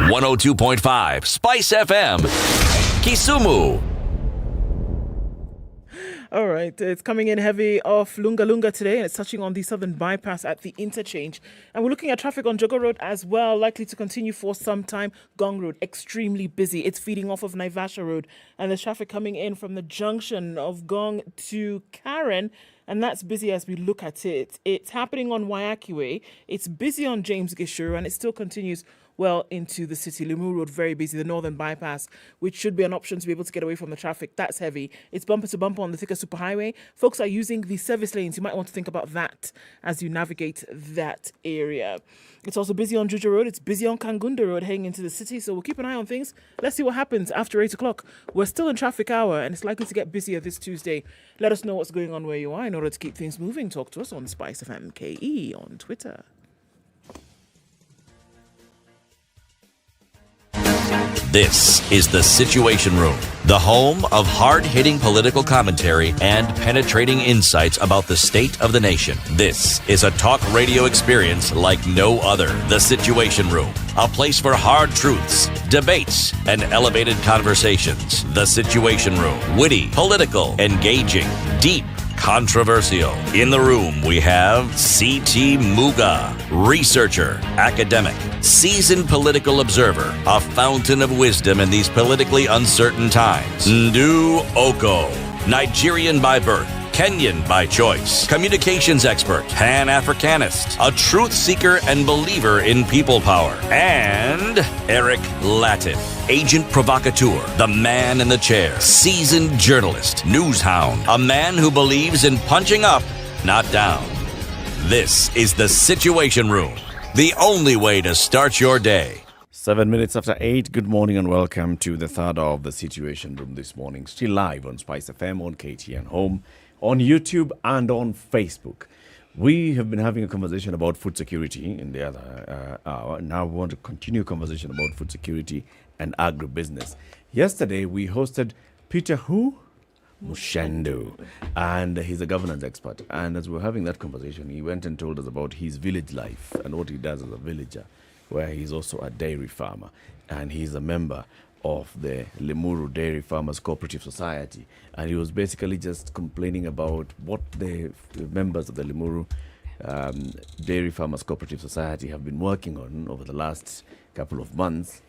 .5 Spice FM, Kisumu. All right, it's coming in heavy off Lunga Lunga today, and it's touching on the southern bypass at the interchange. And we're looking at traffic on Jogo Road as well, likely to continue for some time. Gong Road, extremely busy. It's feeding off of Naivasha Road, and there's traffic coming in from the junction of Gong to Karen, and that's busy as we look at it. It's happening on Wayaki Way. It's busy on James Gishuru, and it still continues well into the city. Limuru Road, very busy. The northern bypass, which should be an option to be able to get away from the traffic, that's heavy. It's bumper to bumper on the Thika Superhighway. Folks are using the service lanes. You might want to think about that as you navigate that area. It's also busy on Juja Road. It's busy on Kangunda Road heading into the city. So we'll keep an eye on things. Let's see what happens after 8 o'clock. We're still in traffic hour, and it's likely to get busier this Tuesday. Let us know what's going on where you are in order to keep things moving. Talk to us on SpiceFM KE on Twitter. This is the Situation Room, the home of hard-hitting political commentary and penetrating insights about the state of the nation. This is a talk radio experience like no other. The Situation Room, a place for hard truths, debates, and elevated conversations. The Situation Room, witty, political, engaging, deep, controversial. In the room, we have C.T. Muga, researcher, academic, seasoned political observer, a fountain of wisdom in these politically uncertain times. Ndu Oko, Nigerian by birth, Kenyan by choice, communications expert, Pan-Africanist, a truth seeker and believer in people power, and Eric Latif, agent provocateur, the man in the chair, seasoned journalist, news hound, a man who believes in punching up, not down. This is the Situation Room, the only way to start your day. 7 minutes after 8, good morning and welcome to the third hour of the Situation Room this morning. Still live on Spice FM, on KTN Home, on YouTube and on Facebook. We have been having a conversation about food security in the other hour. Now we want to continue a conversation about food security and agribusiness. Yesterday we hosted Peter Mushendo, and he's a governance expert. And as we were having that conversation, he went and told us about his village life and what he does as a villager, where he's also a dairy farmer, and he's a member of the Limuru Dairy Farmers Cooperative Society. And he was basically just complaining about what the members of the Limuru Dairy Farmers Cooperative Society have been working on over the last couple of months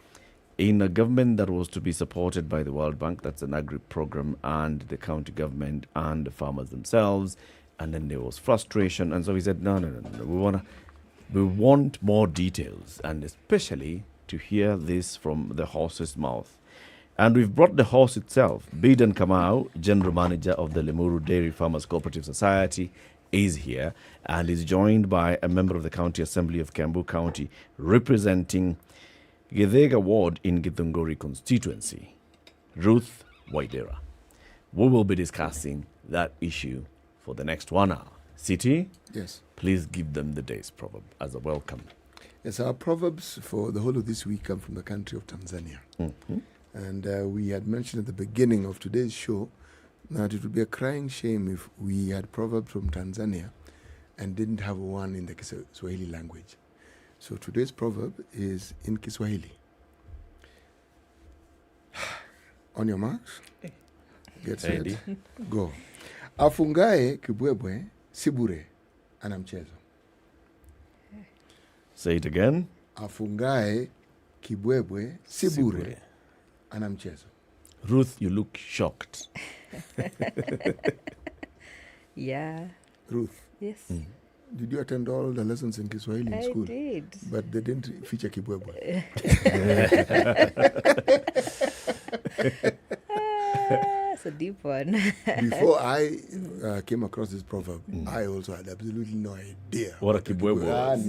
in a government that was to be supported by the World Bank. That's an agri program, and the county government and the farmers themselves. And then there was frustration. And so he said, no. We want more details, and especially to hear this from the horse's mouth. And we've brought the horse itself. Bidan Kamau, General Manager of the Limuru Dairy Farmers Cooperative Society, is here and is joined by a member of the County Assembly of Kiambu County representing Githega Ward in Githunguri constituency, Ruth Waidera. We will be discussing that issue for the next 1 hour. City? Yes. Please give them the day's proverb as a welcome. Yes, our proverbs for the whole of this week come from the country of Tanzania. Mm-hmm. And we had mentioned at the beginning of today's show that it would be a crying shame if we had proverbs from Tanzania and didn't have one in the Kiswahili language. So today's proverb is in Kiswahili. On your marks, get set, go. Afungae kibwebwe sibure ana mchezo. Say it again. Afungae kibwebwe sibure ana mchezo. Ruth, you look shocked. Yeah. Ruth. Yes. Did you attend all the lessons in Kiswahili in school? I did. But they didn't feature kibwebwe. That's a deep one. Before I came across this proverb, I also had absolutely no idea what a kibwebwe was.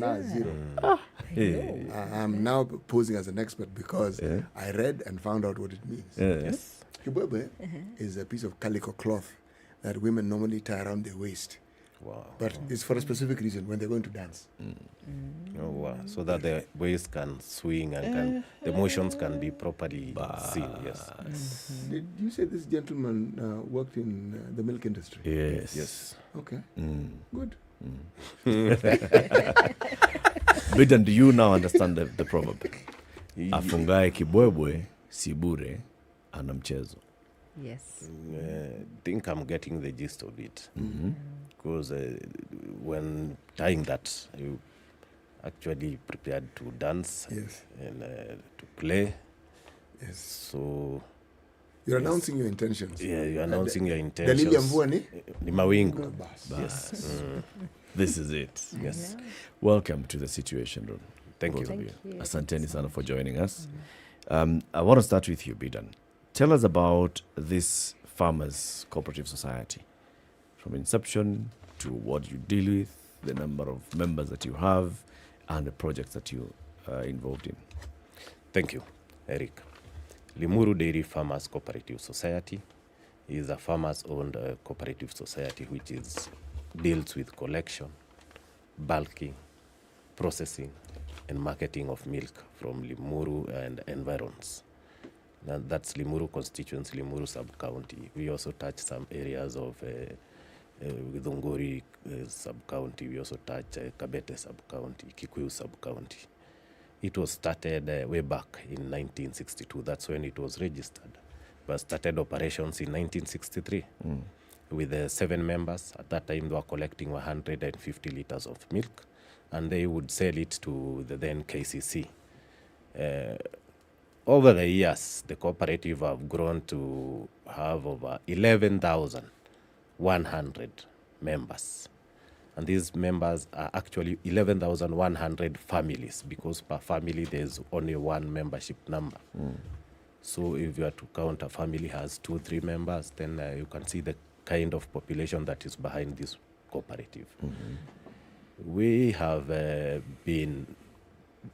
Zero. I'm now posing as an expert because I read and found out what it means. Yes. Kibwebwe is a piece of calico cloth that women normally tie around their waist Wow. But it's for a specific reason when they're going to dance. Oh, wow. So that the waist can swing and the motions can be properly seen. Yes. Did you say this gentleman worked in the milk industry? Yes. Yes. Okay. Good. Bidan, do you now understand the proverb? Afungae kibwebwe sibure ana mchezo. Yes. I think I'm getting the gist of it. Because when tying that, you actually prepared to dance and to play. Yes. So you're announcing your intentions. Yeah, you're announcing your intentions. Dalili ya mvua ni mawingu. Yes. This is it. Yes. Welcome to the Situation Room. Thank both you. of Thank you. Asanteni sana for joining us. I want to start with you, Bidan. Tell us about this Farmers Cooperative Society. From inception to what you deal with, the number of members that you have, and the projects that you are involved in. Thank you, Eric. Limuru Dairy Farmers Cooperative Society is a farmers-owned cooperative society which deals with collection, bulking, processing, and marketing of milk from Limuru and environs. Now, that's Limuru constituency, Limuru sub-county. We also touch some areas of Githunguri sub-county. We also touch Kabete sub-county, Kikuyu sub-county. It was started way back in 1962. That's when it was registered. But started operations in 1963 with 7 members. At that time, they were collecting 150 liters of milk, and they would sell it to the then KCC. Over the years, the cooperative have grown to have over 11,100 members. And these members are actually 11,100 families, because per family there's only one membership number. So if you are to count a family has 2-3 members, then you can see the kind of population that is behind this cooperative. We have been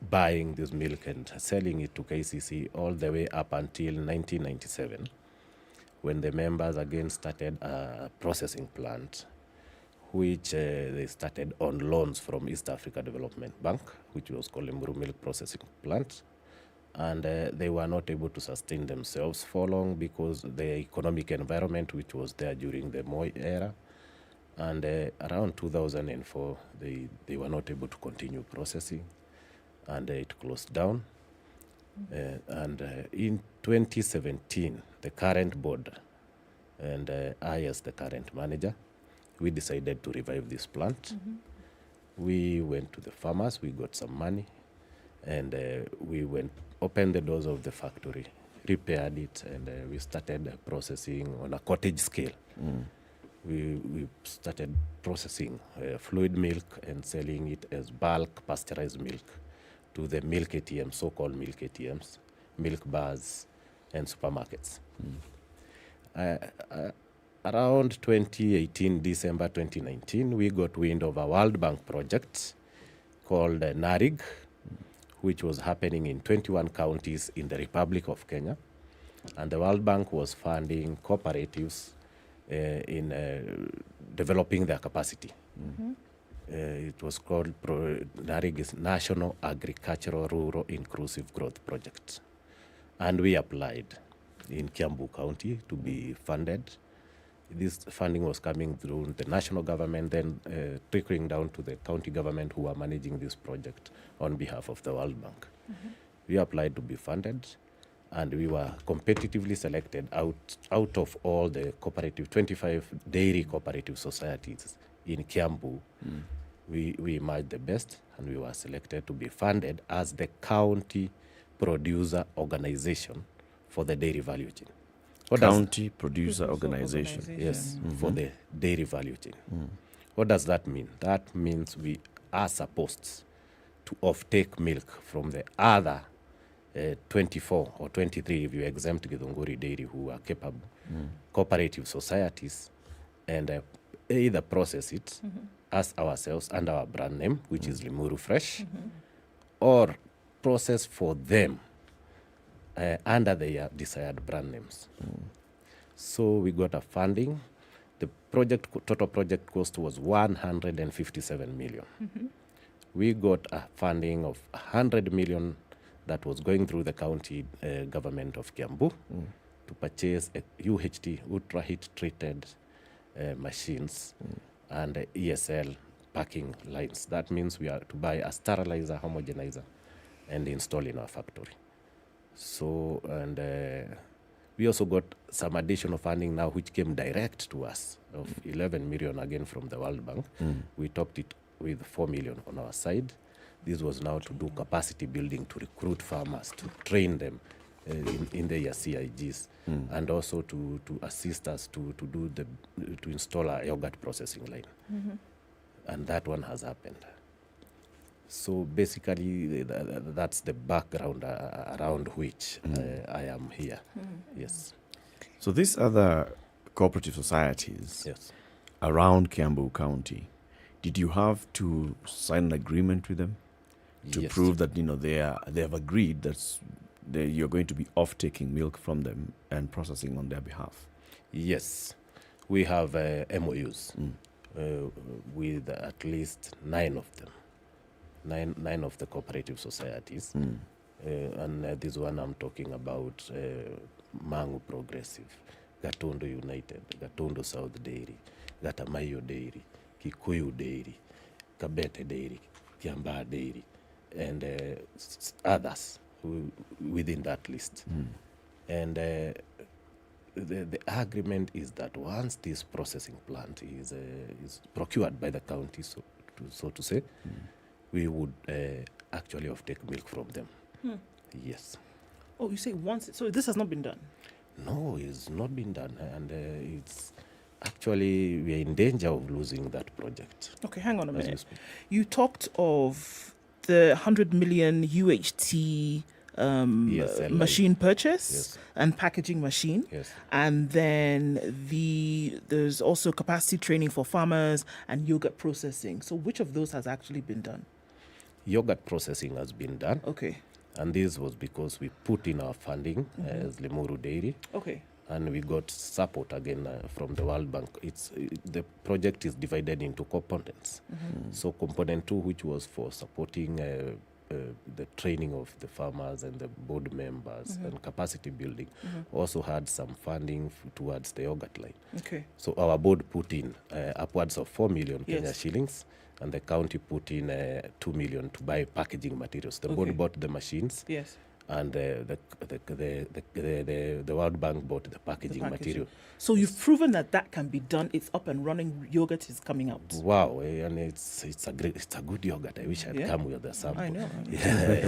buying this milk and selling it to KCC all the way up until 1997, when the members again started a processing plant, which they started on loans from East Africa Development Bank, which was called Limuru Milk Processing Plant. And they were not able to sustain themselves for long because the economic environment which was there during the Moi era. And around 2004, they were not able to continue processing, and it closed down. And in 2017, the current board and I, as the current manager, we decided to revive this plant. We went to the farmers, we got some money, and we opened the doors of the factory, repaired it, and we started processing on a cottage scale. We started processing fluid milk and selling it as bulk pasteurized milk to the milk ATMs, so-called milk ATMs, milk bars, and supermarkets. Around 2018, December 2019, we got wind of a World Bank project called NARIG, which was happening in 21 counties in the Republic of Kenya. And the World Bank was funding cooperatives in developing their capacity. It was called NARIG is National Agricultural Rural Inclusive Growth Project. And we applied in Kiambu County to be funded. This funding was coming through the national government, then trickling down to the county government who are managing this project on behalf of the World Bank. We applied to be funded, and we were competitively selected out of all the 25 dairy cooperative societies in Kiambu. We emerged the best, and we were selected to be funded as the county producer organization for the dairy value chain. County producer organization. Yes, for the dairy value chain. What does that mean? That means we are supposed to offtake milk from the other 24 or 23, if you exempt Githunguri Dairy, who are capable cooperative societies, and either process it as ourselves under our brand name, which is Limuru Fresh, or process for them under their desired brand names. So we got a funding, The total project cost was 157 million. We got a funding of 100 million that was going through the county government of Kiambu to purchase a UHT, ultra heat treated machines, and ESL packing lines. That means we are to buy a sterilizer, homogenizer, and install in our factory. So, and we also got some additional funding now, which came direct to us of 11 million again from the World Bank. We topped it with 4 million on our side. This was now to do capacity building, to recruit farmers, to train them in their CIGs, and also to assist us to install a yogurt processing line. And that one has happened. So basically, that's the background around which I am here. Yes. So these other cooperative societies around Kiambu County, did you have to sign an agreement with them to prove that they have agreed that you're going to be off taking milk from them and processing on their behalf? Yes, we have MOUs with at least 9 of them. Nine of the cooperative societies. And this one I'm talking about, Mangu Progressive, Gatondo United, Gatondo South Dairy, Gatamayo Dairy, Kikuyu Dairy, Kabete Dairy, Kiamba Dairy, and others within that list. And the agreement is that once this processing plant is procured by the county, so to say, we would actually take milk from them. Yes. Oh, you say once? So this has not been done? No, it's not been done. And it's actually, we are in danger of losing that project. Okay, hang on a minute. You talked of the 100 million UHT machine purchase and packaging machine. And then there's also capacity training for farmers and yogurt processing. So which of those has actually been done? Yogurt processing has been done. Okay. And this was because we put in our funding as Limuru Dairy. Okay. And we got support again from the World Bank. The project is divided into components. So component 2, which was for supporting the training of the farmers and the board members and capacity building, also had some funding towards the yogurt line. Okay. So our board put in upwards of 4 million Kenya shillings, and the county put in 2 million to buy packaging materials. The board bought the machines. Yes. And the World Bank bought the packaging material. So you've proven that can be done. It's up and running. Yogurt is coming out. Wow, and it's a good yogurt. I wish I'd come with the sample. I know. We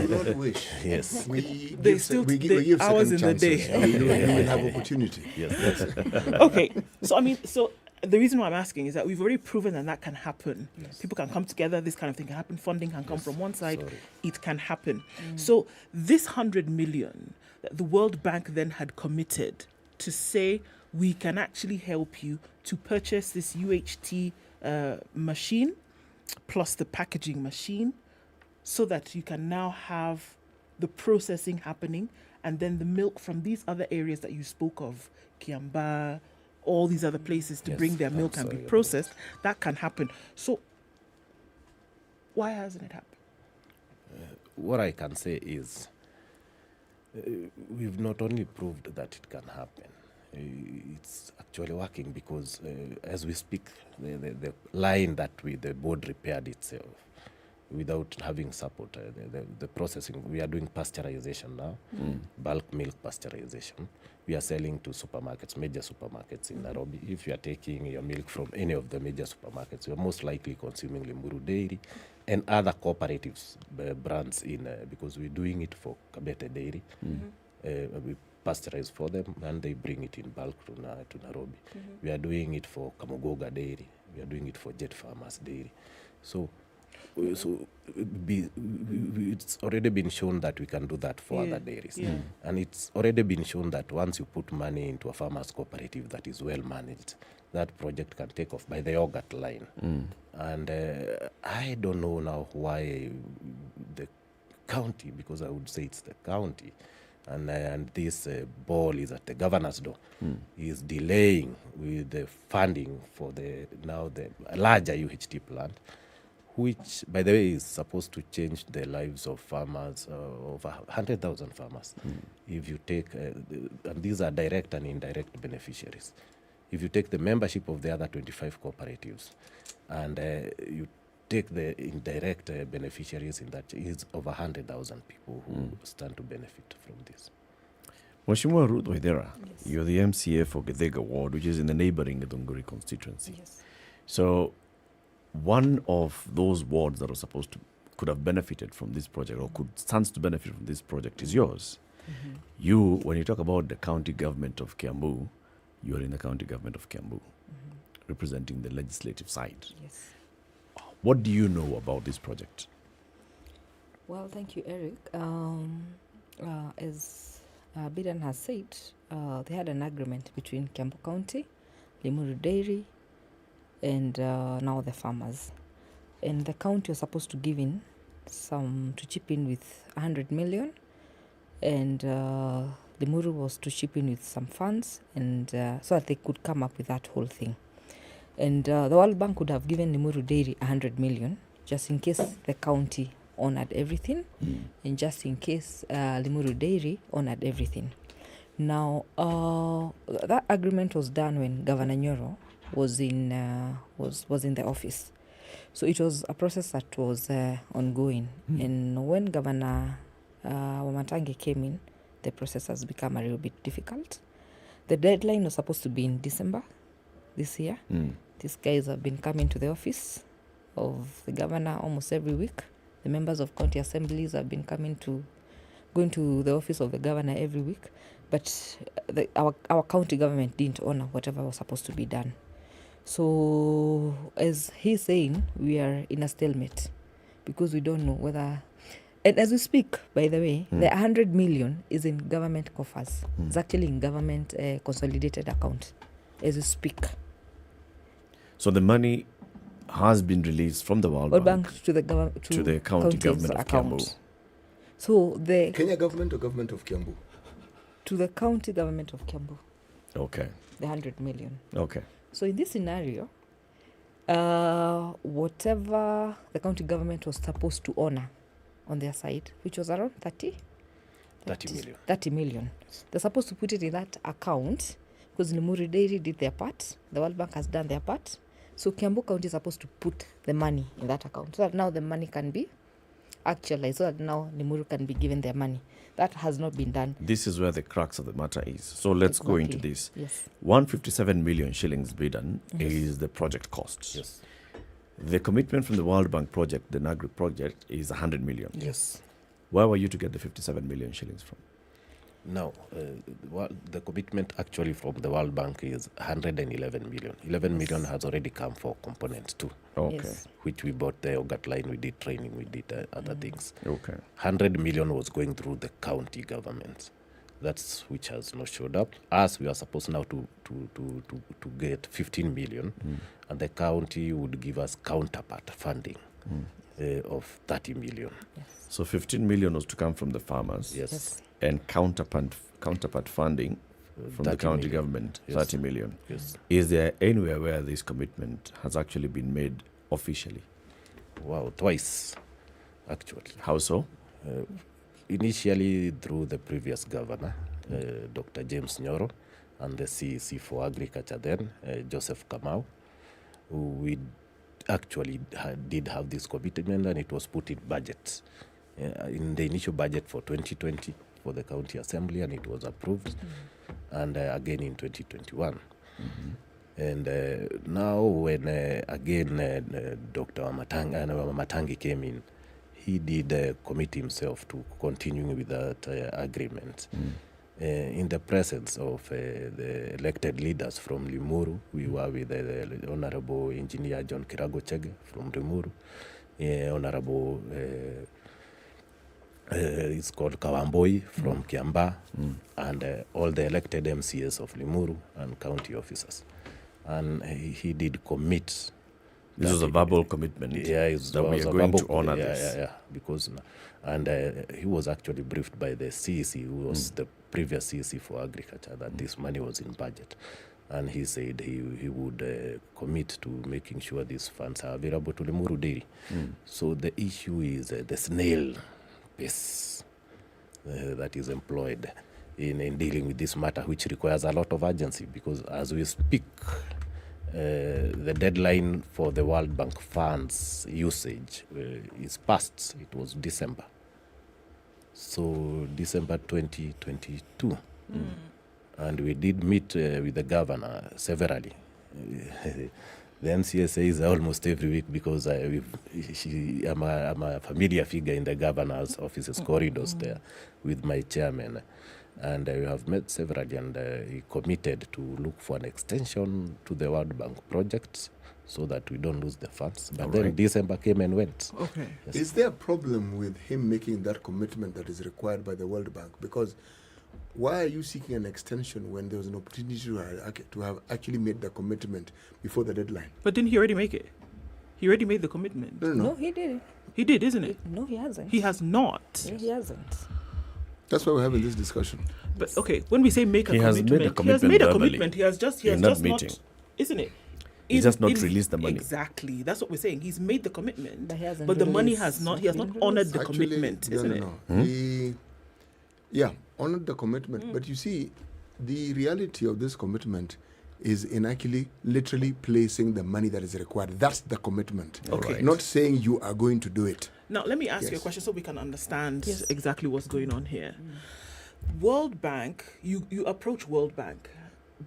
don't wish. Yes. We give hours in second the chances. day. We will have opportunity. Yes. Okay. So the reason why I'm asking is that we've already proven that can happen. People can come together, this kind of thing can happen. Funding can come from one side, it can happen. So this 100 million, the World Bank then had committed to say, we can actually help you to purchase this UHT machine plus the packaging machine so that you can now have the processing happening, and then the milk from these other areas that you spoke of, Kiamba, all these other places to bring their milk and be processed, that can happen. So why hasn't it happened? What I can say is we've not only proved that it can happen, it's actually working because as we speak, the line that the board repaired itself without having support, the processing, we are doing pasteurization now, bulk milk pasteurization. We are selling to supermarkets, major supermarkets in Nairobi. If you are taking your milk from any of the major supermarkets, you are most likely consuming Limuru Dairy and other cooperatives brands because we're doing it for Kabete Dairy. We pasteurize for them and they bring it in bulk to Nairobi. We are doing it for Kamogoga Dairy. We are doing it for Jet Farmers Dairy. So it's already been shown that we can do that for other dairies. And it's already been shown that once you put money into a farmers cooperative that is well managed, that project can take off by the yogurt line. And I don't know now why the county, because I would say it's the county, and this ball is at the governor's door. Is delaying with the funding for the larger UHT plant, which, by the way, is supposed to change the lives of farmers, over 100,000 farmers. If you take, and these are direct and indirect beneficiaries. If you take the membership of the other 25 cooperatives, and you take the indirect beneficiaries in that, is over 100,000 people who stand to benefit from this. Mheshimiwa Ruth Waithera, you're the MCA for Githega Ward, which is in the neighboring Githunguri constituency. Yes. So one of those wards that could have benefited from this project or stands to benefit from this project is yours. You, when you talk about the county government of Kiambu, you're in the county government of Kiambu, representing the legislative side. Yes. What do you know about this project? Well, thank you, Eric. As Bidan has said, they had an agreement between Kiambu County, Limuru Dairy, and now the farmers. And the county was supposed to give in to chip in with 100 million, and Limuru was to chip in with some funds, and so that they could come up with that whole thing. And the World Bank would have given Limuru Dairy 100 million, just in case the county honored everything, and just in case Limuru Dairy honored everything. Now, that agreement was done when Governor Nyoro was in the office. So it was a process that was ongoing. And when Governor Wamatangi came in, the process has become a little bit difficult. The deadline was supposed to be in December this year. These guys have been coming to the office of the governor almost every week. The members of county assemblies have been going to the office of the governor every week. But our county government didn't honor whatever was supposed to be done. So, as he's saying, we are in a stalemate because we don't know whether... And as we speak, by the way, the 100 million is in government coffers. It's actually in government consolidated account as we speak. So the money has been released from the World Bank to the county government of Kiambu. So the Kenya government or government of Kiambu? To the county government of Kiambu. Okay. The 100 million. Okay. So in this scenario, whatever the county government was supposed to honor on their side, which was around 30 million. They're supposed to put it in that account because Limuru Dairy did their part. The World Bank has done their part. So Kiambu County is supposed to put the money in that account so that now the money can be actualized, so that now Limuru can be given their money. That has not been done. This is where the crux of the matter is. So let's go into this. Yes. 157 million shillings bidden is the project cost. Yes. The commitment from the World Bank project, the Nakuru project, is 100 million. Yes. Where were you to get the 57 million shillings from? Now, the commitment actually from the World Bank is 111 million. 11 million has already come for component 2. Okay. Yes. Which we bought the Ogat line, we did training, we did other things. Okay. 100 million was going through the county government. That's which has not showed up. Us, we are supposed now to get 15 million, and the county would give us counterpart funding of 30 million. Yes. So 15 million was to come from the farmers. Yes. And counterpart funding from the county government, 30 million. Yes. Is there anywhere where this commitment has actually been made officially? Wow, twice, actually. How so? Initially through the previous governor, Dr. James Nyoro, and the CEC for Agriculture then, Joseph Kamau, who we actually did have this commitment, and it was put in budget, in the initial budget for 2020 for the county assembly, and it was approved, and again in 2021. And now when again Dr. Wamatangi came in, he did commit himself to continuing with that agreement. In the presence of the elected leaders from Limuru, we were with the Honorable Engineer John Kirago Chege from Limuru, Honorable it's called Kawamboi from Kiamba, and all the elected MCAs of Limuru and county officers. And he did commit This was a verbal commitment. Yeah, that we are going to honor this. Yeah. Because, and he was actually briefed by the CEC, who was the previous CEC for agriculture, that this money was in budget. And he said he would commit to making sure these funds are available to Limuru Dairy. So the issue is the snail pace that is employed in dealing with this matter, which requires a lot of urgency, because as we speak, the deadline for the World Bank funds usage is past. It was December. So December 2022. And we did meet with the governor severally. The NCSA is almost every week, because I'm a familiar figure in the governor's office's corridors there with my chairman. And we have met severally, and he committed to look for an extension to the World Bank projects so that we don't lose the funds. But then December came and went. Okay. Yes. Is there a problem with him making that commitment that is required by the World Bank? Because why are you seeking an extension when there was an opportunity to have actually made the commitment before the deadline? But didn't he already make it? He already made the commitment. No, he did. He did, isn't it? No, he hasn't. He has not. No, he hasn't. That's why we're having this discussion. But okay, when we say make a He has commitment, made a he has commitment made a verbally commitment. He has just in that just meeting. not, isn't it? He's just not released the money. Exactly. That's what we're saying. He's made the commitment, But he hasn't but the money released. has not. He has not honored the Actually, commitment, no, isn't no, it? no. He honored the commitment, but you see, the reality of this commitment is in actually literally placing the money that is required. That's the commitment. Okay. Right. Not saying you are going to do it. Now, let me ask you a Yes. question so we can understand exactly what's going on here. World Bank, you approach World Bank,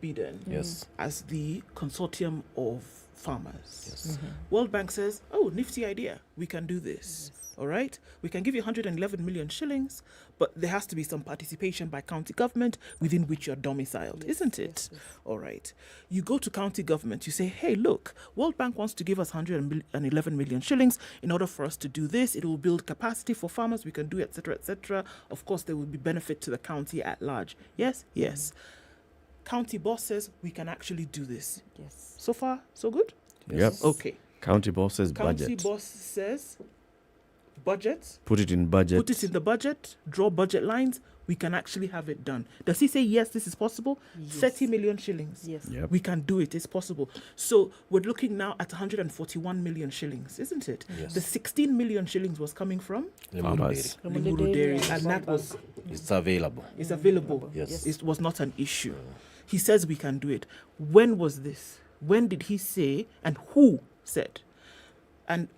Biden, Yes. as the consortium of farmers. Yes. World Bank says, oh, nifty idea, we can do this. All right, we can give you 111 million shillings, but there has to be some participation by county government within which you're domiciled, isn't it? All right, you go to county government, you say, hey, look, World Bank wants to give us 111 million shillings in order for us to do this. It will build capacity for farmers, we can do, etc., etc. Of course, there will be benefit to the county at large. Yes, yes. County boss says, we can actually do this. Yes. So far, so good? Yep. Okay. County boss says County budget. boss says, budget. Put it in budget. Put it in the budget, draw budget lines, we can actually have it done. Does he say, yes, this is possible? Yes. 30 million shillings. Yes. Yep. We can do it, it's possible. So we're looking now at 141 million shillings, isn't it? Yes. The 16 million shillings was coming from Limuru Dairy. Limuru Dairy, and that was It's available. it's available. Yes. It was not an issue. He says we can do it. When was this? When did he say, and who said? And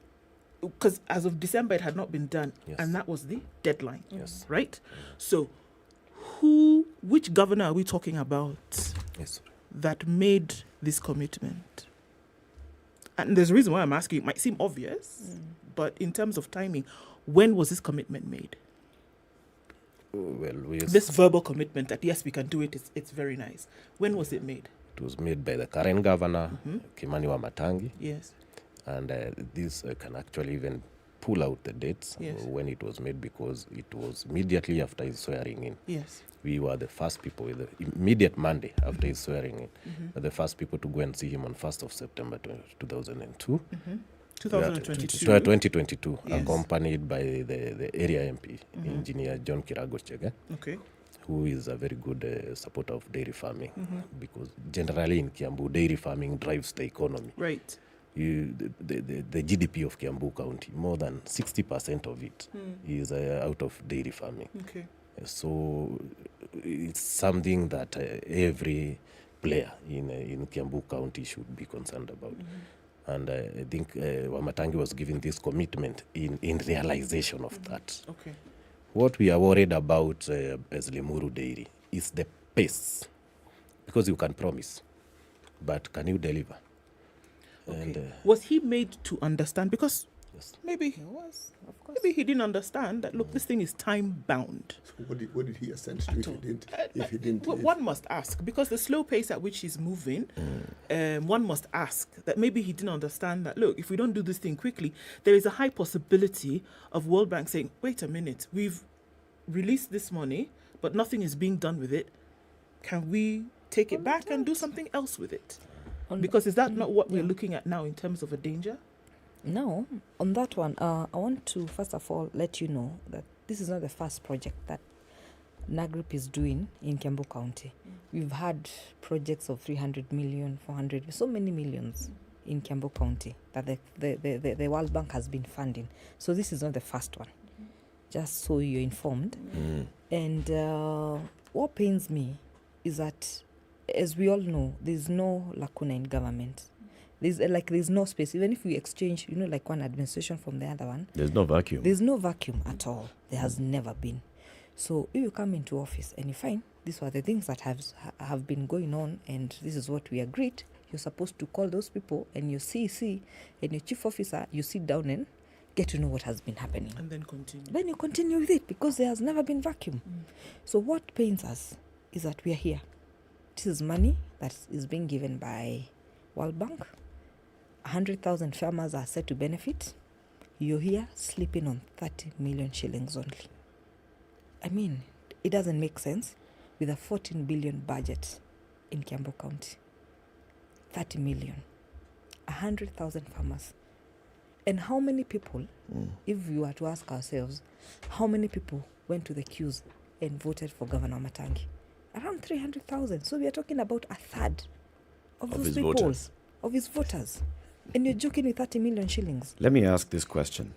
because as of December, it had not been done. Yes. And that was the deadline. Yes. Right? So which governor are we talking about Yes. that made this commitment? And there's a reason why I'm asking. It might seem obvious, but in terms of timing, when was this commitment made? Well, This verbal commitment that yes, we can do it, it's very nice. When was it made? it was made by the current governor, Kimani Wamatangi. Yes. And this can actually even pull out the dates Yes. when it was made, because it was immediately after his swearing in. Yes. We were the first people with the immediate Monday after his swearing in. We're the first people to go and see him on 1st of September 2002. 2022. 2022, Yes. accompanied by the area MP, Engineer John Kiragochege, Okay. who is a very good supporter of dairy farming, because generally in Kiambu, dairy farming drives the economy. Right. The GDP of Kiambu County, more than 60% of it is out of dairy farming. Okay. So it's something that every player in Kiambu County should be concerned about. And I think Wamatangi was giving this commitment in realization of that. Okay. What we are worried about as Limuru Dairy is the pace, because you can promise, but can you deliver? Okay. And, was he made to understand? Because yes. maybe he was. Of course. Maybe he didn't understand that. Look, this thing is time bound. So what did he assent to if he didn't? One must ask, because the slow pace at which he's moving, one must ask that maybe he didn't understand that. Look, if we don't do this thing quickly, there is a high possibility of World Bank saying, "Wait a minute, we've released this money, but nothing is being done with it. Can we take it back and do something else with it?" Because is that not what we're looking at now in terms of a danger? No, on that one, I want to first of all let you know that this is not the first project that Group is doing in Kiambu County. We've had projects of 300 million, 400, so many millions in Kiambu County that the World Bank has been funding. So this is not the first one, just so you're informed. And what pains me is that, as we all know, there's no lacuna in government. There's no space. Even if we exchange, like one administration from the other one. There's no vacuum. There's no vacuum at all. There has never been. So if you come into office and you find these are the things that have been going on and this is what we agreed, you're supposed to call those people and your CEC and your chief officer, you sit down and get to know what has been happening. And then continue. Then you continue with it because there has never been vacuum. So what pains us is that we are here. This is money that is being given by World Bank. 100,000 farmers are set to benefit. You're here sleeping on 30 million shillings only. I mean, it doesn't make sense with a 14 billion budget in Kiambu County. 30 million. 100,000 farmers. And how many people, if we were to ask ourselves, how many people went to the queues and voted for Governor Matangi? Around 300,000. So we are talking about a third of those his people, voters. of his voters. And you're joking with 30 million shillings. Let me ask this question.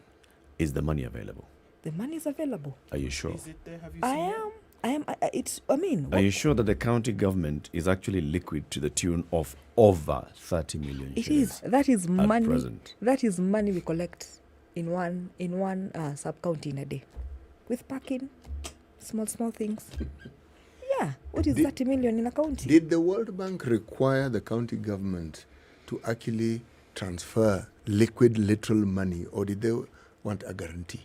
Is the money available? The money is available. Are you sure? Is it there? Have you I seen am. Are you sure that the county government is actually liquid to the tune of over 30 million It shillings is. That is money. present? That is money we collect in one sub-county in a day. With parking, small things. Yeah. What is 30 million in a county? Did the World Bank require the county government to actually transfer liquid, literal money, or did they want a guarantee?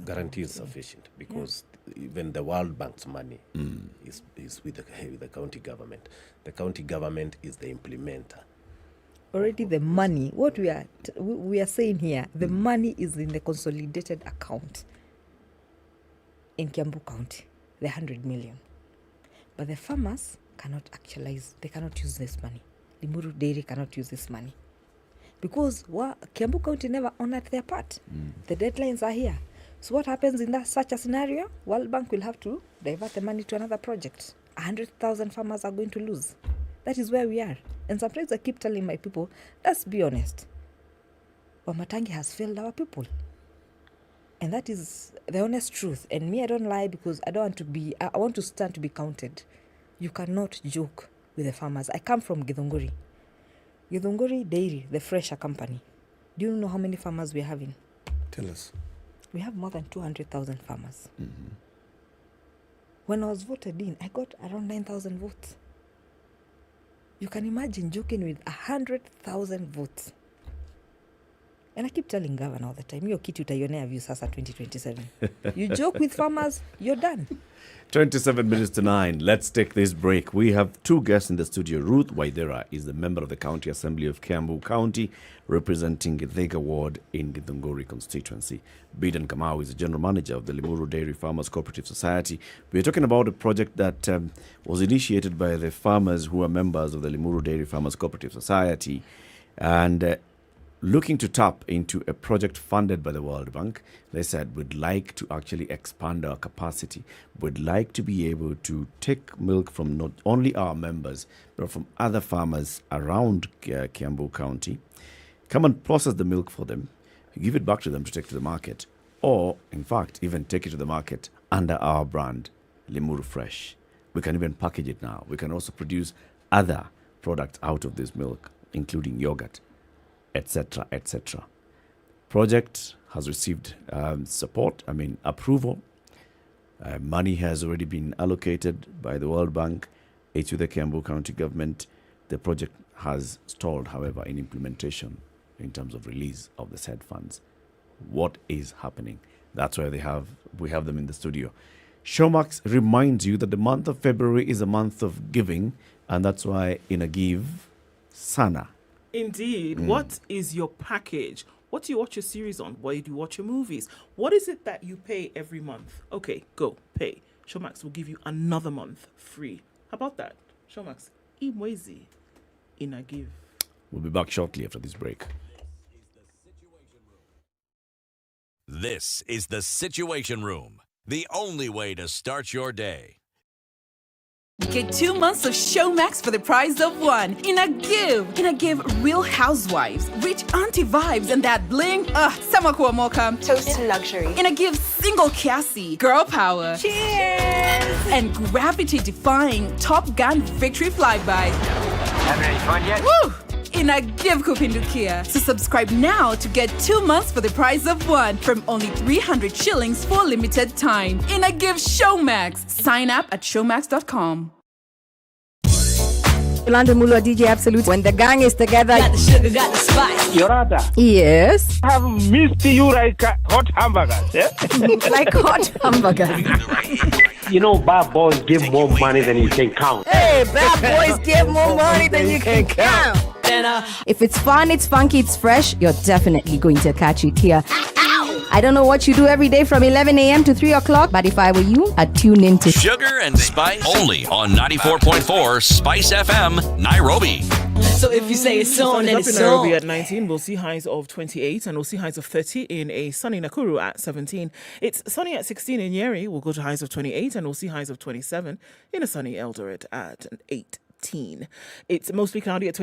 Guarantee is sufficient because even the World Bank's money is with the county government. The county government is the implementer. Already the money, what we are saying here, the money is in the consolidated account in Kiambu County, the 100 million. But the farmers cannot actualize, they cannot use this money. Limuru Dairy cannot use this money. Because Kiambu County never honored their part. The deadlines are here. So what happens in such a scenario? World Bank will have to divert the money to another project. 100,000 farmers are going to lose. That is where we are. And sometimes I keep telling my people, let's be honest. Wamatangi has failed our people. And that is the honest truth. And me, I don't lie because I want to stand to be counted. You cannot joke with the farmers. I come from Githunguri. Githunguri Dairy, the fresher company. Do you know how many farmers we're having? Tell us. We have more than 200,000 farmers. When I was voted in, I got around 9,000 votes. You can imagine joking with 100,000 votes. And I keep telling Governor all the time, you're kitu utayonea view sasa 2027. You joke with farmers, you're done. 27 minutes to 9. Let's take this break. We have two guests in the studio. Ruth Waidera is the member of the County Assembly of Kiambu County, representing Thika Ward in the Thungori constituency. Bidan Kamau is the general manager of the Limuru Dairy Farmers Cooperative Society. We're talking about a project that was initiated by the farmers who are members of the Limuru Dairy Farmers Cooperative Society and looking to tap into a project funded by the World Bank. They said, we'd like to actually expand our capacity. We'd like to be able to take milk from not only our members, but from other farmers around Kiambu County, come and process the milk for them, give it back to them to take to the market, or, in fact, even take it to the market under our brand, Limuru Fresh. We can even package it now. We can also produce other products out of this milk, including yogurt, etc., etc. Project has received approval. Money has already been allocated by the World Bank. It's with the Kiambu County government. The project has stalled, however, in implementation in terms of release of the said funds. What is happening? That's why we have them in the studio. Showmax reminds you that the month of February is a month of giving, and that's why in a give, Sana. Indeed. What is your package? What do you watch your series on? Where do you watch your movies? What is it that you pay every month? Okay, go, pay. Showmax will give you another month free. How about that, Showmax? imwezi inagive. We'll be back shortly after this break. This is the Situation Room, the only way to start your day. Get 2 months of Showmax for the price of one. In a give, Real Housewives, rich auntie vibes, and that bling. Samakuwa Mocha. Toast to luxury. In a give, single Cassie, girl power. Cheers! And gravity-defying Top Gun victory flyby. Having any fun yet? Woo! In a give kupindukia. So subscribe now to get 2 months for the price of one from only 300 shillings for limited time. In a give Showmax. Sign up at showmax.com. London Mulo DJ Absolute. When the gang is together, Got the sugar, got the spice. Yorada, yes, I have missed you like hot hamburgers. Yeah? like hot hamburgers. You know, bad boys give more money than you can count. Hey, bad boys give more money than you can count. If it's fun, it's funky, it's fresh, you're definitely going to catch it here. I don't know what you do every day from 11 a.m. to 3 o'clock, but if I were you, I'd tune in to Sugar and Spice only on 94.4 Spice FM, Nairobi. So if you say it's on, then Up in it's Nairobi on. at 19, we'll see highs of 28 and we'll see highs of 30 in a sunny Nakuru at 17. It's sunny at 16 in Nyeri. We'll go to highs of 28 and we'll see highs of 27 in a sunny Eldoret at 8. It's mostly cloudy at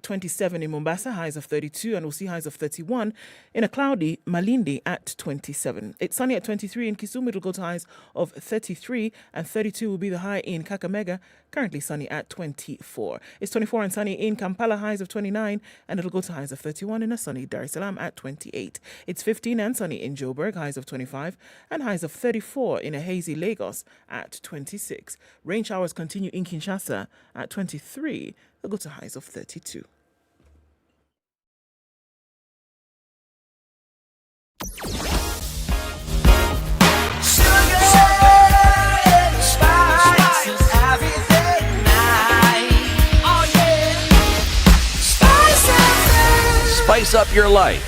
27 in Mombasa, highs of 32, and we'll see highs of 31 in a cloudy Malindi at 27. It's sunny at 23 in Kisumu. It'll go to highs of 33, and 32 will be the high in Kakamega, currently sunny at 24. It's 24 and sunny in Kampala, highs of 29, and it'll go to highs of 31 in a sunny Dar es Salaam at 28. It's 15 and sunny in Joburg, highs of 25, and highs of 34 in a hazy Lagos at 26. Rain showers continue in Kinshasa at 23. They'll go to highs of 32. Spice up your life.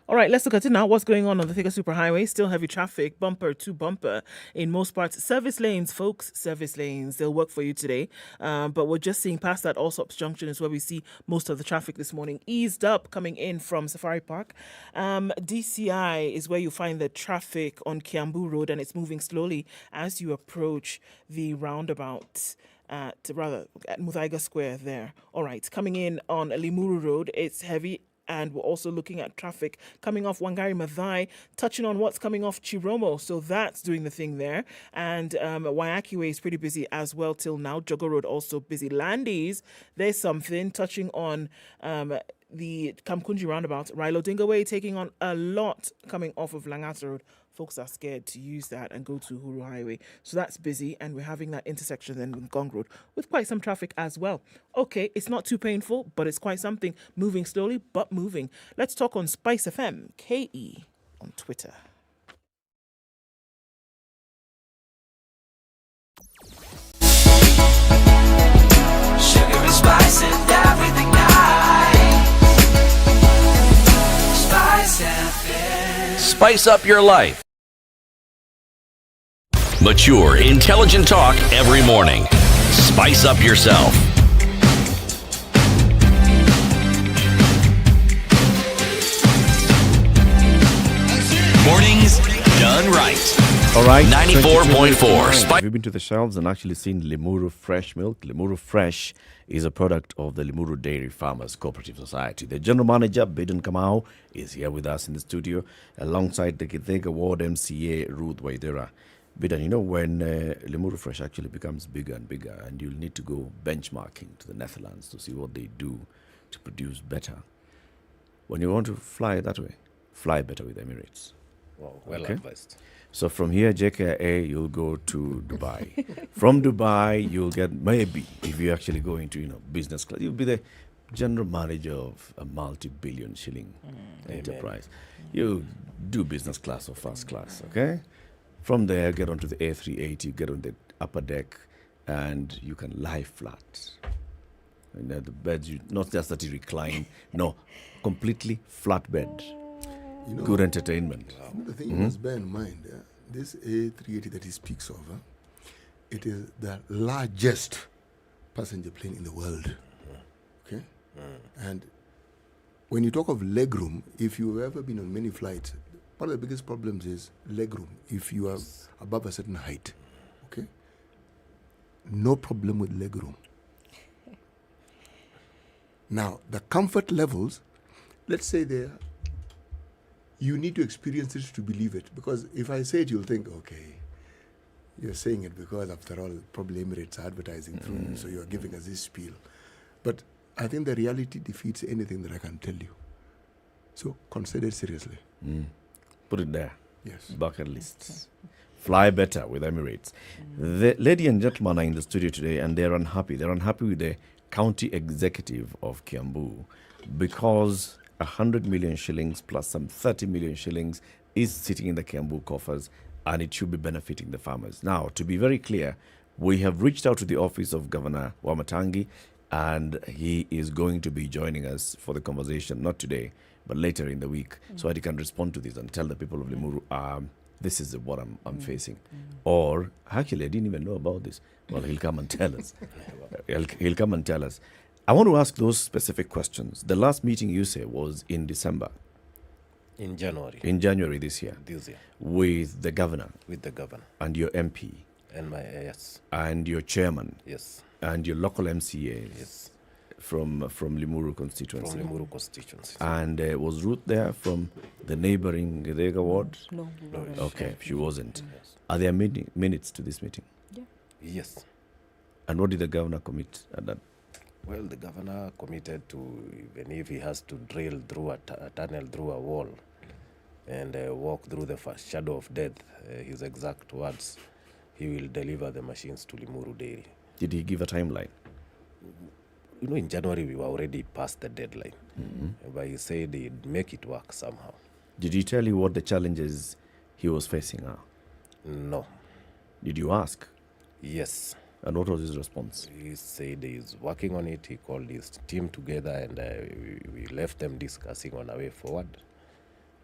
All right, let's look at it now. What's going on the Thika Superhighway? Still heavy traffic, bumper to bumper in most parts. Service lanes, folks, service lanes. They'll work for you today. But we're just seeing past that Allsops Junction is where we see most of the traffic this morning. Eased up coming in from Safari Park. DCI is where you find the traffic on Kiambu Road, and it's moving slowly as you approach the roundabout. At Muthaiga Square there. All right, coming in on Limuru Road, it's heavy. And we're also looking at traffic coming off Wangari Maathai, touching on what's coming off Chiromo. So that's doing the thing there. And Waiaki Way is pretty busy as well till now. Jogo Road also busy. Landis, there's something touching on the Kamkunji roundabout. Railo Dinga Way taking on a lot coming off of Langata Road. Folks are scared to use that and go to Huru Highway. So that's busy, and we're having that intersection then with Gong Road with quite some traffic as well. Okay, it's not too painful, but it's quite something. Moving slowly, but moving. Let's talk on SpiceFM, KE on Twitter. Sugar and spice and everything nice. SpiceFM. Spice up your life. Mature, intelligent talk every morning. Spice up yourself. Mornings done right. All right. 94.4. Have you been to the shelves and actually seen Limuru Fresh milk? Limuru Fresh is a product of the Limuru Dairy Farmers Cooperative Society. The general manager, Bidon Kamau, is here with us in the studio alongside the Githega Ward MCA, Ruth Waidera. Bidon, you know, when Limuru Fresh actually becomes bigger and bigger, and you'll need to go benchmarking to the Netherlands to see what they do to produce better. When you want to fly that way, fly better with Emirates. Wow, well advised. So from here, JKA, you'll go to Dubai. From Dubai, you'll get, maybe, if you actually go into, business class, you'll be the general manager of a multi-billion shilling enterprise. You do business class or first class, okay? From there, get onto the A380, get on the upper deck, and you can lie flat. And the beds, not just that you recline, no, completely flat bed. Good entertainment. The thing you must bear in mind, this A380 that he speaks of, it is the largest passenger plane in the world. Okay? And when you talk of legroom, if you've ever been on many flights, one of the biggest problems is legroom. If you are above a certain height, okay? No problem with legroom. Now, the comfort levels, let's say you need to experience it to believe it. Because if I say it, you'll think, okay, you're saying it because after all, probably Emirates are advertising through you, so you're giving us this spiel. But I think the reality defeats anything that I can tell you. So consider it seriously. Put it there. Yes. Bucket lists. Fly better with Emirates. The lady and gentleman are in the studio today and they're unhappy. They're unhappy with the county executive of Kiambu because 100 million shillings plus some 30 million shillings is sitting in the Kiambu coffers and it should be benefiting the farmers. Now, to be very clear, we have reached out to the office of Governor Wamatangi and he is going to be joining us for the conversation, not today, but later in the week, so that he can respond to this and tell the people of Limuru, this is what I'm facing. Or, actually, I didn't even know about this. Well, he'll come and tell us. He'll come and tell us. I want to ask those specific questions. The last meeting you say was in December. In January. In January this year. This year. With the governor. With the governor. And your MP. And my, yes. And your chairman. Yes. And your local MCAs. Yes. From Limuru constituency. From Limuru constituency. And was Ruth there from the neighboring Gedega ward? No. Okay, she wasn't. Yes. Are there minutes to this meeting? Yeah. Yes. And what did the governor commit at that? Well, the governor committed to, even if he has to drill through a tunnel through a wall and walk through the shadow of death, his exact words, he will deliver the machines to Limuru Dairy. Did he give a timeline? You know, in January, we were already past the deadline. But he said he'd make it work somehow. Did he tell you what the challenges he was facing are? No. Did you ask? Yes. And what was his response? He said he's working on it. He called his team together and we left them discussing on our way forward.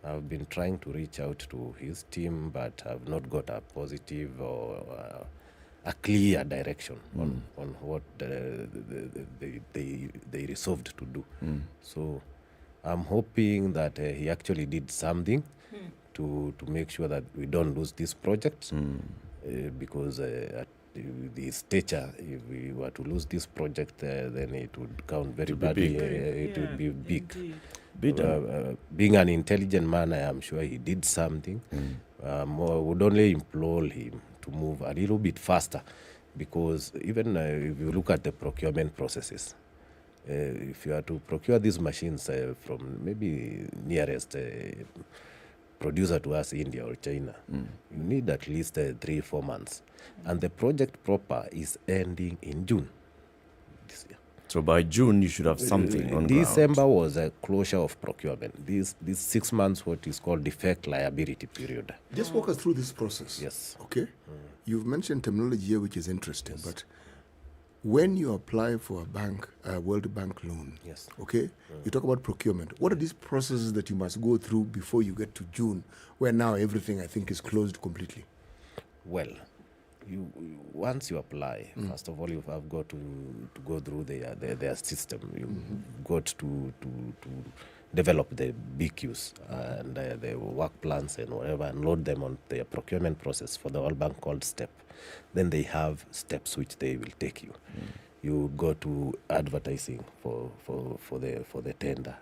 I've been trying to reach out to his team, but I've not got a positive or a clear direction on what they resolved to do. So I'm hoping that he actually did something to make sure that we don't lose this project because at the stature, if we were to lose this project, then it would count very badly. It would be big. Being an intelligent man, I am sure he did something. I would only implore him to move a little bit faster because even if you look at the procurement processes, if you are to procure these machines from maybe nearest producer to us, India or China, you need at least 3-4 months. And the project proper is ending in June this year. So by June, you should have something on December ground. was a closure of procurement. This 6 months, what is called defect liability period. Just walk us through this process. Yes. Okay? You've mentioned terminology here which is interesting, but when you apply for a World Bank loan, okay, you talk about procurement. What are these processes that you must go through before you get to June, where now everything, I think, is closed completely? Well, once you apply, first of all, you have got to go through their system. You've got to develop the BQs and the work plans and whatever, and load them on their procurement process for the World Bank called STEP. Then they have steps which they will take you. You go to advertising for the tender,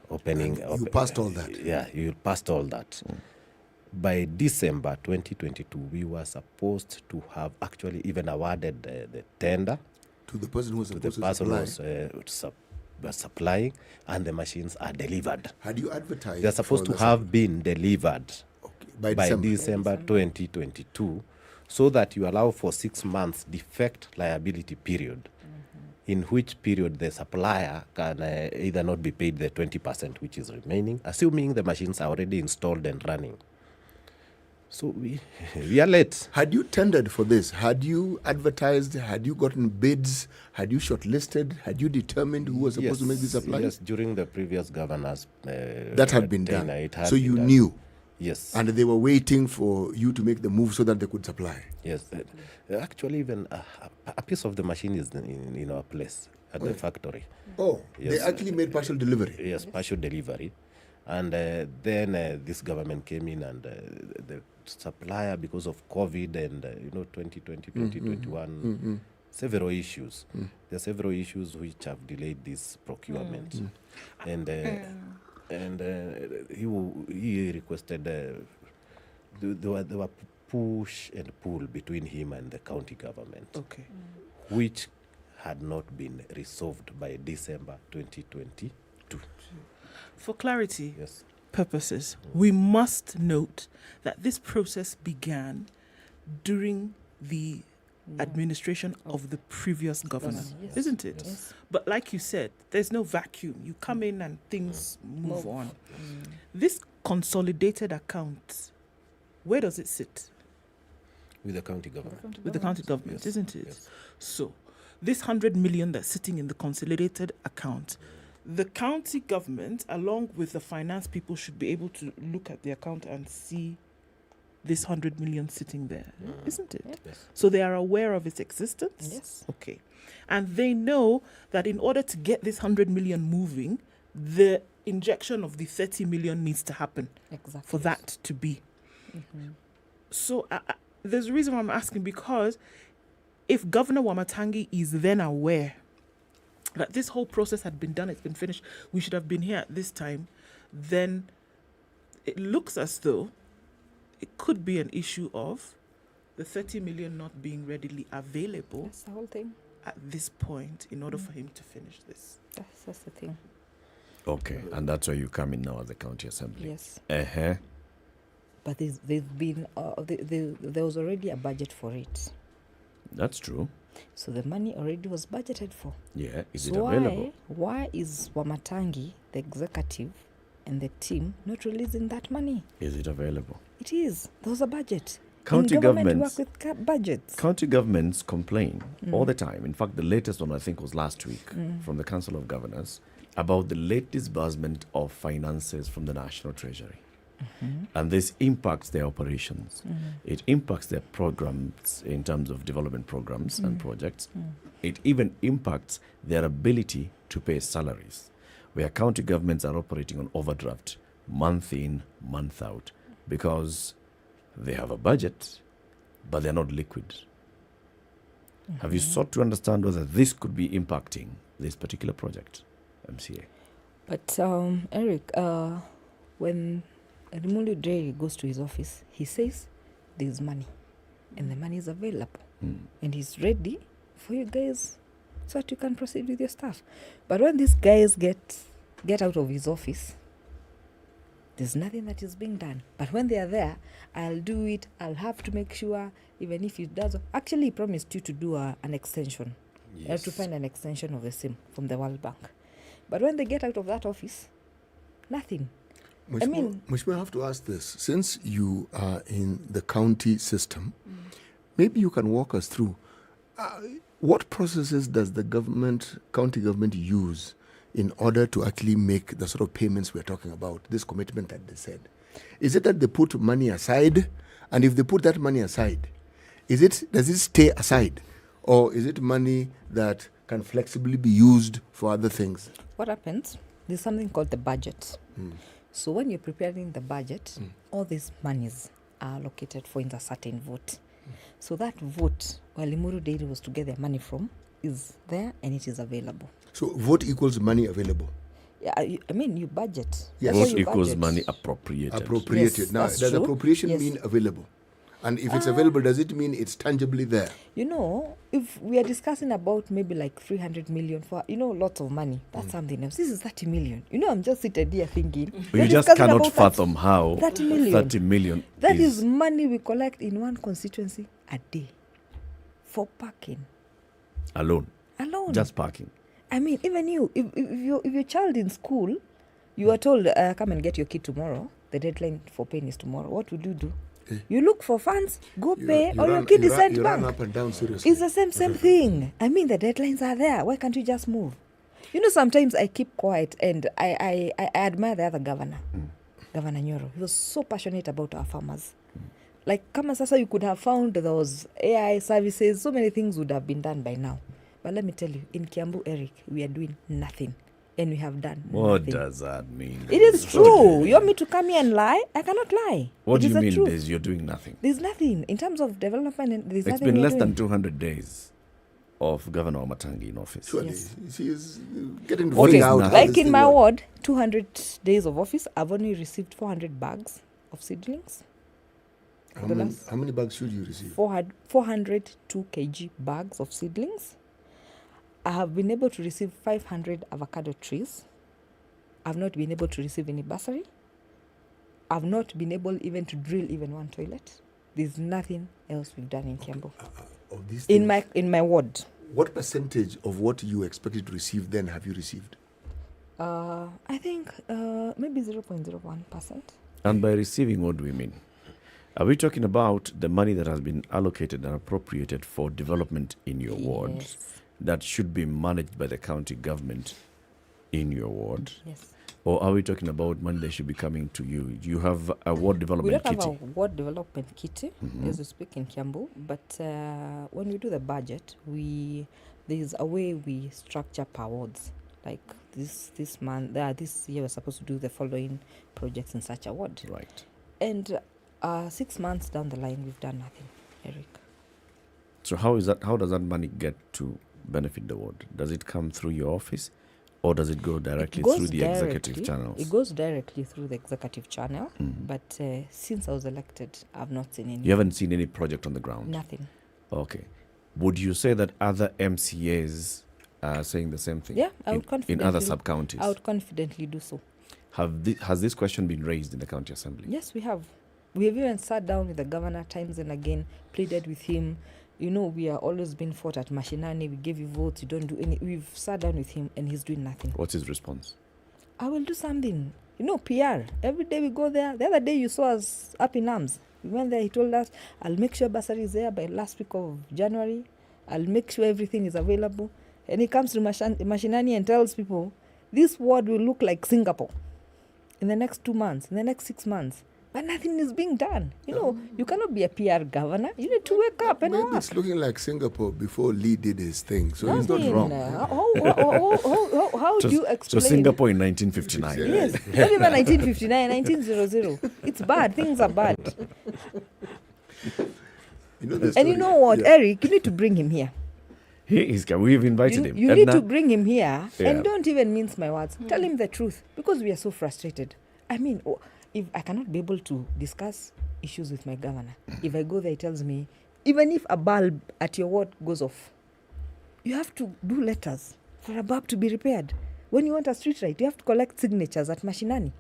opening. You passed all that. Yeah, you passed all that. By December 2022, we were supposed to have actually even awarded the tender to the person who was supposed to supply. Supplying, and the machines are delivered. Had you advertised? They're supposed to have been delivered by December 2022, so that you allow for 6 months defect liability period, in which period the supplier can either not be paid the 20% which is remaining, assuming the machines are already installed and running. So we are late. Had you tendered for this? Had you advertised? Had you gotten bids? Had you shortlisted? Had you determined who was supposed to make this supply? Yes, during the previous governors. That had been done. So you knew? Yes. And they were waiting for you to make the move so that they could supply. Yes. Actually, even a piece of the machine is in our place at the factory. Oh, yes. They actually made partial delivery. Yes, partial delivery. And then this government came in, and the supplier, because of COVID and 2020, 2021, several issues. There are several issues which have delayed this procurement. And he requested there were push and pull between him and the county government, which had not been resolved by December 2022. For clarity purposes, we must note that this process began during the administration of the previous governor, isn't it? Yes. But like you said, there's no vacuum. You come in and things move on. This consolidated account, where does it sit? With the county government. With the county government, Yes. isn't it? Yes. So, this 100 million that's sitting in the consolidated account, the county government, along with the finance people, should be able to look at the account and see this 100 million sitting there, isn't it? Yes. So they are aware of its existence? Yes. Okay. And they know that in order to get this 100 million moving, the injection of the 30 million needs to happen for that to be. So there's a reason why I'm asking, because if Governor Wamatangi is then aware that this whole process had been done, it's been finished, we should have been here at this time, then it looks as though it could be an issue of the 30 million not being readily available. That's the whole thing. At this point, in order for him to finish this. That's the thing. Okay, and that's where you come in now as the county assembly. Yes. But they've been there was already a budget for it. That's true. So the money already was budgeted for. Yeah, is so it available? Why is Wamatangi, the executive, and the team not releasing that money? Is it available? It is. There was a budget. County In government, governments work with budgets. County governments complain all the time. In fact, the latest one I think was last week from the Council of Governors about the late disbursement of finances from the National Treasury. And this impacts their operations. It impacts their programs in terms of development programs and projects. It even impacts their ability to pay salaries, where county governments are operating on overdraft month in, month out, because they have a budget, but they're not liquid. Have you sought to understand whether this could be impacting this particular project, MCA? But Eric, when Limuru Day goes to his office, he says there's money, and the money is available, and he's ready for you guys, so that you can proceed with your stuff. But when these guys get out of his office, there's nothing that is being done. But when they are there, I'll do it. I'll have to make sure, even if it does. Actually, he promised you to do an extension. You have to find an extension of the SIM from the World Bank. But when they get out of that office, nothing. Mheshimiwa, I have to ask this. Since you are in the county system, maybe you can walk us through what processes does the county government use in order to actually make the sort of payments we're talking about, this commitment that they said? Is it that they put money aside? And if they put that money aside, does it stay aside? Or is it money that can flexibly be used for other things? What happens? There's something called the budget. So when you're preparing the budget, all these monies are allocated for in a certain vote. So that vote, where Limuru Dairy was to get their money from, is there and it is available. So vote equals money available? Yeah, you budget. Yes. Vote equals money appropriated. Yes, now, does appropriation mean available? And if it's available, does it mean it's tangibly there? If we are discussing about maybe like 300 million for, lots of money, that's something else. This is 30 million. I'm just sitting here thinking. You just cannot fathom how 30 million. 30 million That is money we collect in one constituency a day for parking. Alone. Just parking. Even you, if your child in school, you are told, come and get your kid tomorrow, the deadline for paying is tomorrow, what would you do? You look for funds, go pay, or your kid is sent back. Run up and down, seriously. It's the same thing. The deadlines are there. Why can't you just move? Sometimes I keep quiet and I admire the other governor Governor Nyoro. He was so passionate about our farmers. Like, kama sasa you could have found those AI services, so many things would have been done by now. But let me tell you, in Kiambu, Eric, we are doing nothing. And we have done What nothing. does that mean? It is true. You want me to come here and lie? I cannot lie. What It do you is the mean truth. there's, you're doing nothing? There's nothing. In terms of development, and there's It's nothing been we're less doing. than 200 days of Governor Matangi in office. Surely, she is getting to What figure is out nothing? how Like this in thing my works. ward, 200 days of office, I've only received 400 bags of seedlings. How many bags should you receive? 402 kg bags of seedlings. I have been able to receive 500 avocado trees. I've not been able to receive any bursary. I've not been able even to drill even one toilet. There's nothing else we've done in Kiambu. Of these In things, my ward. what percentage of what you expected to receive then have you received? I think maybe 0.01%. And by receiving, what do we mean? Are we talking about the money that has been allocated and appropriated for development in your ward that should be managed by the county government in your ward? Yes. Or are we talking about money that should be coming to you? You have a ward We development don't have kitty. a ward development kitty Mhm. as we speak in Kiambu, but when we do the budget, there's a way we structure per wards. Like this month, this year we're supposed to do the following projects in such a ward. Right. And 6 months down the line, we've done nothing, Eric. So how is that? How does that money get to benefit the ward? Does it come through your office, or does it go directly through the executive channels? It goes directly through the executive channel, but since I was elected, I've not seen any. You haven't seen any project on the ground? Nothing. Okay. Would you say that other MCAs are saying the same thing? Yeah, I would in confidently. other sub-counties? I would confidently do so. Has this question been raised in the county assembly? Yes, we have. We have even sat down with the governor times and again, pleaded with him. You know, we are always being fought at Mashinani. We give you votes. You don't do any. We've sat down with him and he's doing nothing. What's his response? I will do something. You know, PR. Every day we go there. The other day you saw us up in arms. We went there. He told us, I'll make sure bursary is there by last week of January. I'll make sure everything is available. And he comes to Mashinani and tells people, this ward will look like Singapore in the next 2 months, in the next 6 months. But nothing is being done. You know, you cannot be a PR governor. You need to wake up and Maybe work. it's looking like Singapore before Lee did his thing, so he's not Nothing. wrong. How do you explain? So Singapore in 1959. Yes, not even 1959, 1900. It's bad. Things are bad. And you know what, Eric? You need to bring him here. We've invited him. You need to bring him here Yeah. and don't even mince my words. Tell him the truth because we are so frustrated. I mean, if I cannot be able to discuss issues with my governor, if I go there, he tells me, even if a bulb at your ward goes off, you have to do letters for a bulb to be repaired. When you want a street light, you have to collect signatures at Mashinani,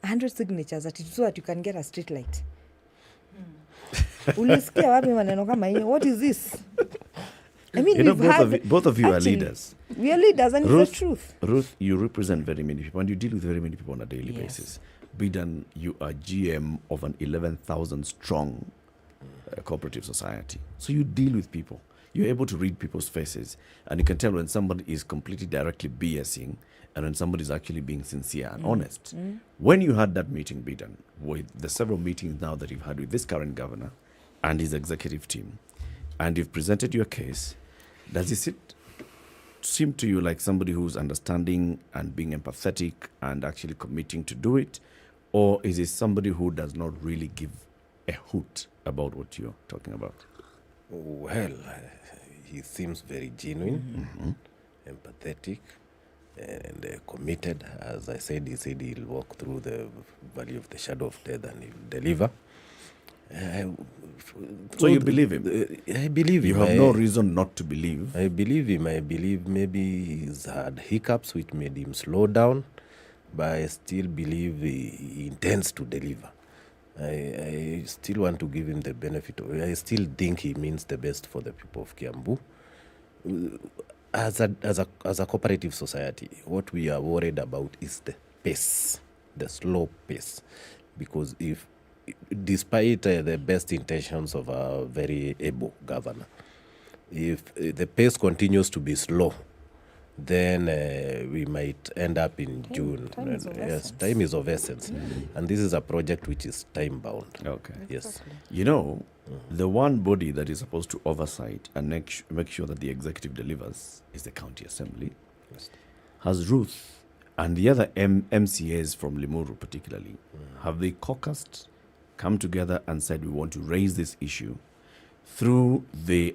100 signatures so that you can get a street light. Ulisikia wapi maneno kama hiyo? What is this? I mean, You know, we've both of you are actually, leaders. We are leaders, and it's the truth. Ruth, you represent very many people, and you deal with very many people on a daily basis. Bidan, you are GM of an 11,000 strong cooperative society. So you deal with people. You're able to read people's faces, and you can tell when somebody is completely directly BSing and when somebody is actually being sincere and honest. When you had that meeting, Bidan, with the several meetings now that you've had with this current governor and his executive team, and you've presented your case, does it seem to you like somebody who's understanding and being empathetic and actually committing to do it? Or is it somebody who does not really give a hoot about what you're talking about? Well, he seems very genuine, empathetic, and committed. As I said, he said he'll walk through the valley of the shadow of death and he'll deliver. So you believe him? I believe him. You have no reason not to believe. I believe him. I believe maybe he's had hiccups which made him slow down, but I still believe he intends to deliver. I still want to give him the benefit of it. I still think he means the best for the people of Kiambu. As a cooperative society, what we are worried about is the pace, the slow pace. Because if, despite the best intentions of a very able governor, if the pace continues to be slow, then we might end up in June. time is of Yes, essence. time is of essence. And this is a project which is time bound. Okay. Yes. You know, the one body that is supposed to oversight and make sure that the executive delivers is the county assembly. Yes. Has Ruth and the other MCAs from Limuru particularly, have they caucused, come together and said we want to raise this issue through the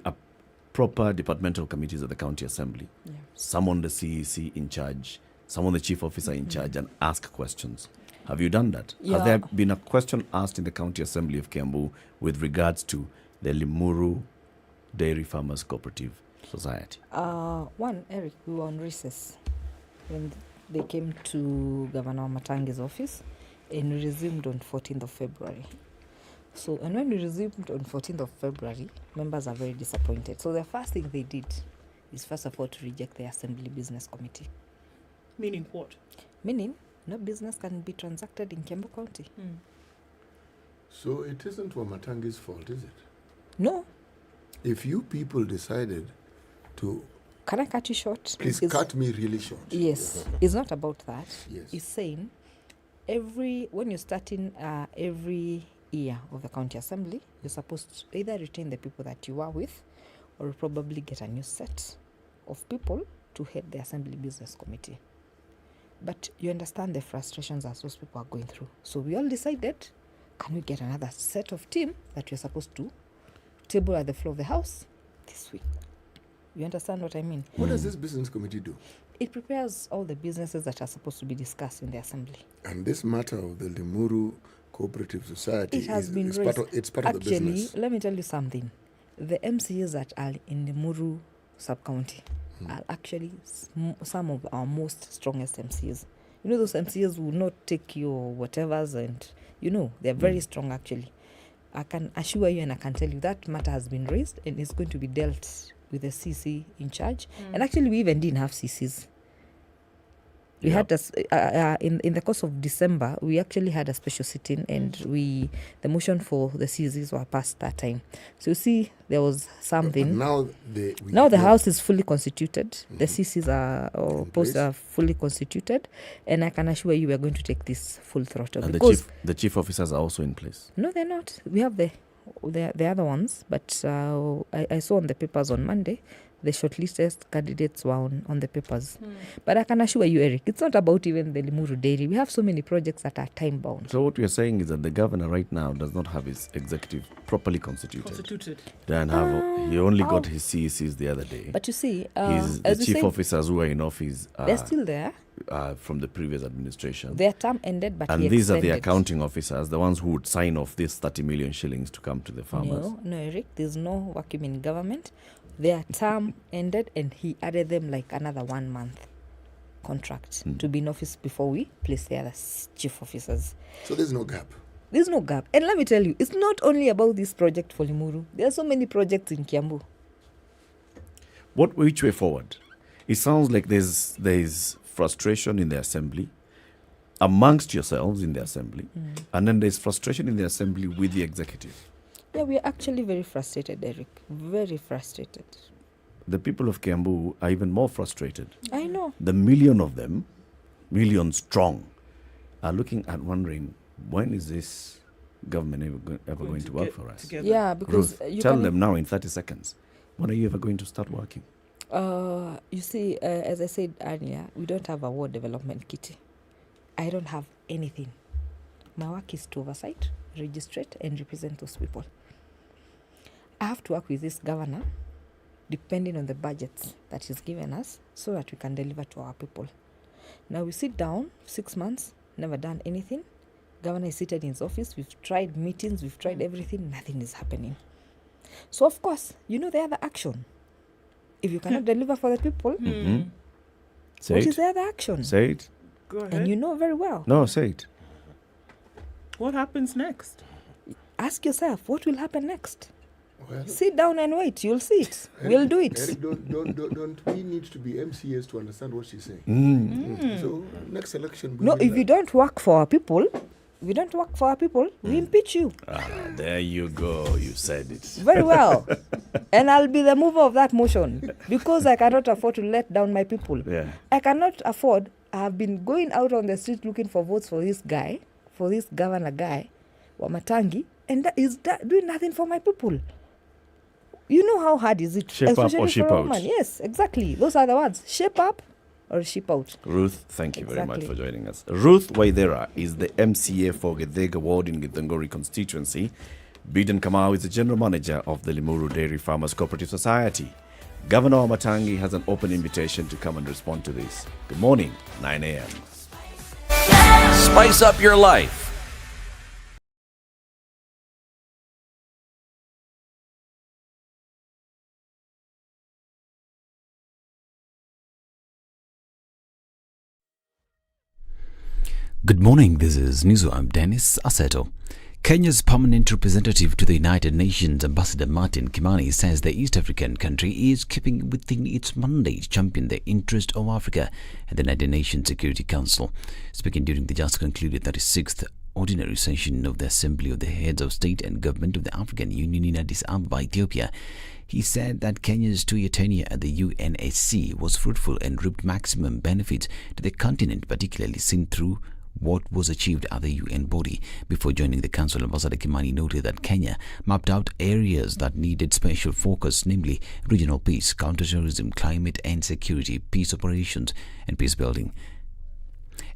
proper departmental committees of the county assembly? Yeah. Summon the CEC in charge, summon the chief officer in charge and ask questions. Have you done that? Yeah. Has there been a question asked in the county assembly of Kiambu with regards to the Limuru Dairy Farmers Cooperative Society? One, Eric, we were on recess when they came to Governor Matangi's office, and we resumed on 14th of February. So, and when we resumed on 14th of February, members are very disappointed. So the first thing they did is, first of all, to reject the Assembly Business Committee. Meaning what? Meaning, no business can be transacted in Kiambu County. So it isn't Wamatangi's fault, is it? No. If you people decided to... Can I cut you short? Please cut me really short. Yes. It's not about that. Yes. It's saying when you're starting every year of the county assembly, you're supposed to either retain the people that you are with or probably get a new set of people to head the assembly business committee. But you understand the frustrations that those people are going through. So we all decided, can we get another set of team that we're supposed to table at the floor of the house this week? You understand what I mean? What does this business committee do? It prepares all the businesses that are supposed to be discussed in the assembly. And this matter of the Limuru Cooperative Society It has been raised. It's part of the business. Actually, let me tell you something. The MCAs that are in the Limuru sub-county are actually some of our most strongest MCAs. You know, those MCAs will not take your whatevers, and, they're very strong actually. I can assure you and I can tell you that matter has been raised and it's going to be dealt with the CC in charge. And actually, we even didn't have CCs. We had this, in the course of December, we actually had a special sitting, and the motion for the CCs were passed that time. So you see, there was something. Now the House is fully constituted. The CCs are fully constituted, and I can assure you we are going to take this full throttle. And the chief officers are also in place? No, they're not. We have the other ones, but I saw on the papers on Monday, the shortlisted candidates were on the papers. But I can assure you, Eric, it's not about even the Limuru Dairy. We have so many projects that are time-bound. So what we are saying is that the governor right now does not have his executive properly constituted. He only got his CECs the other day. But you see, the chief officers who are in office they're still there. From the previous administration. Their term ended, but and these are the accounting officers, the ones who would sign off this 30 million shillings to come to the farmers. No, Eric, there's no vacuum in government. Their term ended, and he added them like another 1 month contract to be in office before we place the other chief officers. So there's no gap. There's no gap. And let me tell you, it's not only about this project for Limuru. There are so many projects in Kiambu. Which way forward? It sounds like there's frustration in the assembly, amongst yourselves in the assembly, and then there's frustration in the assembly with the executive. Yeah, we are actually very frustrated, Eric. Very frustrated. The people of Kiambu are even more frustrated. I know. The million of them, million strong, are looking at wondering, when is this government ever going to work for us? Together. Yeah, because Ruth, tell them now in 30 seconds, when are you ever going to start working? You see, as I said earlier, we don't have a ward development kitty. I don't have anything. My work is to oversight, registrate, and represent those people. I have to work with this governor, depending on the budgets that he's given us, so that we can deliver to our people. Now we sit down, 6 months, never done anything. Governor is seated in his office. We've tried meetings, we've tried everything, nothing is happening. So of course, the other action. If you cannot deliver for the people, what is the other action? Say it. Go ahead. And you know very well. No, say it. What happens next? Ask yourself, what will happen next? Well, sit down and wait. You'll see it. We'll do it. Eric, don't we need to be MCAs to understand what she's saying? So next election. No, if you don't work for our people, we don't work for our people, we impeach you. There you go. You said it. Very well. And I'll be the mover of that motion because I cannot afford to let down my people. Yeah. I cannot afford. I have been going out on the street looking for votes for this guy, for this governor guy, Wamatangi, and that is doing nothing for my people. You know how hard is it? Shape up or ship for a out. woman. Yes, exactly. Those are the words. Shape up or ship out. Ruth, thank you very much Exactly. for joining us. Ruth Waithera is the MCA for Githega Ward in Githunguri constituency. Biden Kamau is the general manager of the Limuru Dairy Farmers Cooperative Society. Governor Wamatangi has an open invitation to come and respond to this. Good morning, 9 a.m. Spice up your life. Good morning, this is News. I'm Dennis Aseto. Kenya's permanent representative to the United Nations, Ambassador Martin Kimani, says the East African country is keeping within its mandate to champion the interest of Africa at the United Nations Security Council. Speaking during the just concluded 36th ordinary session of the Assembly of the Heads of State and Government of the African Union in Addis Ababa, Ethiopia, he said that Kenya's 2-year tenure at the UNSC was fruitful and reaped maximum benefits to the continent, particularly seen through what was achieved at the UN body. Before joining the council, Ambassador Kimani noted that Kenya mapped out areas that needed special focus, namely regional peace, counterterrorism, climate and security, peace operations and peace building.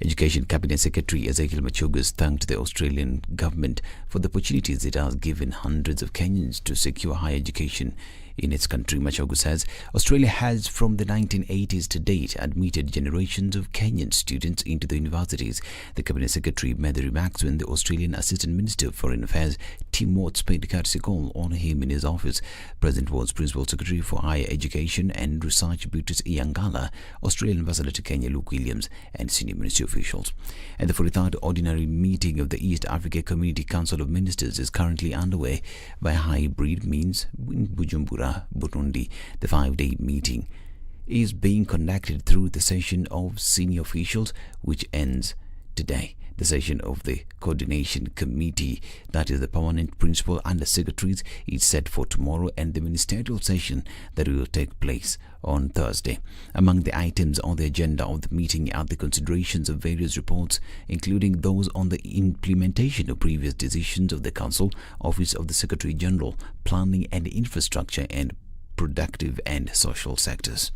Education Cabinet Secretary Ezekiel Machogus thanked the Australian government for the opportunities it has given hundreds of Kenyans to secure higher education in its country. Machogus says Australia has from the 1980s to date admitted generations of Kenyan students into the universities. The Cabinet Secretary met the remarks when the Australian Assistant Minister of Foreign Affairs Tim Watts paid a courtesy call on him in his office. President Watts, Principal Secretary for Higher Education and Research Beatrice Iyangala, Australian Ambassador to Kenya Luke Williams and senior ministry officials. And the 43rd ordinary meeting of the East Africa Community Council of Ministers is currently underway by hybrid means in Bujumbura, Burundi. The 5-day meeting is being conducted through the session of senior officials, which ends today. The session of the Coordination Committee, that is the permanent principal under secretaries, is set for tomorrow, and the ministerial session that will take place on Thursday. Among the items on the agenda of the meeting are the considerations of various reports, including those on the implementation of previous decisions of the Council, Office of the Secretary General, Planning and Infrastructure, and productive and social sectors.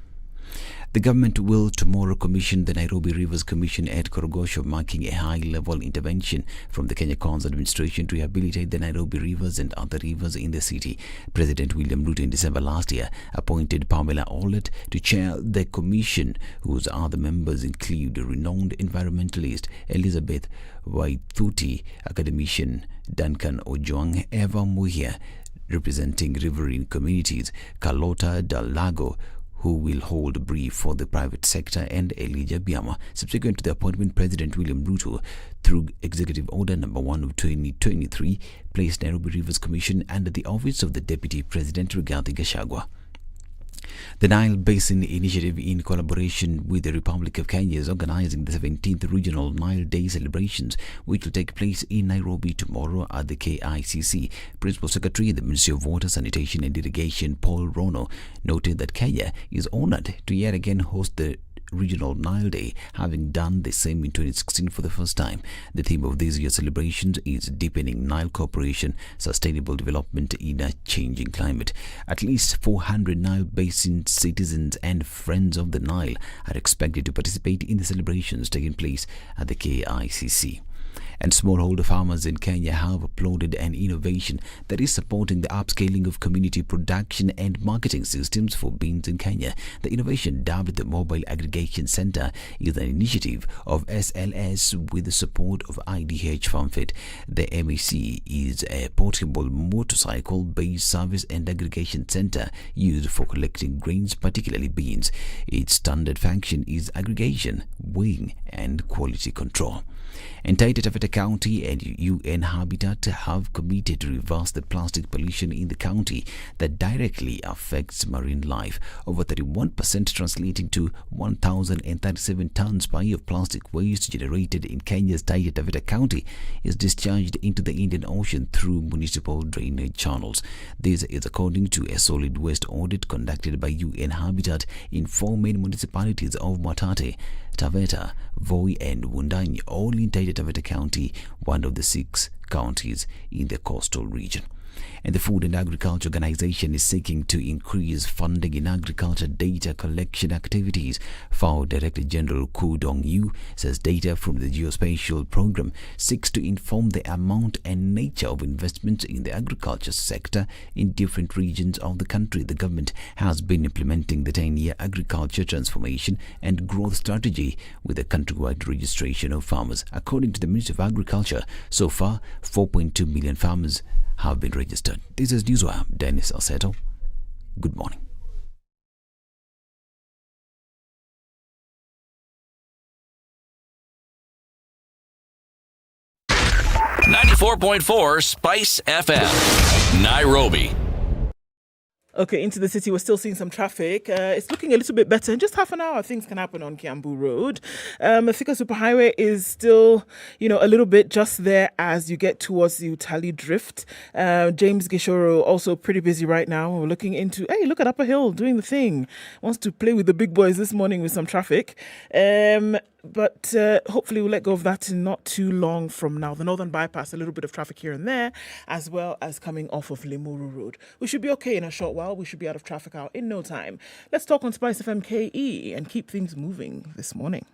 The government will tomorrow commission the Nairobi Rivers Commission at Korogosho, marking a high-level intervention from the Kenya Cons administration to rehabilitate the Nairobi rivers and other rivers in the city. President William Ruto in December last year appointed Pamela Olet to chair the commission, whose other members include renowned environmentalist Elizabeth Waithuti, academician Duncan Ojwang, Eva Muhia, representing riverine communities, Carlota Dalago, who will hold a brief for the private sector, and Elijah Biama. Subsequent to the appointment, President William Ruto, through Executive Order Number 1 of 2023, placed Nairobi Rivers Commission under the office of the Deputy President Rigathi Gachagua. The Nile Basin Initiative, in collaboration with the Republic of Kenya, is organizing the 17th Regional Nile Day celebrations, which will take place in Nairobi tomorrow at the KICC. Principal Secretary in the Ministry of Water, Sanitation and Irrigation, Paul Rono, noted that Kenya is honored to yet again host the Regional Nile Day, having done the same in 2016 for the first time. The theme of this year's celebrations is deepening Nile cooperation, sustainable development in a changing climate. At least 400 Nile Basin citizens and friends of the Nile are expected to participate in the celebrations taking place at the KICC. And smallholder farmers in Kenya have applauded an innovation that is supporting the upscaling of community production and marketing systems for beans in Kenya. The innovation, dubbed the Mobile Aggregation Center, is an initiative of SLS with the support of IDH FarmFit. The MEC is a portable motorcycle-based service and aggregation center used for collecting grains, particularly beans. Its standard function is aggregation, weighing, and quality control. And Taita Taveta County and UN Habitat have committed to reverse the plastic pollution in the county that directly affects marine life. Over 31%, translating to 1,037 tons per year of plastic waste generated in Kenya's Taita Taveta County, is discharged into the Indian Ocean through municipal drainage channels. This is according to a solid waste audit conducted by UN Habitat in 4 main municipalities of Mwatate, Taveta, Voi and Wundanyi, all in Taita Taveta County, one of the 6 counties in the coastal region. And the Food and Agriculture Organization is seeking to increase funding in agriculture data collection activities. FAO Director General Ku Dong-yu says data from the geospatial program seeks to inform the amount and nature of investment in the agriculture sector in different regions of the country. The government has been implementing the 10-year agriculture transformation and growth strategy with a countrywide registration of farmers. According to the Ministry of Agriculture, so far 4.2 million farmers have been registered. This is Newswire. Dennis Alceto. Good morning. .4 Spice FM, Nairobi. Okay, into the city, we're still seeing some traffic. It's looking a little bit better. In just half an hour, things can happen on Kiambu Road. Thika Superhighway is still, a little bit just there as you get towards the Utali Drift. James Gishoro also pretty busy right now. We're looking into, hey, look at Upper Hill doing the thing. Wants to play with the big boys this morning with some traffic. But hopefully we'll let go of that in not too long from now. The Northern Bypass, a little bit of traffic here and there, as well as coming off of Limuru Road. We should be okay in a short while. We should be out of traffic out in no time. Let's talk on SpiceFM KE and keep things moving this morning.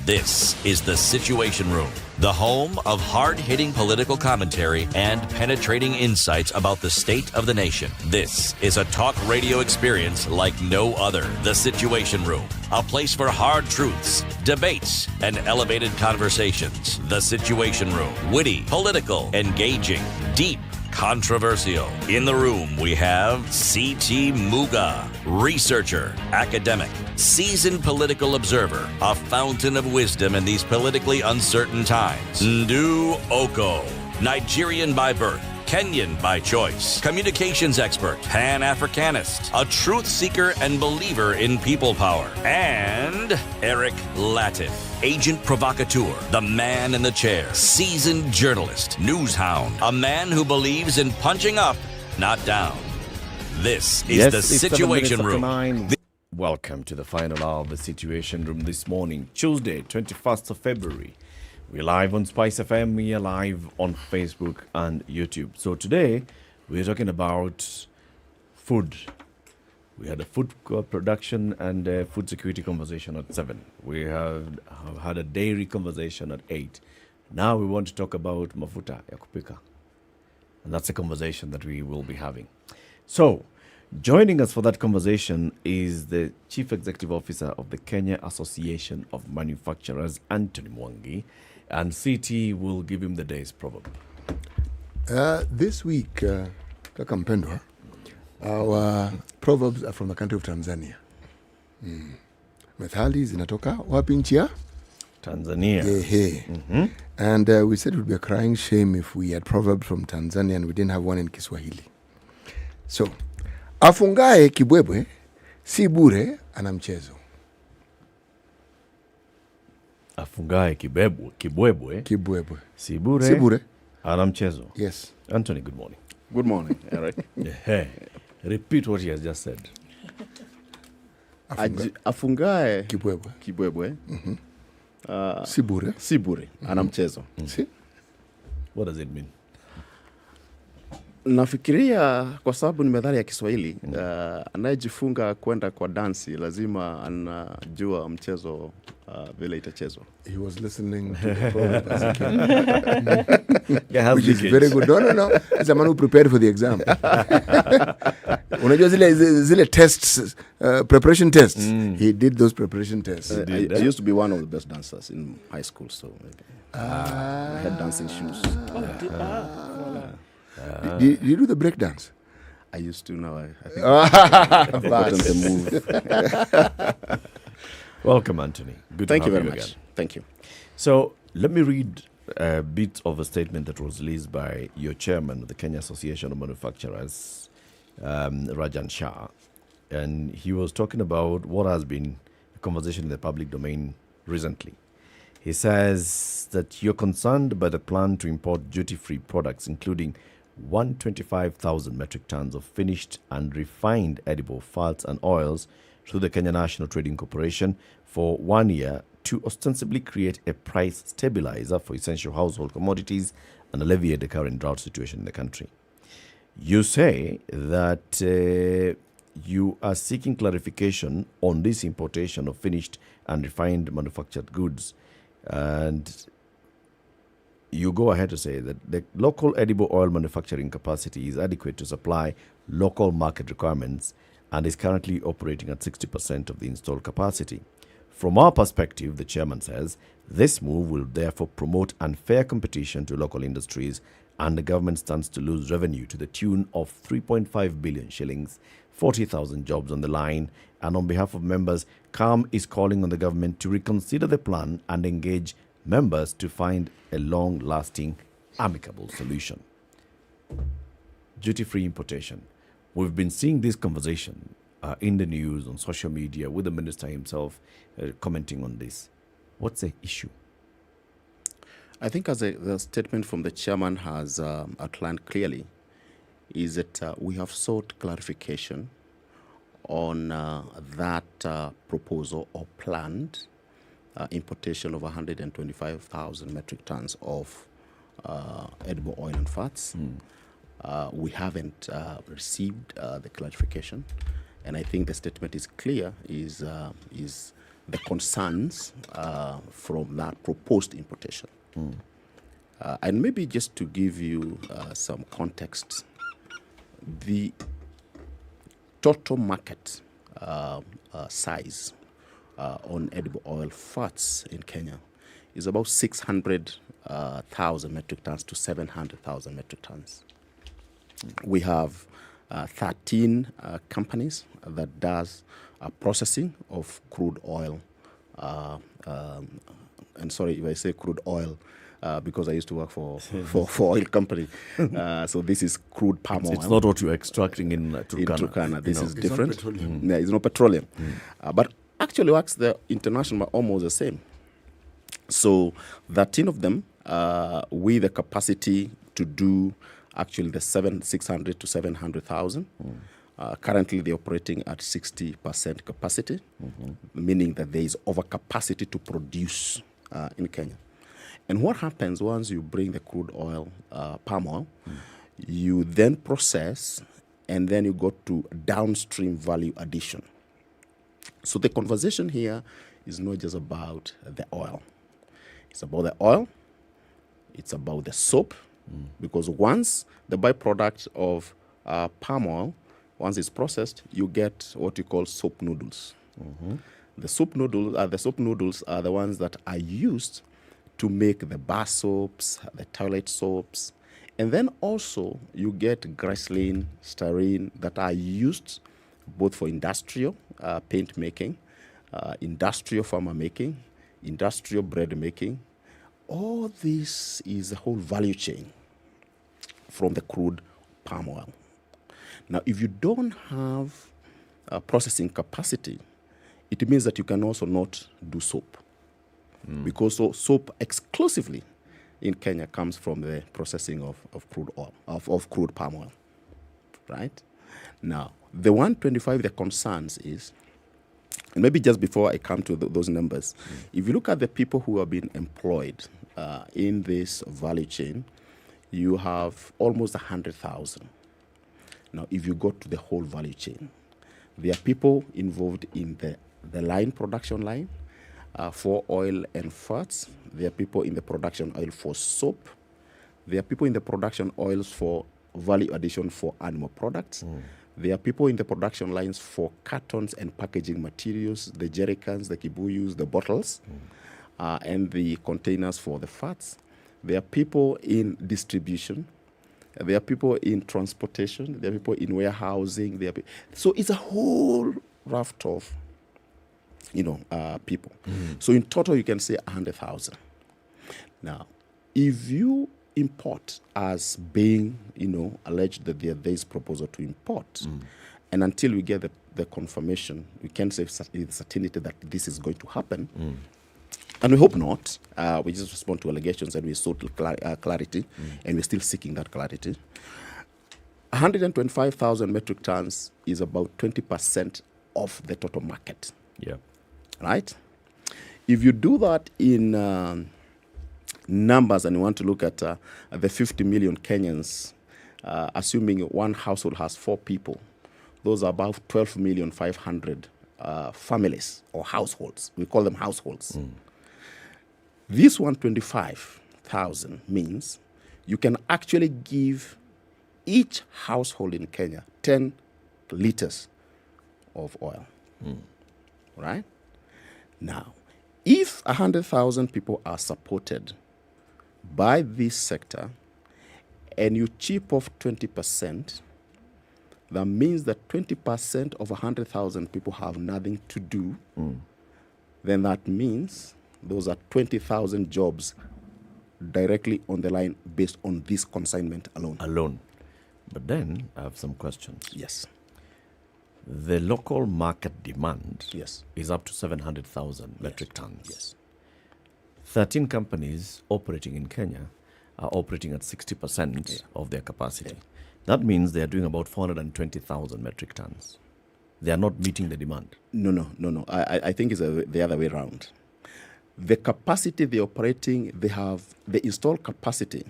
This is the Situation Room, the home of hard-hitting political commentary and penetrating insights about the state of the nation. This is a talk radio experience like no other. The Situation Room, a place for hard truths, debates, and elevated conversations. The Situation Room, witty, political, engaging, deep, controversial. In the room, we have C.T. Muga, researcher, academic, seasoned political observer, a fountain of wisdom in these politically uncertain times. Ndu Oko, Nigerian by birth, Kenyan by choice, communications expert, Pan-Africanist, a truth seeker and believer in people power, and Eric Latif, agent provocateur, the man in the chair, seasoned journalist, news hound, a man who believes in punching up, not down. This is the Situation Room. Welcome to the final hour of the Situation Room this morning, Tuesday, 21st of February. We're live on SpiceFM, we are live on Facebook and YouTube. So today, we're talking about food. We had a food production and a food security conversation at 7. We have had a dairy conversation at 8. Now we want to talk about mafuta ya kupika. And that's a conversation that we will be having. So, joining us for that conversation is the Chief Executive Officer of the Kenya Association of Manufacturers, Anthony Mwangi, and CT will give him the day's proverb. This week, Kaka Mpendwa, our proverbs are from the country of Tanzania. Methali zinatoka wapi nchi ya? Tanzania. Yeah. And we said it would be a crying shame if we had proverbs from Tanzania and we didn't have one in Kiswahili. So, afungae kibwebwe si bure ana mchezo. Afungae kibwebwe si bure ana mchezo. Yes. Anthony, good morning. Good morning, Eric. Repeat what he has just said. Afungae kibwebwe si bure ana mchezo. Si? What does it mean? Nafikiria kwa sababu ni methali ya Kiswahili, anayejifunga kwenda kwa dansi lazima anajua mchezo vile itachezwa. He was listening to the proverb as a kid. Which is very good. No. He's a man who prepared for the exam. Unajua zile tests, preparation tests. He did those preparation tests. I used to be one of the best dancers in high school, so I had dancing shoes. Did you do the breakdance? I used to know. I think I've forgotten the move. Welcome, Anthony. Good Thank to you have very you much. again. Thank you. So let me read a bit of a statement that was released by your chairman of the Kenya Association of Manufacturers, Rajan Shah. And he was talking about what has been a conversation in the public domain recently. He says that you're concerned by the plan to import duty-free products, including 125,000 metric tons of finished and refined edible fats and oils through the Kenya National Trading Corporation for 1 year to ostensibly create a price stabilizer for essential household commodities and alleviate the current drought situation in the country. You say that you are seeking clarification on this importation of finished and refined manufactured goods. And you go ahead to say that the local edible oil manufacturing capacity is adequate to supply local market requirements and is currently operating at 60% of the installed capacity. From our perspective, the chairman says, this move will therefore promote unfair competition to local industries, and the government stands to lose revenue to the tune of 3.5 billion shillings, 40,000 jobs on the line. And on behalf of members, CAM is calling on the government to reconsider the plan and engage members to find a long-lasting, amicable solution. Duty-free importation. We've been seeing this conversation in the news, on social media, with the minister himself commenting on this. What's the issue? I think as the statement from the chairman has outlined clearly, is that we have sought clarification on that proposal or planned importation of 125,000 metric tons of edible oil and fats. We haven't received the clarification, and I think the statement is clear, is the concerns from that proposed importation. And maybe just to give you some context, the total market size on edible oil fats in Kenya is about 600,000 metric tons to 700,000 metric tons. We have 13 companies that does processing of crude oil. And sorry if I say crude oil, because I used to work for oil company. So this is crude palm oil. It's not what you're extracting in Turkana. In Turkana, this is different. Not petroleum. Yeah, it's not petroleum. But actually works the international almost the same. So 13 of them with the capacity to do actually the 600 to 700,000. Currently, they're operating at 60% capacity, meaning that there is overcapacity to produce in Kenya. And what happens once you bring the crude oil, palm oil, you then process, and then you go to downstream value addition. So the conversation here is not just about the oil. It's about the oil. It's about the soap, because once the byproduct of palm oil, once it's processed, you get what you call soap noodles. The soap noodles are the ones that are used to make the bar soaps, the toilet soaps, and then also you get glycerin, styrene that are used both for industrial paint making, industrial pharma making, industrial bread making. All this is a whole value chain from the crude palm oil. Now, if you don't have processing capacity, it means that you can also not do soap. Because soap exclusively in Kenya comes from the processing of crude oil, of crude palm oil, right? Now, the 125, the concerns is, and maybe just before I come to those numbers, if you look at the people who have been employed in this value chain, you have almost 100,000. Now, if you go to the whole value chain, there are people involved in the line, production line, for oil and fats. There are people in the production oil for soap. There are people in the production oils for value addition for animal products. There are people in the production lines for cartons and packaging materials, the jerrycans, the kibuyus, the bottles, and the containers for the fats. There are people in distribution, there are people in transportation, there are people in warehousing, so it's a whole raft of, people. So in total, you can say 100,000. Now, if you import as being, alleged that there is proposal to import, and until we get the confirmation, we can say with certainty that this is going to happen, and we hope not. We just respond to allegations and we sought clarity, and we're still seeking that clarity. 125,000 metric tons is about 20% of the total market. Yeah. Right? If you do that in numbers and you want to look at the 50 million Kenyans, assuming one household has 4 people, those are about 12,500,000 families or households. We call them households. This 125,000 means you can actually give each household in Kenya 10 liters of oil. Right? Now, if 100,000 people are supported by this sector and you chip off 20%, that means that 20% of 100,000 people have nothing to do. Then that means those are 20,000 jobs directly on the line based on this consignment alone. But then I have some questions. Yes. The local market demand yes. is up to 700,000 metric tons. Yes. 13 companies operating in Kenya are operating at 60% of their capacity. Yeah. That means they are doing about 420,000 metric tons. They are not meeting the demand. No. I think it's the other way around. The capacity they're operating, the installed capacity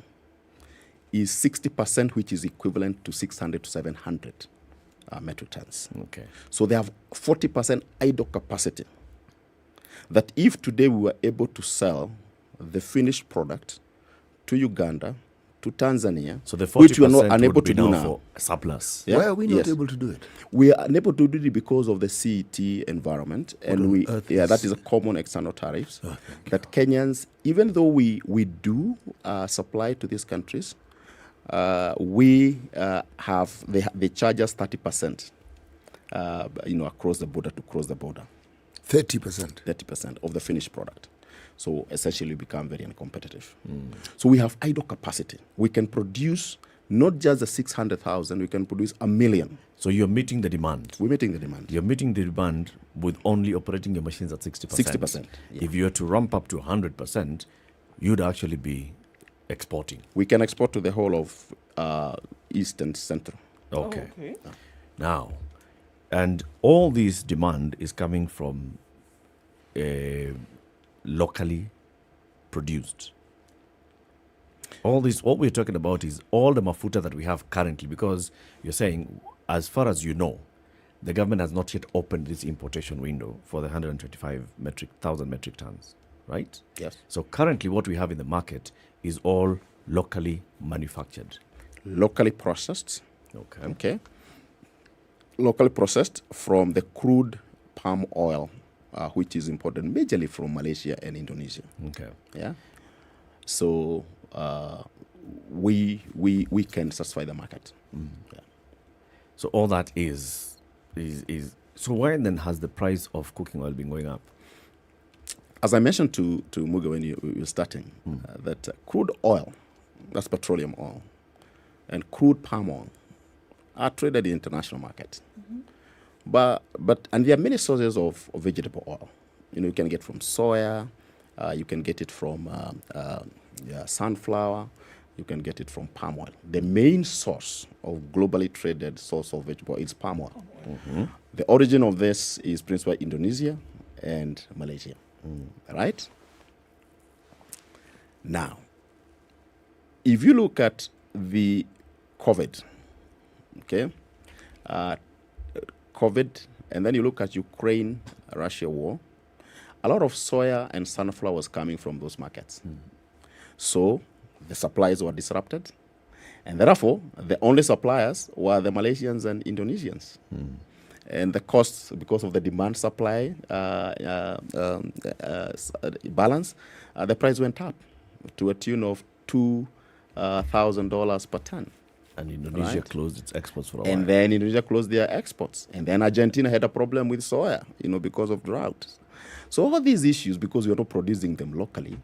is 60%, which is equivalent to 600 to 700 metric tons. Okay. So they have 40% idle capacity. That if today we were able to sell the finished product to Uganda, to Tanzania, so the 40% which we are not unable to do now. For surplus. Yeah? Why are we not able to do it? We are unable to do it because of the CET environment, and that is a common external tariffs that Kenyans, even though we do supply to these countries, they charge us 30%, across the border to cross the border. 30%? 30% of the finished product. So essentially become very uncompetitive. So we have idle capacity. We can produce not just the 600,000, we can produce 1 million. So you're meeting the demand. We're meeting the demand. You're meeting the demand with only operating your machines at 60%. 60%. Yeah. If you were to ramp up to 100%, you'd actually be exporting. We can export to the whole of East and Central. Okay. Now, and all this demand is coming from locally produced. All this, what we're talking about is all the mafuta that we have currently, because you're saying, as far as you know, the government has not yet opened this importation window for the 125,000 metric tons, right? Yes. So currently what we have in the market is all locally manufactured. Locally processed. Okay. Locally processed from the crude palm oil, which is imported majorly from Malaysia and Indonesia. Okay. Yeah. So we can satisfy the market. Yeah. So all that is so why then has the price of cooking oil been going up? As I mentioned to Muga when you were starting, that crude oil, that's petroleum oil, and crude palm oil are traded in the international market. But there are many sources of vegetable oil. You can get from soya, you can get it from sunflower, you can get it from palm oil. The main source of globally traded source of vegetable oil is palm oil. The origin of this is principally Indonesia and Malaysia. Right? Now, if you look at the COVID, and then you look at Ukraine-Russia war, a lot of soya and sunflower was coming from those markets. So the supplies were disrupted, and therefore the only suppliers were the Malaysians and Indonesians. And the costs, because of the demand-supply balance, the price went up to a tune of $2,000 per ton. And Indonesia closed its exports for a while. And then Indonesia closed their exports. And then Argentina had a problem with soya, because of drought. So all these issues, because we are not producing them locally,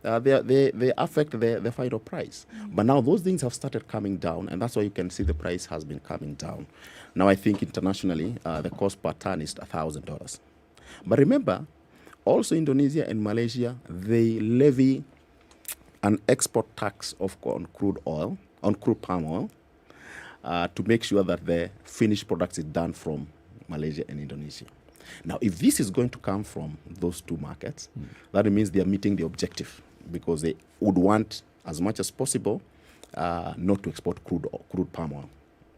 they affect the final price. But now those things have started coming down, and that's why you can see the price has been coming down. Now I think internationally, the cost per ton is $1,000. But remember, also Indonesia and Malaysia, they levy an export tax on crude palm oil, to make sure that the finished products is done from Malaysia and Indonesia. Now, if this is going to come from those two markets, that means they are meeting the objective, because they would want, as much as possible, not to export crude palm oil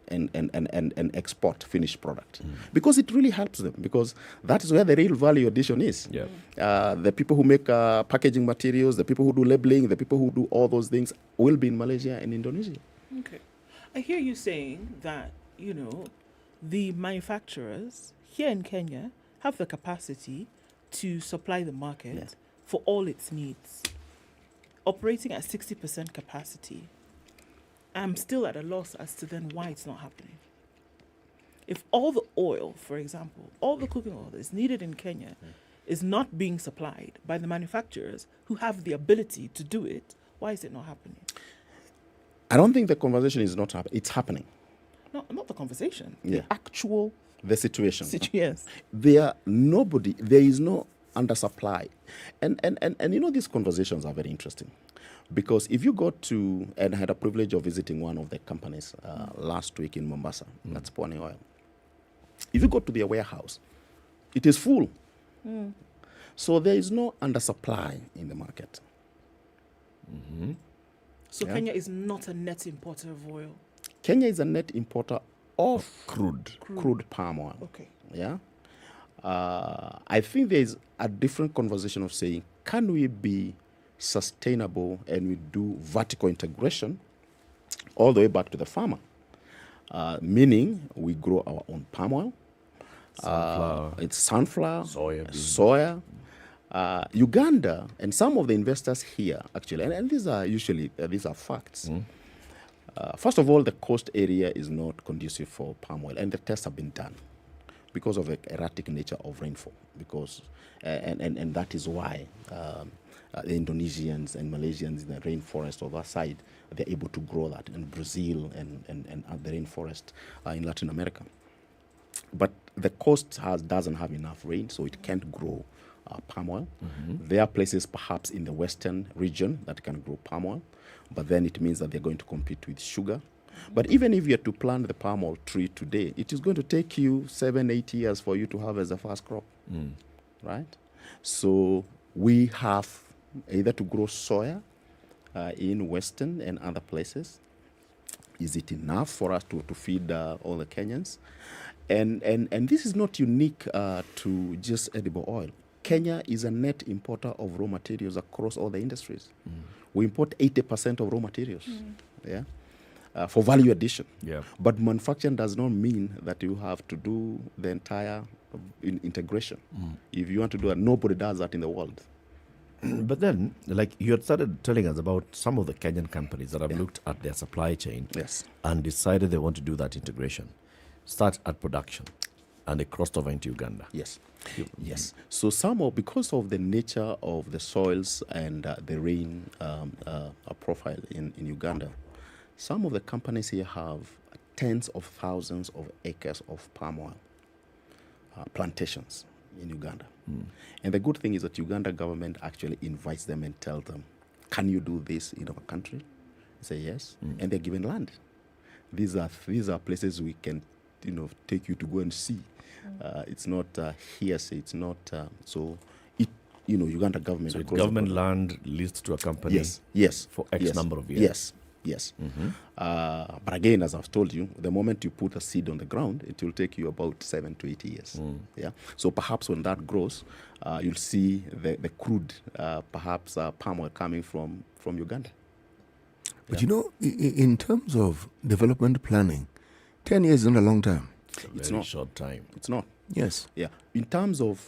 and export finished product. Because it really helps them, because that is where the real value addition is. The people who make packaging materials, the people who do labeling, the people who do all those things will be in Malaysia and Indonesia. Okay. I hear you saying that, the manufacturers here in Kenya have the capacity to supply the market for all its needs. Operating at 60% capacity, I'm still at a loss as to then why it's not happening. If all the oil, for example, all the cooking oil that is needed in Kenya is not being supplied by the manufacturers who have the ability to do it, why is it not happening? I don't think the conversation is not happening. It's happening. No, not the conversation. The actual situation. Yes. There is no undersupply. And these conversations are very interesting. Because if you go to, and I had a privilege of visiting one of the companies last week in Mombasa, that's Pwani Oil. If you go to their warehouse, it is full. So there is no undersupply in the market. So Kenya is not a net importer of oil? Kenya is a net importer of crude palm oil. Okay. Yeah. I think there is a different conversation of saying, can we be sustainable and we do vertical integration all the way back to the farmer? Meaning we grow our own palm oil. It's sunflower, soya. Uganda and some of the investors here, actually, and these are facts. First of all, the coast area is not conducive for palm oil, and the tests have been done because of the erratic nature of rainfall. And that is why the Indonesians and Malaysians in the rainforest of our side, they're able to grow that, and Brazil and the rainforest in Latin America. But the coast doesn't have enough rain, so it can't grow palm oil. There are places perhaps in the western region that can grow palm oil, but then it means that they're going to compete with sugar. But even if you are to plant the palm oil tree today, it is going to take you 7-8 years for you to harvest the first crop, right? So we have either to grow soya in western and other places. Is it enough for us to feed all the Kenyans? And this is not unique to just edible oil. Kenya is a net importer of raw materials across all the industries. We import 80% of raw materials, for value addition. But manufacturing does not mean that you have to do the entire integration. If you want to do that, nobody does that in the world. But then, like you had started telling us about some of the Kenyan companies that have looked at their supply chain and decided they want to do that integration. Start at production, and they crossed over into Uganda. Yes. So somehow, because of the nature of the soils and the rain profile in Uganda, some of the companies here have tens of thousands of acres of palm oil plantations in Uganda. And the good thing is that Uganda government actually invites them and tells them, can you do this in our country? They say yes, and they're given land. These are places we can take you to go and see. It's not hearsay. It's not Uganda government. So it's government land leased to a company. Yes. For X number of years. Yes. But again, as I've told you, the moment you put a seed on the ground, it will take you about 7 to 8 years. So perhaps when that grows, you'll see the crude, perhaps palm oil coming from Uganda. But in terms of development planning, 10 years isn't a long time. It's not short time. It's not. Yes. Yeah. In terms of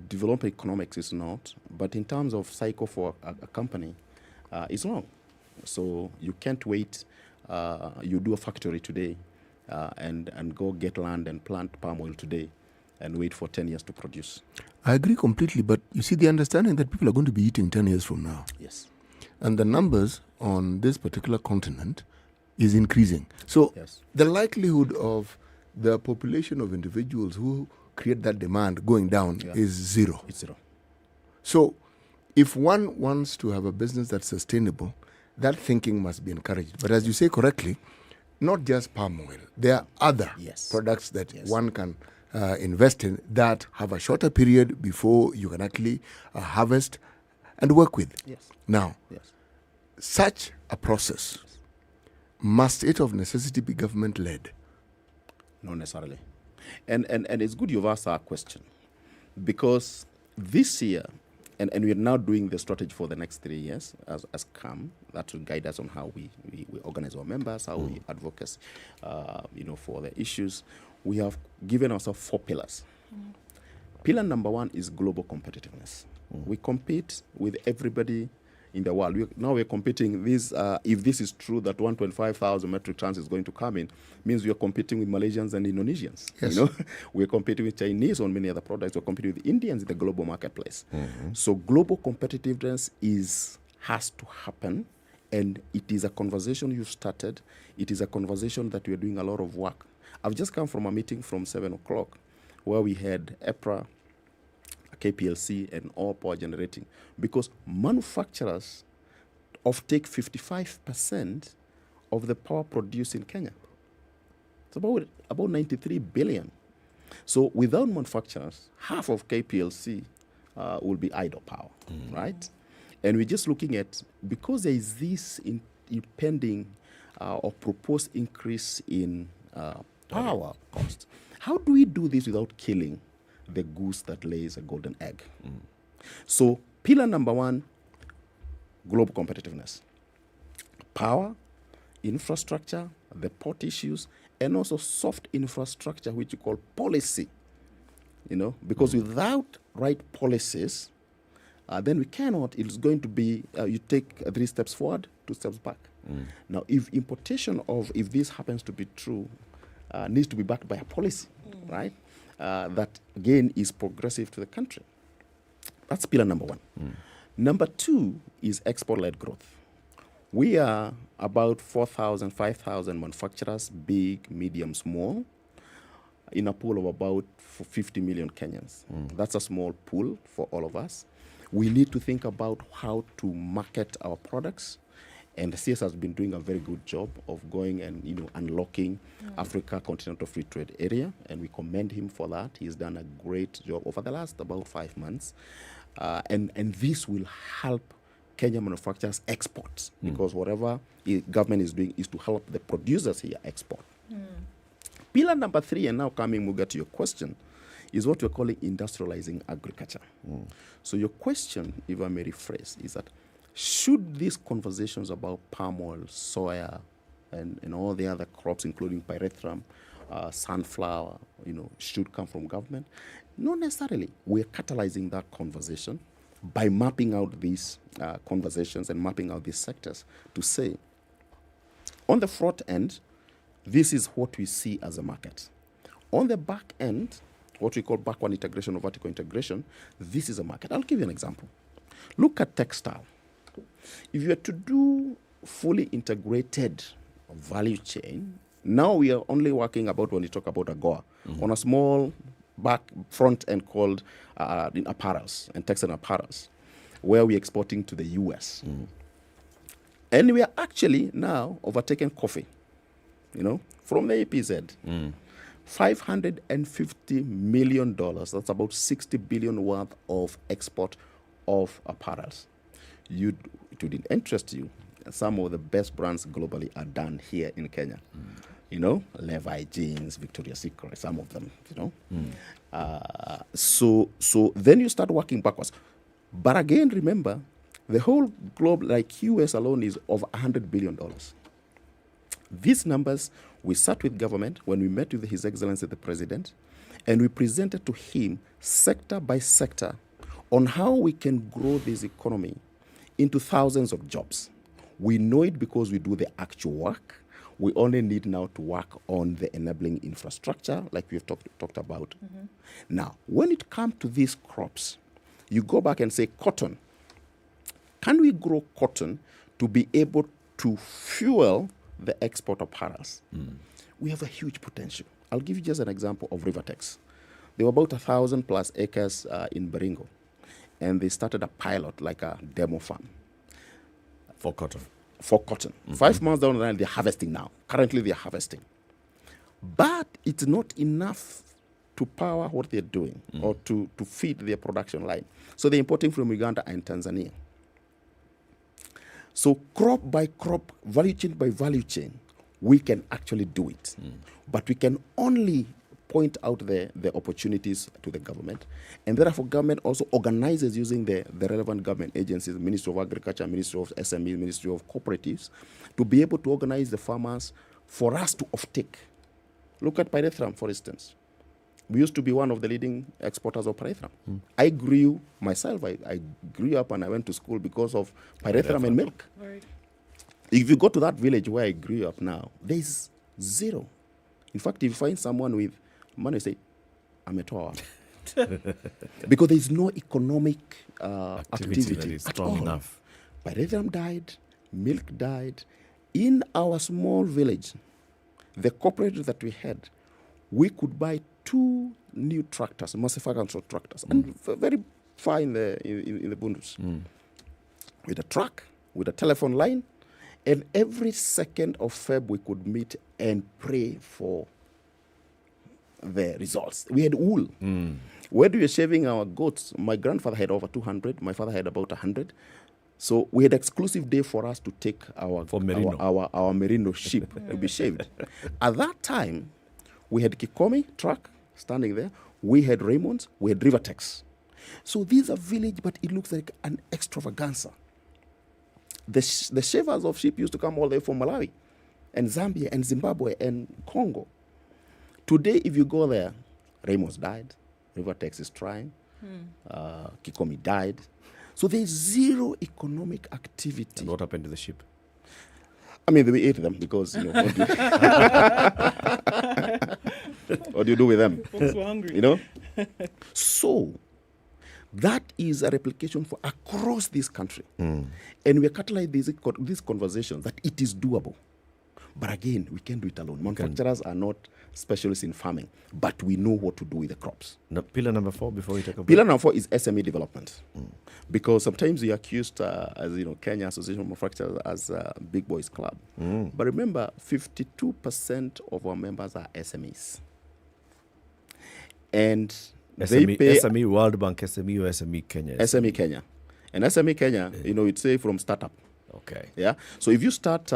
development economics, it's not. But in terms of cycle for a company, it's long. So you can't wait you do a factory today and go get land and plant palm oil today and wait for 10 years to produce. I agree completely, but you see the understanding that people are going to be eating 10 years from now. Yes. And the numbers on this particular continent is increasing. So the likelihood of the population of individuals who create that demand going down is zero. It's zero. So if one wants to have a business that's sustainable, that thinking must be encouraged. But as you say correctly, not just palm oil. There are other products that one can invest in that have a shorter period before you can actually harvest and work with. Yes. Now, such a process, must it of necessity be government-led? Not necessarily. And it's good you've asked that question, because this year, and we're now doing the strategy for the next 3 years as CAM, that will guide us on how we organize our members, how we advocate, for the issues. We have given ourselves 4 pillars. Pillar number 1 is global competitiveness. We compete with everybody in the world. We're competing. If this is true, that 125,000 metric tons is going to come in, means we are competing with Malaysians and Indonesians. Yes. We're competing with Chinese on many other products. We're competing with Indians in the global marketplace. So global competitiveness has to happen, and it is a conversation you started. It is a conversation that we are doing a lot of work. I've just come from a meeting from 7 o'clock where we had EPRA, KPLC, and all power generating, because manufacturers take 55% of the power produced in Kenya. It's about 93 billion. So without manufacturers, half of KPLC will be idle power, right? And we're just looking at, because there is this impending or proposed increase in power cost, how do we do this without killing the goose that lays a golden egg? So pillar number 1, global competitiveness. Power, infrastructure, the port issues, and also soft infrastructure, which you call policy. Because without right policies, then we cannot. It's going to be, you take 3 steps forward, 2 steps back. Now, if this happens to be true, needs to be backed by a policy, right? That again is progressive to the country. That's pillar number 1. Number 2 is export-led growth. We are about 4,000, 5,000 manufacturers, big, medium, small, in a pool of about 50 million Kenyans. That's a small pool for all of us. We need to think about how to market our products. And the CS has been doing a very good job of going and unlocking Africa Continental Free Trade Area, and we commend him for that. He's done a great job over the last about 5 months, and this will help Kenya manufacturers export, because whatever government is doing is to help the producers here export. Pillar number 3, and now coming, Muga, to your question, is what we're calling industrializing agriculture. So your question, if I may rephrase, is that should these conversations about palm oil, soya, and all the other crops, including pyrethrum, sunflower, should come from government? Not necessarily. We're catalyzing that conversation by mapping out these conversations and mapping out these sectors to say, on the front end, this is what we see as a market. On the back end, what we call backward integration or vertical integration, this is a market. I'll give you an example. Look at textile. If you are to do fully integrated value chain, now we are only working about, when you talk about AGOA, on a small front end called in apparels and textile apparels, where we're exporting to the US. And we are actually now overtaking coffee, from the APZ. $550 million, that's about 60 billion worth of export of apparels. It would interest you, some of the best brands globally are done here in Kenya. Levi Jeans, Victoria's Secret, some of them, So then you start working backwards. But again, remember, the whole globe, like US alone, is over $100 billion. These numbers, we sat with government when we met with His Excellency the President, and we presented to him sector by sector on how we can grow this economy into thousands of jobs. We know it because we do the actual work. We only need now to work on the enabling infrastructure, like we've talked about. Now, when it comes to these crops, you go back and say cotton. Can we grow cotton to be able to fuel the export of apparels? We have a huge potential. I'll give you just an example of Rivertex. There were about 1,000 plus acres in Baringo, and they started a pilot, like a demo farm. For cotton? For cotton. 5 months down the line, they're harvesting now. Currently, they're harvesting. But it's not enough to power what they're doing or to feed their production line. So they're importing from Uganda and Tanzania. So crop by crop, value chain by value chain, we can actually do it. But we can only point out the opportunities to the government. And therefore, government also organizes using the relevant government agencies, Ministry of Agriculture, Ministry of SME, Ministry of Cooperatives, to be able to organize the farmers for us to offtake. Look at pyrethrum, for instance. We used to be one of the leading exporters of pyrethrum. I grew myself. I grew up and I went to school because of pyrethrum and milk. Right. If you go to that village where I grew up now, there's zero. In fact, if you find someone with money, say, I'm a tower. Because there's no economic activity that is at strong all. enough. Pyrethrum died, milk died. In our small village, the cooperative that we had, we could buy 2 new tractors, massive agricultural tractors, and very far in the bundles, with a truck, with a telephone line, and every 2nd of Feb we could meet and pray for the results. We had wool. Where we were shaving our goats, my grandfather had over 200, my father had about 100. So we had exclusive day for us to take our merino sheep to be shaved. At that time, we had Kikomi truck standing there. We had Raymond's. We had Rivertex. So these are village, but it looks like an extravaganza. The shavers of sheep used to come all the way from Malawi and Zambia and Zimbabwe and Congo. Today, if you go there, Raymond's died. Rivertex is trying. Kikomi died. So there's zero economic activity. And what happened to the sheep? I mean, we ate them because, what do you do with them? Folks were hungry. So that is a replication for across this country. And we are catalyzing these conversations that it is doable. But again, we can't do it alone. Manufacturers are not specialists in farming, but we know what to do with the crops. Now, pillar number 4 before we take a break. Pillar number 4 is SME development. Because sometimes we are accused as Kenya Association of Manufacturers as a big boys club. But remember, 52% of our members are SMEs. And they pay SME World Bank, SME or SME Kenya? SME Kenya. And SME Kenya, it's say from startup. Okay. Yeah. So if you start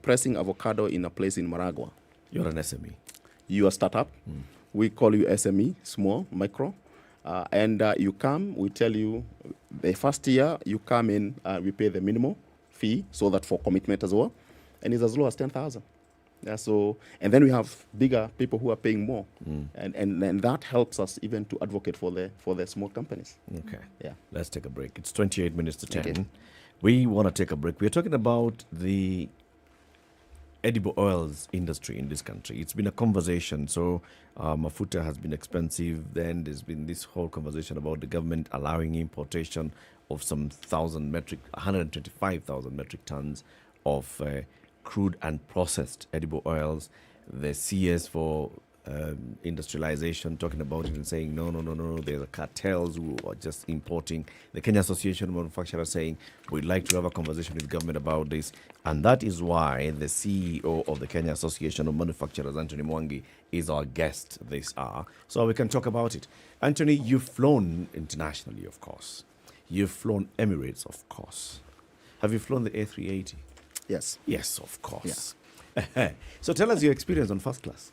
pressing avocado in a place in Maragua, you're an SME. You are a startup. We call you SME, small, micro. And you come, we tell you the first year you come in, we pay the minimum fee, so that for commitment as well. And it's as low as 10,000. Yeah, so, and then we have bigger people who are paying more. And that helps us even to advocate for the small companies. Okay. Yeah. Let's take a break. It's 28 minutes to 10. Okay. We want to take a break. We're talking about the edible oils industry in this country. It's been a conversation. So mafuta has been expensive. Then there's been this whole conversation about the government allowing importation of some 125,000 metric tons of crude and processed edible oils. The CS for industrialization talking about it and saying no, there's cartels who are just importing. The Kenya Association of Manufacturers saying we'd like to have a conversation with government about this, and that is why the CEO of the Kenya Association of Manufacturers, Anthony Mwangi, is our guest this hour, so we can talk about it. Anthony, you've flown internationally, of course. You've flown Emirates, of course. Have you flown the A380? Yes. Yes, of course. Yeah. So tell us your experience on first class.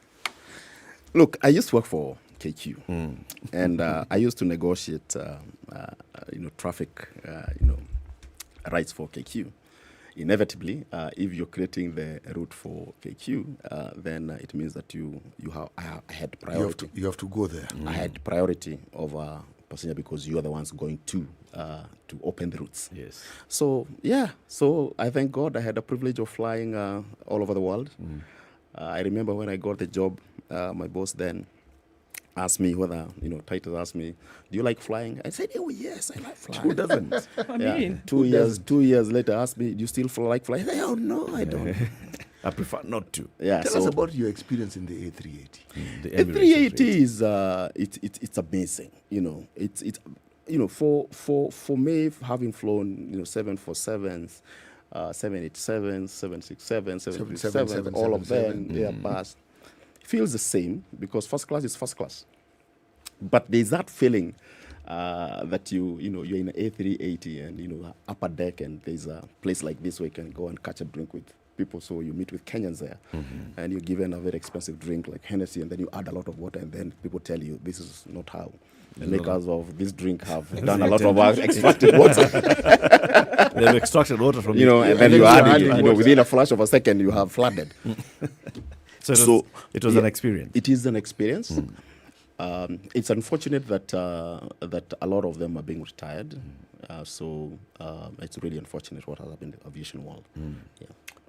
Look, I used to work for KQ, and I used to negotiate, traffic, rights for KQ. Inevitably, if you're creating the route for KQ, then it means that I had priority. You have to go there. I had priority over passenger because you are the ones going to open the routes. Yes. So yeah, so I thank God I had the privilege of flying all over the world. I remember when I got the job, my boss then asked me whether, Titus asked me, do you like flying? I said, oh yes, I like flying. Who doesn't? I mean, 2 years later, asked me, do you still like flying? I said, oh no, I don't. I prefer not to. Yeah. Tell us about your experience in the A380. The A380 is it's amazing. For me, having flown 747s, 787s, 767s, 737s, all of them, Airbus, feels the same because first class is first class. But there's that feeling that you're in an A380 and upper deck, and there's a place like this where you can go and catch a drink with people. So you meet with Kenyans there, and you're given a very expensive drink like Hennessy, and then you add a lot of water, and then people tell you this is not how the makers of this drink have done a lot of extracted water. They've extracted water from and then you add it. Within a flash of a second, you have flooded. So it was an experience. It is an experience. It's unfortunate that a lot of them are being retired. So it's really unfortunate what has happened in the aviation world. Yeah.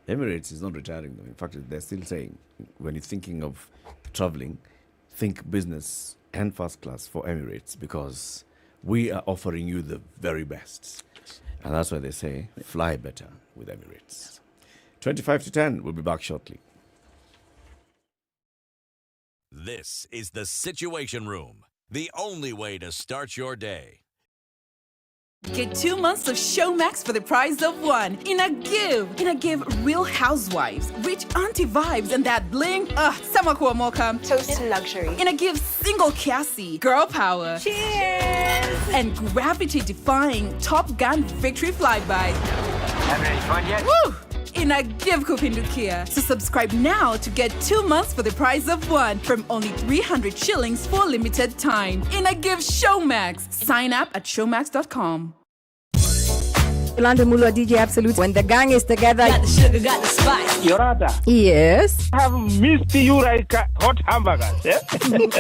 Emirates is not retiring though. In fact, they're still saying when you're thinking of traveling, think business and first class for Emirates because we are offering you the very best. Yes. And that's why they say fly better with Emirates. 25 to 10. We'll be back shortly. This is the Situation Room, the only way to start your day. Get 2 months of Showmax for the price of one. In a give, Real Housewives, rich auntie vibes and that bling. Samakuwa Mocha. Toast to luxury. In a give, single Cassie, girl power. Cheers! And gravity-defying Top Gun victory flyby. Having any fun yet? Woo! In a give kupindukia. So subscribe now to get 2 months for the price of one from only 300 shillings for limited time. In a give Showmax. Sign up at showmax.com. Yolanda Mulwa, DJ Absolute. When the gang is together, Got the sugar, got the spice. Yorada, yes, I have missed you like hot hamburgers. Yeah?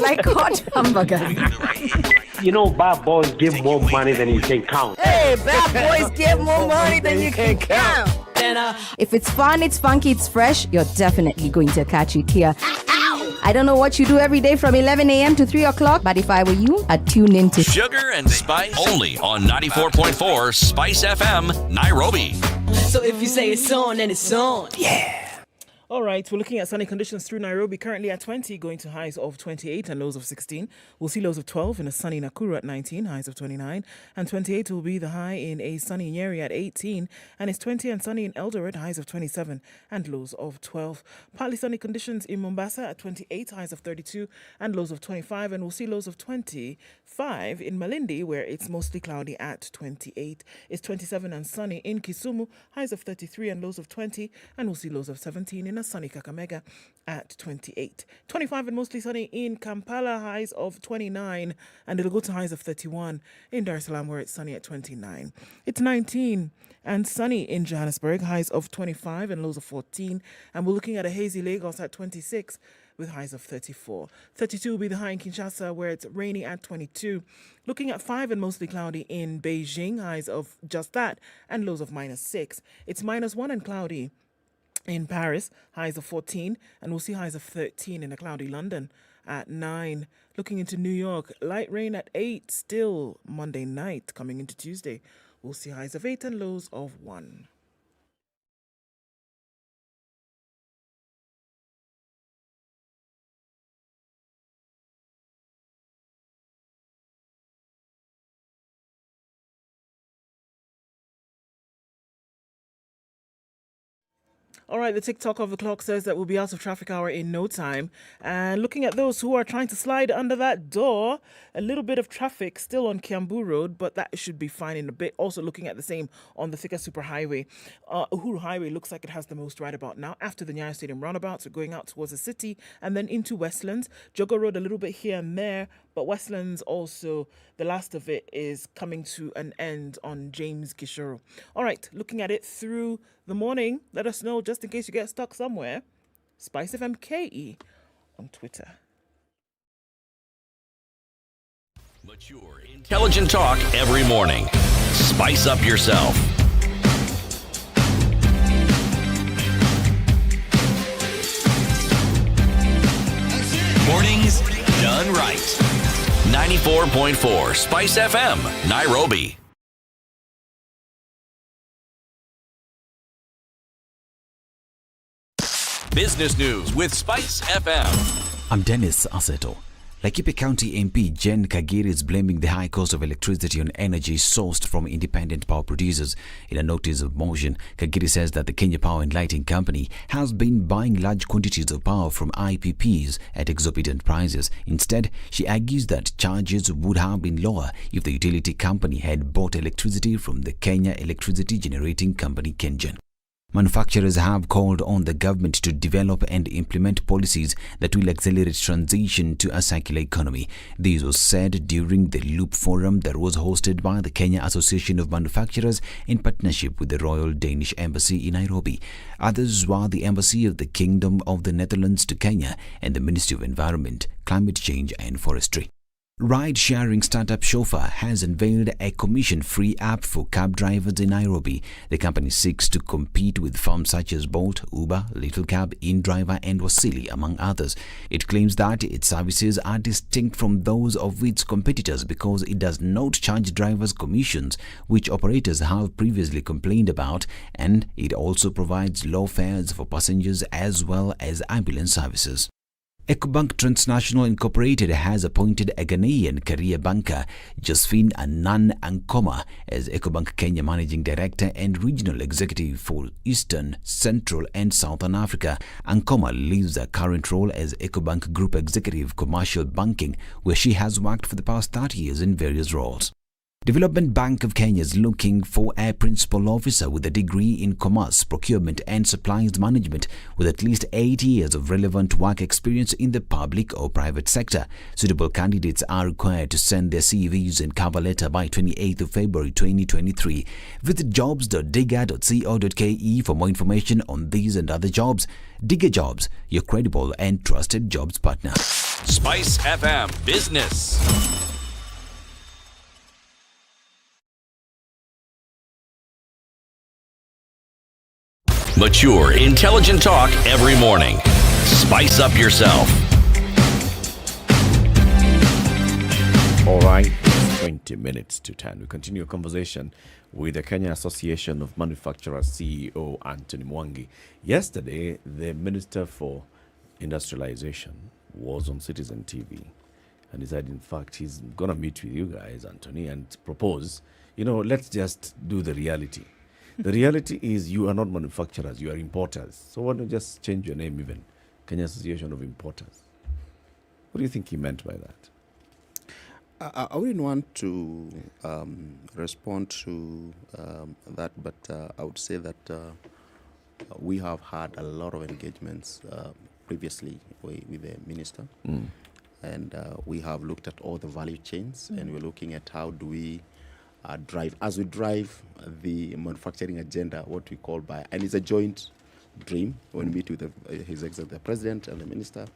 like hot hamburgers. Bad boys give more money than you can count. Hey, bad boys give more money than you can count. If it's fun, it's funky, it's fresh, you're definitely going to catch it here. I don't know what you do every day from 11 a.m. to 3 o'clock, but if I were you, I'd tune in to Sugar and Spice only on 94.4 Spice FM, Nairobi. So if you say it's on, then it's on. Yeah. All right, we're looking at sunny conditions through Nairobi, currently at 20, going to highs of 28 and lows of 16. We'll see lows of 12 in a sunny Nakuru at 19, highs of 29. And 28 will be the high in a sunny Nyeri at 18. And it's 20 and sunny in Eldoret, highs of 27 and lows of 12. Partly sunny conditions in Mombasa at 28, highs of 32 and lows of 25. And we'll see lows of 25 in Malindi, where it's mostly cloudy at 28. It's 27 and sunny in Kisumu, highs of 33 and lows of 20. And we'll see lows of 17 in a sunny Kakamega at 28. 25 and mostly sunny in Kampala, highs of 29, and it'll go to highs of 31 in Dar es Salaam, where it's sunny at 29. It's 19 and sunny in Johannesburg, highs of 25 and lows of 14, and we're looking at a hazy Lagos at 26 with highs of 34. 32 will be the high in Kinshasa, where it's rainy at 22. Looking at 5 and mostly cloudy in Beijing, highs of just that, and lows of -6. It's -1 and cloudy in Paris, highs of 14, and we'll see highs of 13 in a cloudy London at 9. Looking into New York, light rain at 8, still Monday night. Coming into Tuesday, we'll see highs of 8 and lows of 1. All right, the TikTok of the clock says that we'll be out of traffic hour in no time. And looking at those who are trying to slide under that door, a little bit of traffic still on Kiambu Road, but that should be fine in a bit. Also looking at the same on the Thika Superhighway. Uhuru Highway looks like it has the most right about now. After the Nyayo Stadium roundabout, so going out towards the city and then into Westlands. Jogo Road a little bit here and there, but Westlands also, the last of it is coming to an end on James Gishoro. All right, looking at it through the morning, let us know just in case you get stuck somewhere. SpiceFM KE on Twitter. Mature, intelligent talk every morning. Spice up yourself. Mornings done right. 94.4 Spice FM, Nairobi. Business news with Spice FM. I'm Dennis Aseto. Laikipia County MP Jen Kagiri is blaming the high cost of electricity on energy sourced from independent power producers. In a notice of motion, Kagiri says that the Kenya Power and Lighting Company has been buying large quantities of power from IPPs at exorbitant prices. Instead, she argues that charges would have been lower if the utility company had bought electricity from the Kenya Electricity Generating Company KenGen. Manufacturers have called on the government to develop and implement policies that will accelerate transition to a circular economy. This was said during the Loop Forum that was hosted by the Kenya Association of Manufacturers in partnership with the Royal Danish Embassy in Nairobi. Others were the Embassy of the Kingdom of the Netherlands to Kenya and the Ministry of Environment, Climate Change and Forestry. Ride-sharing startup Chauffeur has unveiled a commission-free app for cab drivers in Nairobi. The company seeks to compete with firms such as Bolt, Uber, Little Cab, InDriver and Wasili, among others. It claims that its services are distinct from those of its competitors because it does not charge drivers commissions, which operators have previously complained about, and it also provides low fares for passengers as well as ambulance services. Ecobank Transnational Incorporated has appointed a Ghanaian career banker, Josephine Anan Ankoma, as Ecobank Kenya Managing Director and Regional Executive for Eastern, Central and Southern Africa. Ankoma leaves her current role as Ecobank Group Executive Commercial Banking, where she has worked for the past 30 years in various roles. Development Bank of Kenya is looking for a principal officer with a degree in commerce, procurement and supplies management with at least 8 years of relevant work experience in the public or private sector. Suitable candidates are required to send their CVs and cover letter by 28th of February 2023. Visit jobs.digger.co.ke for more information on these and other jobs. Digger Jobs, your credible and trusted jobs partner. Spice FM Business. Mature, intelligent talk every morning. Spice up yourself. All right, 20 minutes to 10. We continue a conversation with the Kenya Association of Manufacturers CEO Anthony Mwangi. Yesterday, the Minister for Industrialization was on Citizen TV and he said, in fact, he's going to meet with you guys, Anthony, and propose, let's just do the reality. The reality is you are not manufacturers, you are importers. So why don't you just change your name even? Kenya Association of Importers. What do you think he meant by that? I wouldn't want to respond to that, but I would say that we have had a lot of engagements previously with the minister. And we have looked at all the value chains and we're looking at how do we drive the manufacturing agenda, what we call and it's a joint dream when we meet with the president and the minister,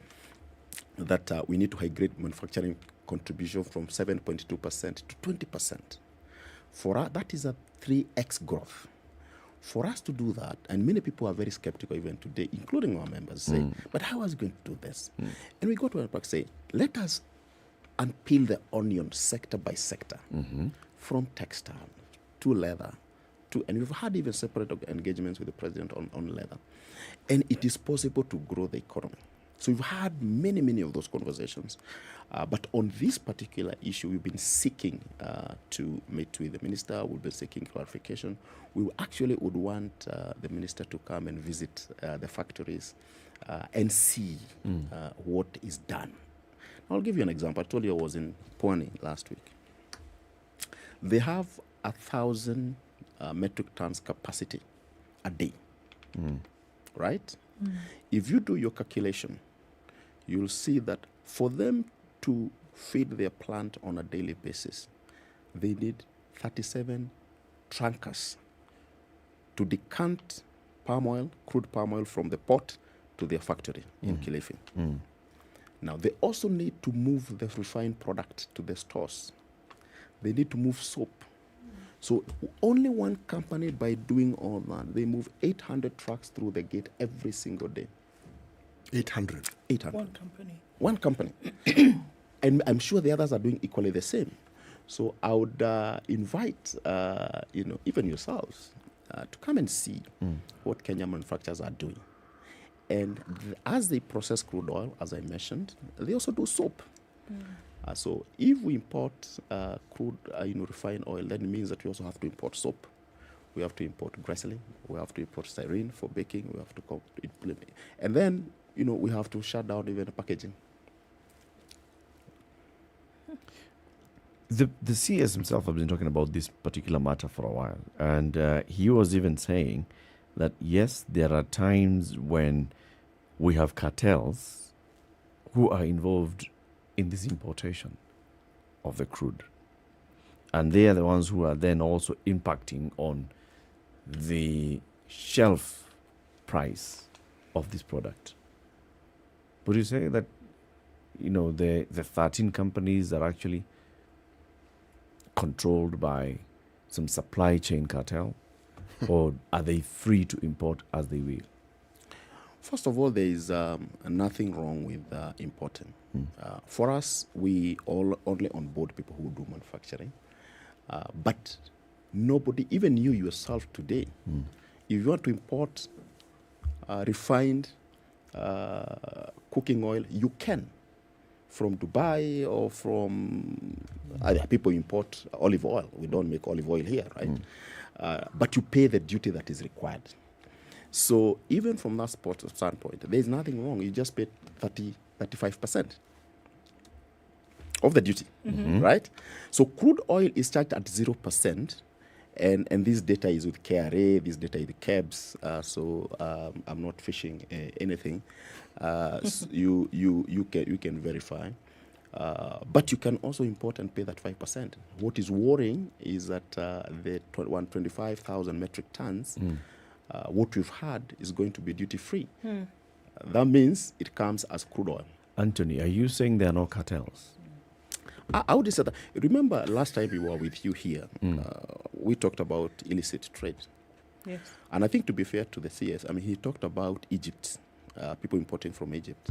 that we need to high-grade manufacturing contribution from 7.2% to 20%. For us, that is a 3x growth. For us to do that, and many people are very skeptical even today, including our members, say, but how are we going to do this? And we go to a park say, let us unpeel the onion sector by sector. From textile to leather, and we've had even separate engagements with the president on leather. And it is possible to grow the economy. So we've had many of those conversations. But on this particular issue, we've been seeking to meet with the minister. We've been seeking clarification. We actually would want the minister to come and visit the factories and see what is done. I'll give you an example. I told you I was in Pwani last week. They have 1,000 metric tons capacity a day, right? If you do your calculation, you'll see that for them to feed their plant on a daily basis, they need 37 tankers to decant palm oil, crude palm oil from the port to their factory in Kilifi. Now, they also need to move the refined product to the stores. They need to move soap. So only one company, by doing all that, they move 800 trucks through the gate every single day. 800? 800. One company. One company. And I'm sure the others are doing equally the same. So I would invite, even yourselves, to come and see what Kenya manufacturers are doing. And as they process crude oil, as I mentioned, they also do soap. So if we import crude, refined oil, then it means that we also have to import soap. We have to import glycerin. We have to import styrene for baking. We have to implement. And then, we have to shut down even the packaging. The CS himself has been talking about this particular matter for a while. And he was even saying that, yes, there are times when we have cartels who are involved in this importation of the crude. And they are the ones who are then also impacting on the shelf price of this product. Would you say that, the 13 companies are actually controlled by some supply chain cartel? Or are they free to import as they will? First of all, there is nothing wrong with importing. For us, we all only onboard people who do manufacturing. But nobody, even you yourself today, if you want to import refined cooking oil, you can. From Dubai or from other people import olive oil. We don't make olive oil here, right? But you pay the duty that is required. So even from that standpoint, there is nothing wrong. You just pay 35% of the duty, right? So crude oil is charged at 0%, and this data is with KRA, this data is with KEBS, so I'm not fishing anything. So you can verify. But you can also import and pay that 5%. What is worrying is that the 125,000 metric tons, what we've had is going to be duty-free. That means it comes as crude oil. Anthony, are you saying there are no cartels? I would say that. Remember last time we were with you here, we talked about illicit trade. Yes. And I think to be fair to the CS, he talked about Egypt, people importing from Egypt.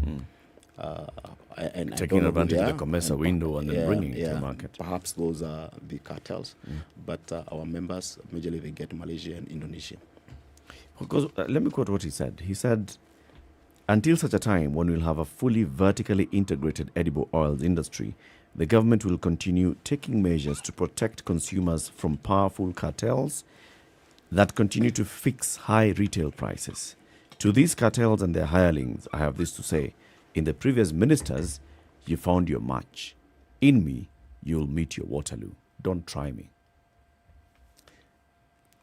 And taking advantage of the COMESA window and then bringing it to the market. Perhaps those are the cartels, but our members, majorly they get Malaysia and Indonesia. Because let me quote what he said. He said, until such a time when we'll have a fully vertically integrated edible oils industry, the government will continue taking measures to protect consumers from powerful cartels that continue to fix high retail prices. To these cartels and their hirelings, I have this to say. In the previous ministers, you found your match. In me, you'll meet your Waterloo. Don't try me.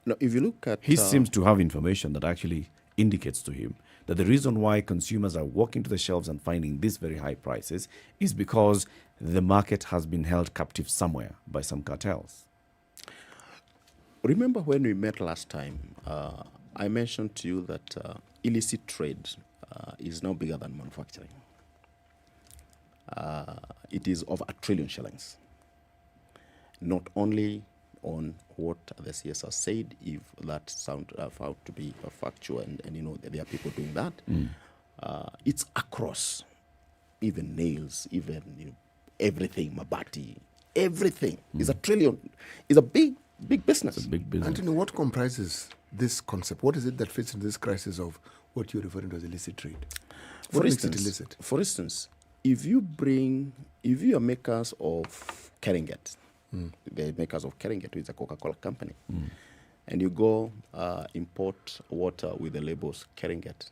Now, if you look at... He seems to have information that actually indicates to him that the reason why consumers are walking to the shelves and finding these very high prices is because the market has been held captive somewhere by some cartels. Remember when we met last time, I mentioned to you that illicit trade is now bigger than manufacturing. It is over $1 trillion shillings. Not only on what the CS has said, if that sound found to be factual, and there are people doing that, it's across, even nails, even everything, mabati, everything is $1 trillion. It's a big business. It's a big business. Anthony, what comprises this concept? What is it that fits into this crisis of what you're referring to as illicit trade? What makes it illicit? For instance, if you are makers of Keringet, the makers of Keringet, which is a Coca-Cola company, and you go import water with the labels Keringet,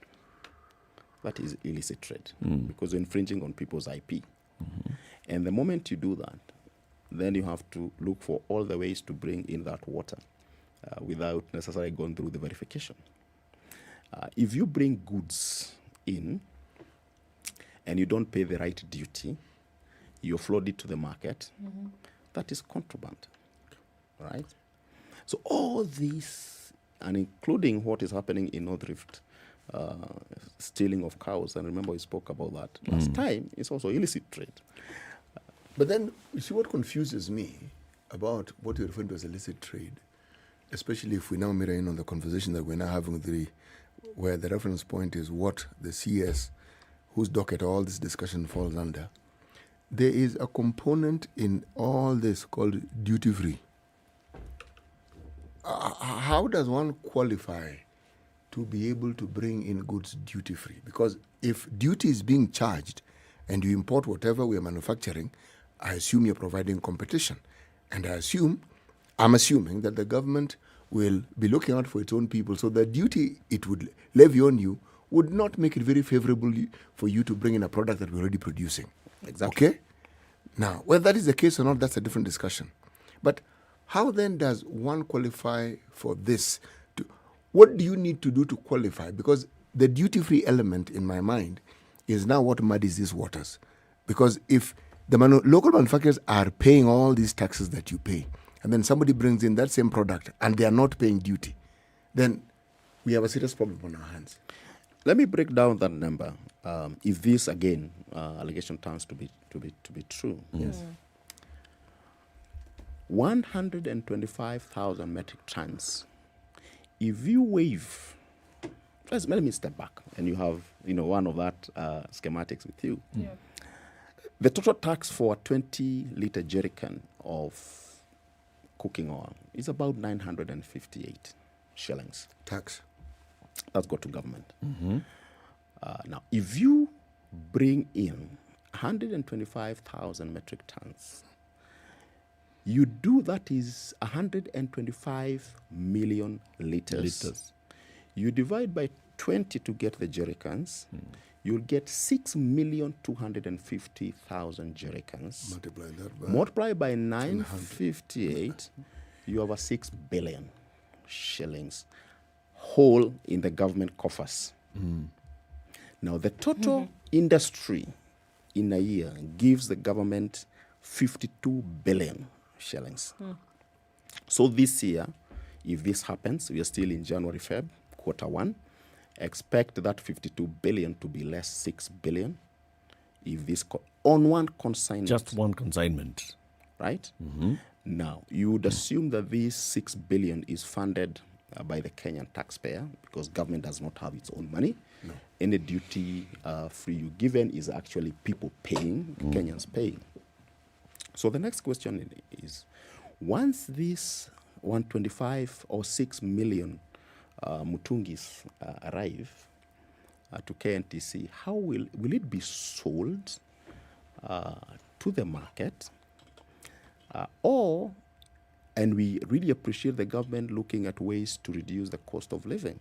that is illicit trade because you're infringing on people's IP. And the moment you do that, then you have to look for all the ways to bring in that water without necessarily going through the verification. If you bring goods in and you don't pay the right duty, you flood it to the market, that is contraband, right? So all these, and including what is happening in North Rift stealing of cows. And remember, we spoke about that last time. It's also illicit trade. But then, you see, what confuses me about what you're referring to as illicit trade, especially if we now mirror in on the conversation that we're now having where the reference point is what the CS, whose docket all this discussion falls under. There is a component in all this called duty-free. How does one qualify to be able to bring in goods duty-free? Because if duty is being charged and you import whatever we are manufacturing, I assume you're providing competition. And I'm assuming that the government will be looking out for its own people, so the duty it would levy on you would not make it very favorable for you to bring in a product that we're already producing. Exactly. Okay? Now, whether that is the case or not, that's a different discussion. But how then does one qualify for this? What do you need to do to qualify? Because the duty-free element in my mind is now what muddies these waters. Because if the local manufacturers are paying all these taxes that you pay, and then somebody brings in that same product and they are not paying duty, then we have a serious problem on our hands. Let me break down that number. If this again allegation turns to be true, yes, 125,000 metric tons. If you waive, let me step back, and you have one of that schematics with you. Yeah. The total tax for a 20-liter jerrycan of cooking oil is about 958 shillings. Tax. That's got to government. Now, if you bring in 125,000 metric tons, you do that is 125 million liters. You divide by 20 to get the jerrycans. You'll get 6,250,000 jerrycans. Multiply by 958, you have a 6 billion shillings whole in the government coffers. Now, the total industry in a year gives the government 52 billion shillings. So this year, if this happens, we are still in January, Feb, quarter one, expect that 52 billion to be less 6 billion. If this on one consignment. Just one consignment. Right? Now, you would assume that this 6 billion is funded by the Kenyan taxpayer, because government does not have its own money. No. Any duty free you given is actually people paying, Kenyans paying. So the next question is, once this 125 or 6 million mutungis arrive to KNTC, how will it be sold to the market, and we really appreciate the government looking at ways to reduce the cost of living,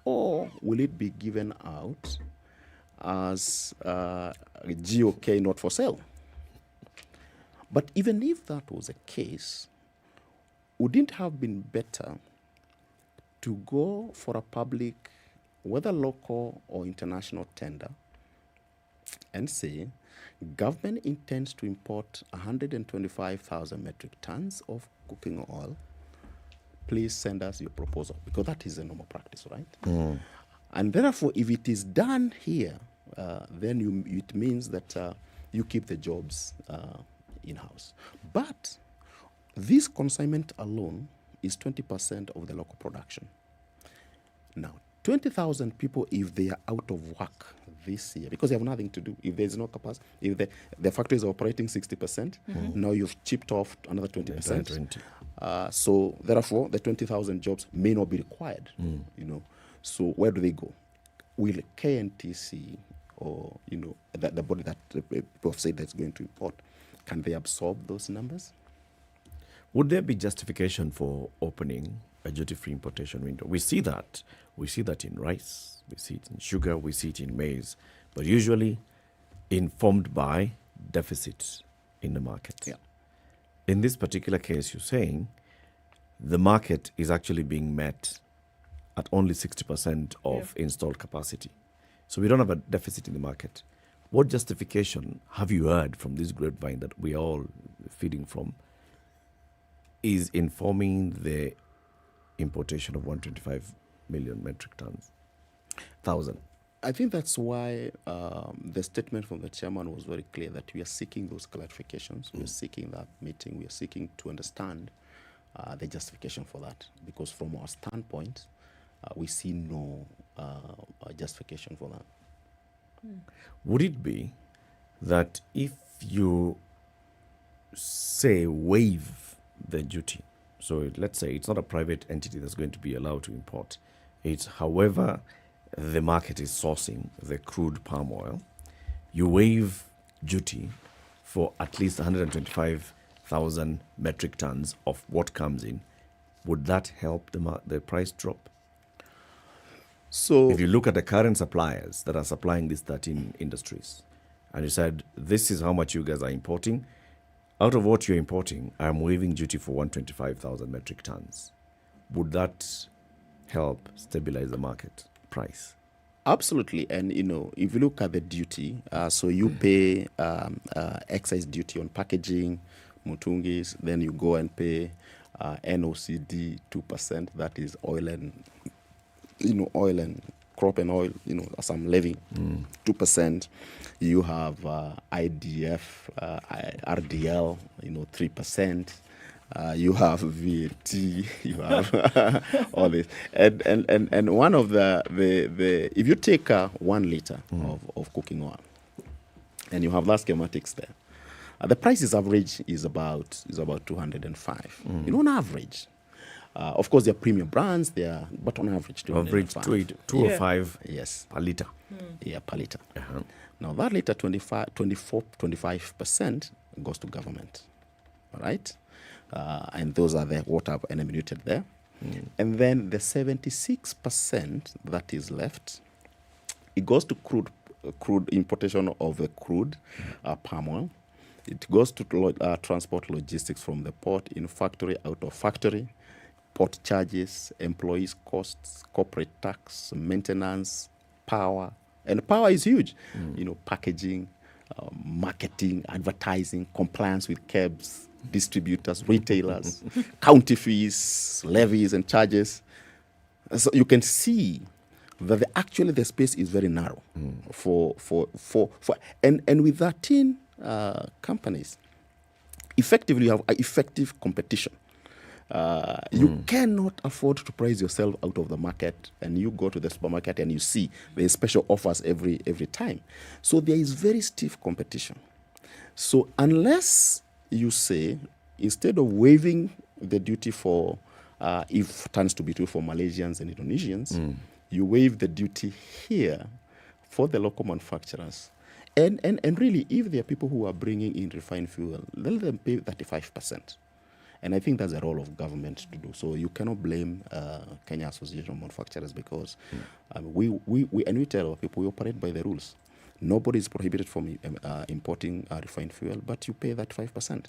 or will it be given out as GOK not for sale? But even if that was the case, wouldn't it have been better to go for a public, whether local or international tender, and say, government intends to import 125,000 metric tons of cooking oil. Please send us your proposal, because that is a normal practice, right? And therefore, if it is done here, then it means that you keep the jobs in-house. But this consignment alone is 20% of the local production. Now, 20,000 people, if they are out of work this year, because they have nothing to do, if there's no capacity, if the factory is operating 60%, now you've chipped off another 20%. So therefore, the 20,000 jobs may not be required. So where do they go? Will KNTC, or the body that people have said that's going to import, can they absorb those numbers? Would there be justification for opening a duty-free importation window? We see that in rice, we see it in sugar, we see it in maize, but usually informed by deficits in the market. Yeah. In this particular case, you're saying the market is actually being met at only 60% of installed capacity. So we don't have a deficit in the market. What justification have you heard from this grapevine that we are all feeding from is informing the importation of 125 million metric tons? thousand. I think that's why the statement from the chairman was very clear that we are seeking those clarifications. We are seeking that meeting. We are seeking to understand the justification for that. Because from our standpoint, we see no justification for that. Would it be that if you say waive the duty, so let's say it's not a private entity that's going to be allowed to import, it's however the market is sourcing the crude palm oil, you waive duty for at least 125,000 metric tons of what comes in, would that help the price drop? So if you look at the current suppliers that are supplying these 13 industries, and you said, this is how much you guys are importing, out of what you're importing, I'm waiving duty for 125,000 metric tons. Would that help stabilize the market price? Absolutely. And, if you look at the duty, so you pay excise duty on packaging, mutungis, then you go and pay NOCD 2%, that is oil and crop and oil, some levy, 2%. You have IDF, RDL, 3%. You have VAT, you have all this. And one of the if you take 1 liter of cooking oil, and you have that schematics there, the prices average is about 205. On average. Of course, there are premium brands there, but on average, 205. 205 yes. per liter. Yeah, per liter. Now, that liter, 25% goes to government. All right? And those are what I've enumerated there. And then the 76% that is left, it goes to crude importation of the crude palm oil. It goes to transport logistics from the port, in factory, out of factory, port charges, employees' costs, corporate tax, maintenance, power. And power is huge. Packaging, marketing, advertising, compliance with cabs, distributors, retailers, county fees, levies, and charges. So you can see that actually the space is very narrow and with 13 companies, effectively you have effective competition. You cannot afford to price yourself out of the market, and you go to the supermarket and you see there's special offers every time. So there is very stiff competition. So unless you say, instead of waiving the duty for, if it turns to be true for Malaysians and Indonesians, you waive the duty here for the local manufacturers. And really, if there are people who are bringing in refined fuel, let them pay 35%. And I think that's the role of government to do. So you cannot blame Kenya Association of Manufacturers, because we tell our people we operate by the rules. Nobody is prohibited from importing refined fuel, but you pay that 5%.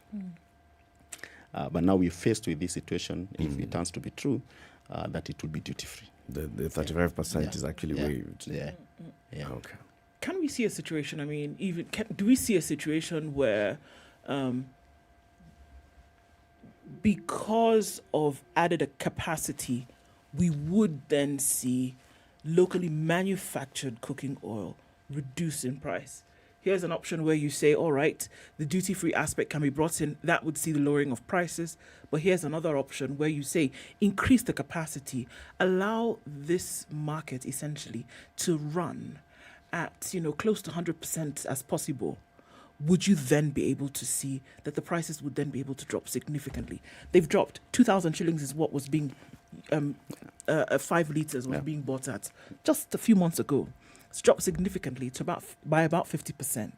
But now we're faced with this situation, if it turns to be true, that it will be duty-free. The 35% is actually waived. Yeah. Okay. Can we see a situation, do we see a situation where because of added capacity, we would then see locally manufactured cooking oil reduce in price? Here's an option where you say, all right, the duty-free aspect can be brought in. That would see the lowering of prices. But here's another option where you say, increase the capacity, allow this market essentially to run at, close to 100% as possible. Would you then be able to see that the prices would then be able to drop significantly? They've dropped. 2,000 shillings is what was being, 5 litres was being bought at just a few months ago. It's dropped significantly by about 50%.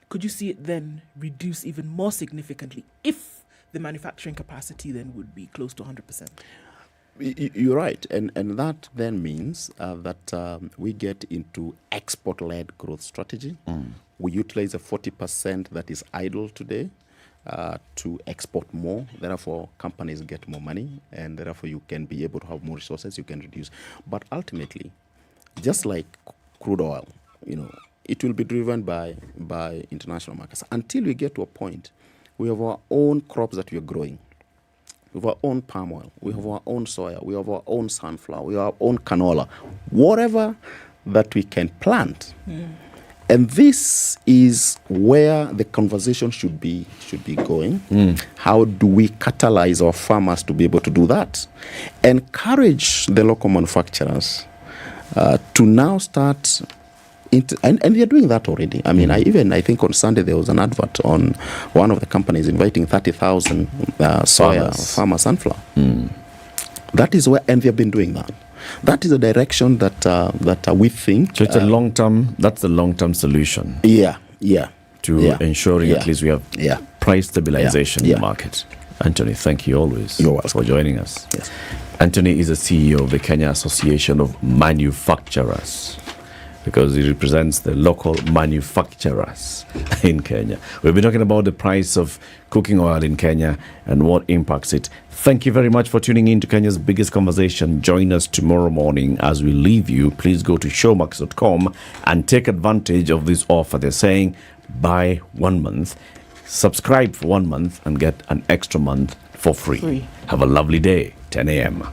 Could you see it then reduce even more significantly if the manufacturing capacity then would be close to 100%? You're right. And that then means that we get into export-led growth strategy. We utilize the 40% that is idle today to export more. Therefore, companies get more money, and therefore you can be able to have more resources, you can reduce. But ultimately, just like crude oil, it will be driven by international markets. Until we get to a point, we have our own crops that we are growing. We have our own palm oil. We have our own soya. We have our own sunflower. We have our own canola. Whatever that we can plant. And this is where the conversation should be going. How do we catalyze our farmers to be able to do that? Encourage the local manufacturers to now start, and they are doing that already. I mean, I think on Sunday there was an advert on one of the companies inviting 30,000 soya farmer sunflower. That is where, and they have been doing that. That is a direction that we think. So it's a long-term. That's the long-term solution. Yeah. To ensuring at least we have price stabilization in the market. Anthony, thank you always for joining us. Yes. Anthony is the CEO of the Kenya Association of Manufacturers, because he represents the local manufacturers in Kenya. We've been talking about the price of cooking oil in Kenya and what impacts it. Thank you very much for tuning in to Kenya's biggest conversation. Join us tomorrow morning as we leave you. Please go to showmax.com and take advantage of this offer. They're saying buy 1 month, subscribe for 1 month and get an extra month for free. Have a lovely day. 10 a.m.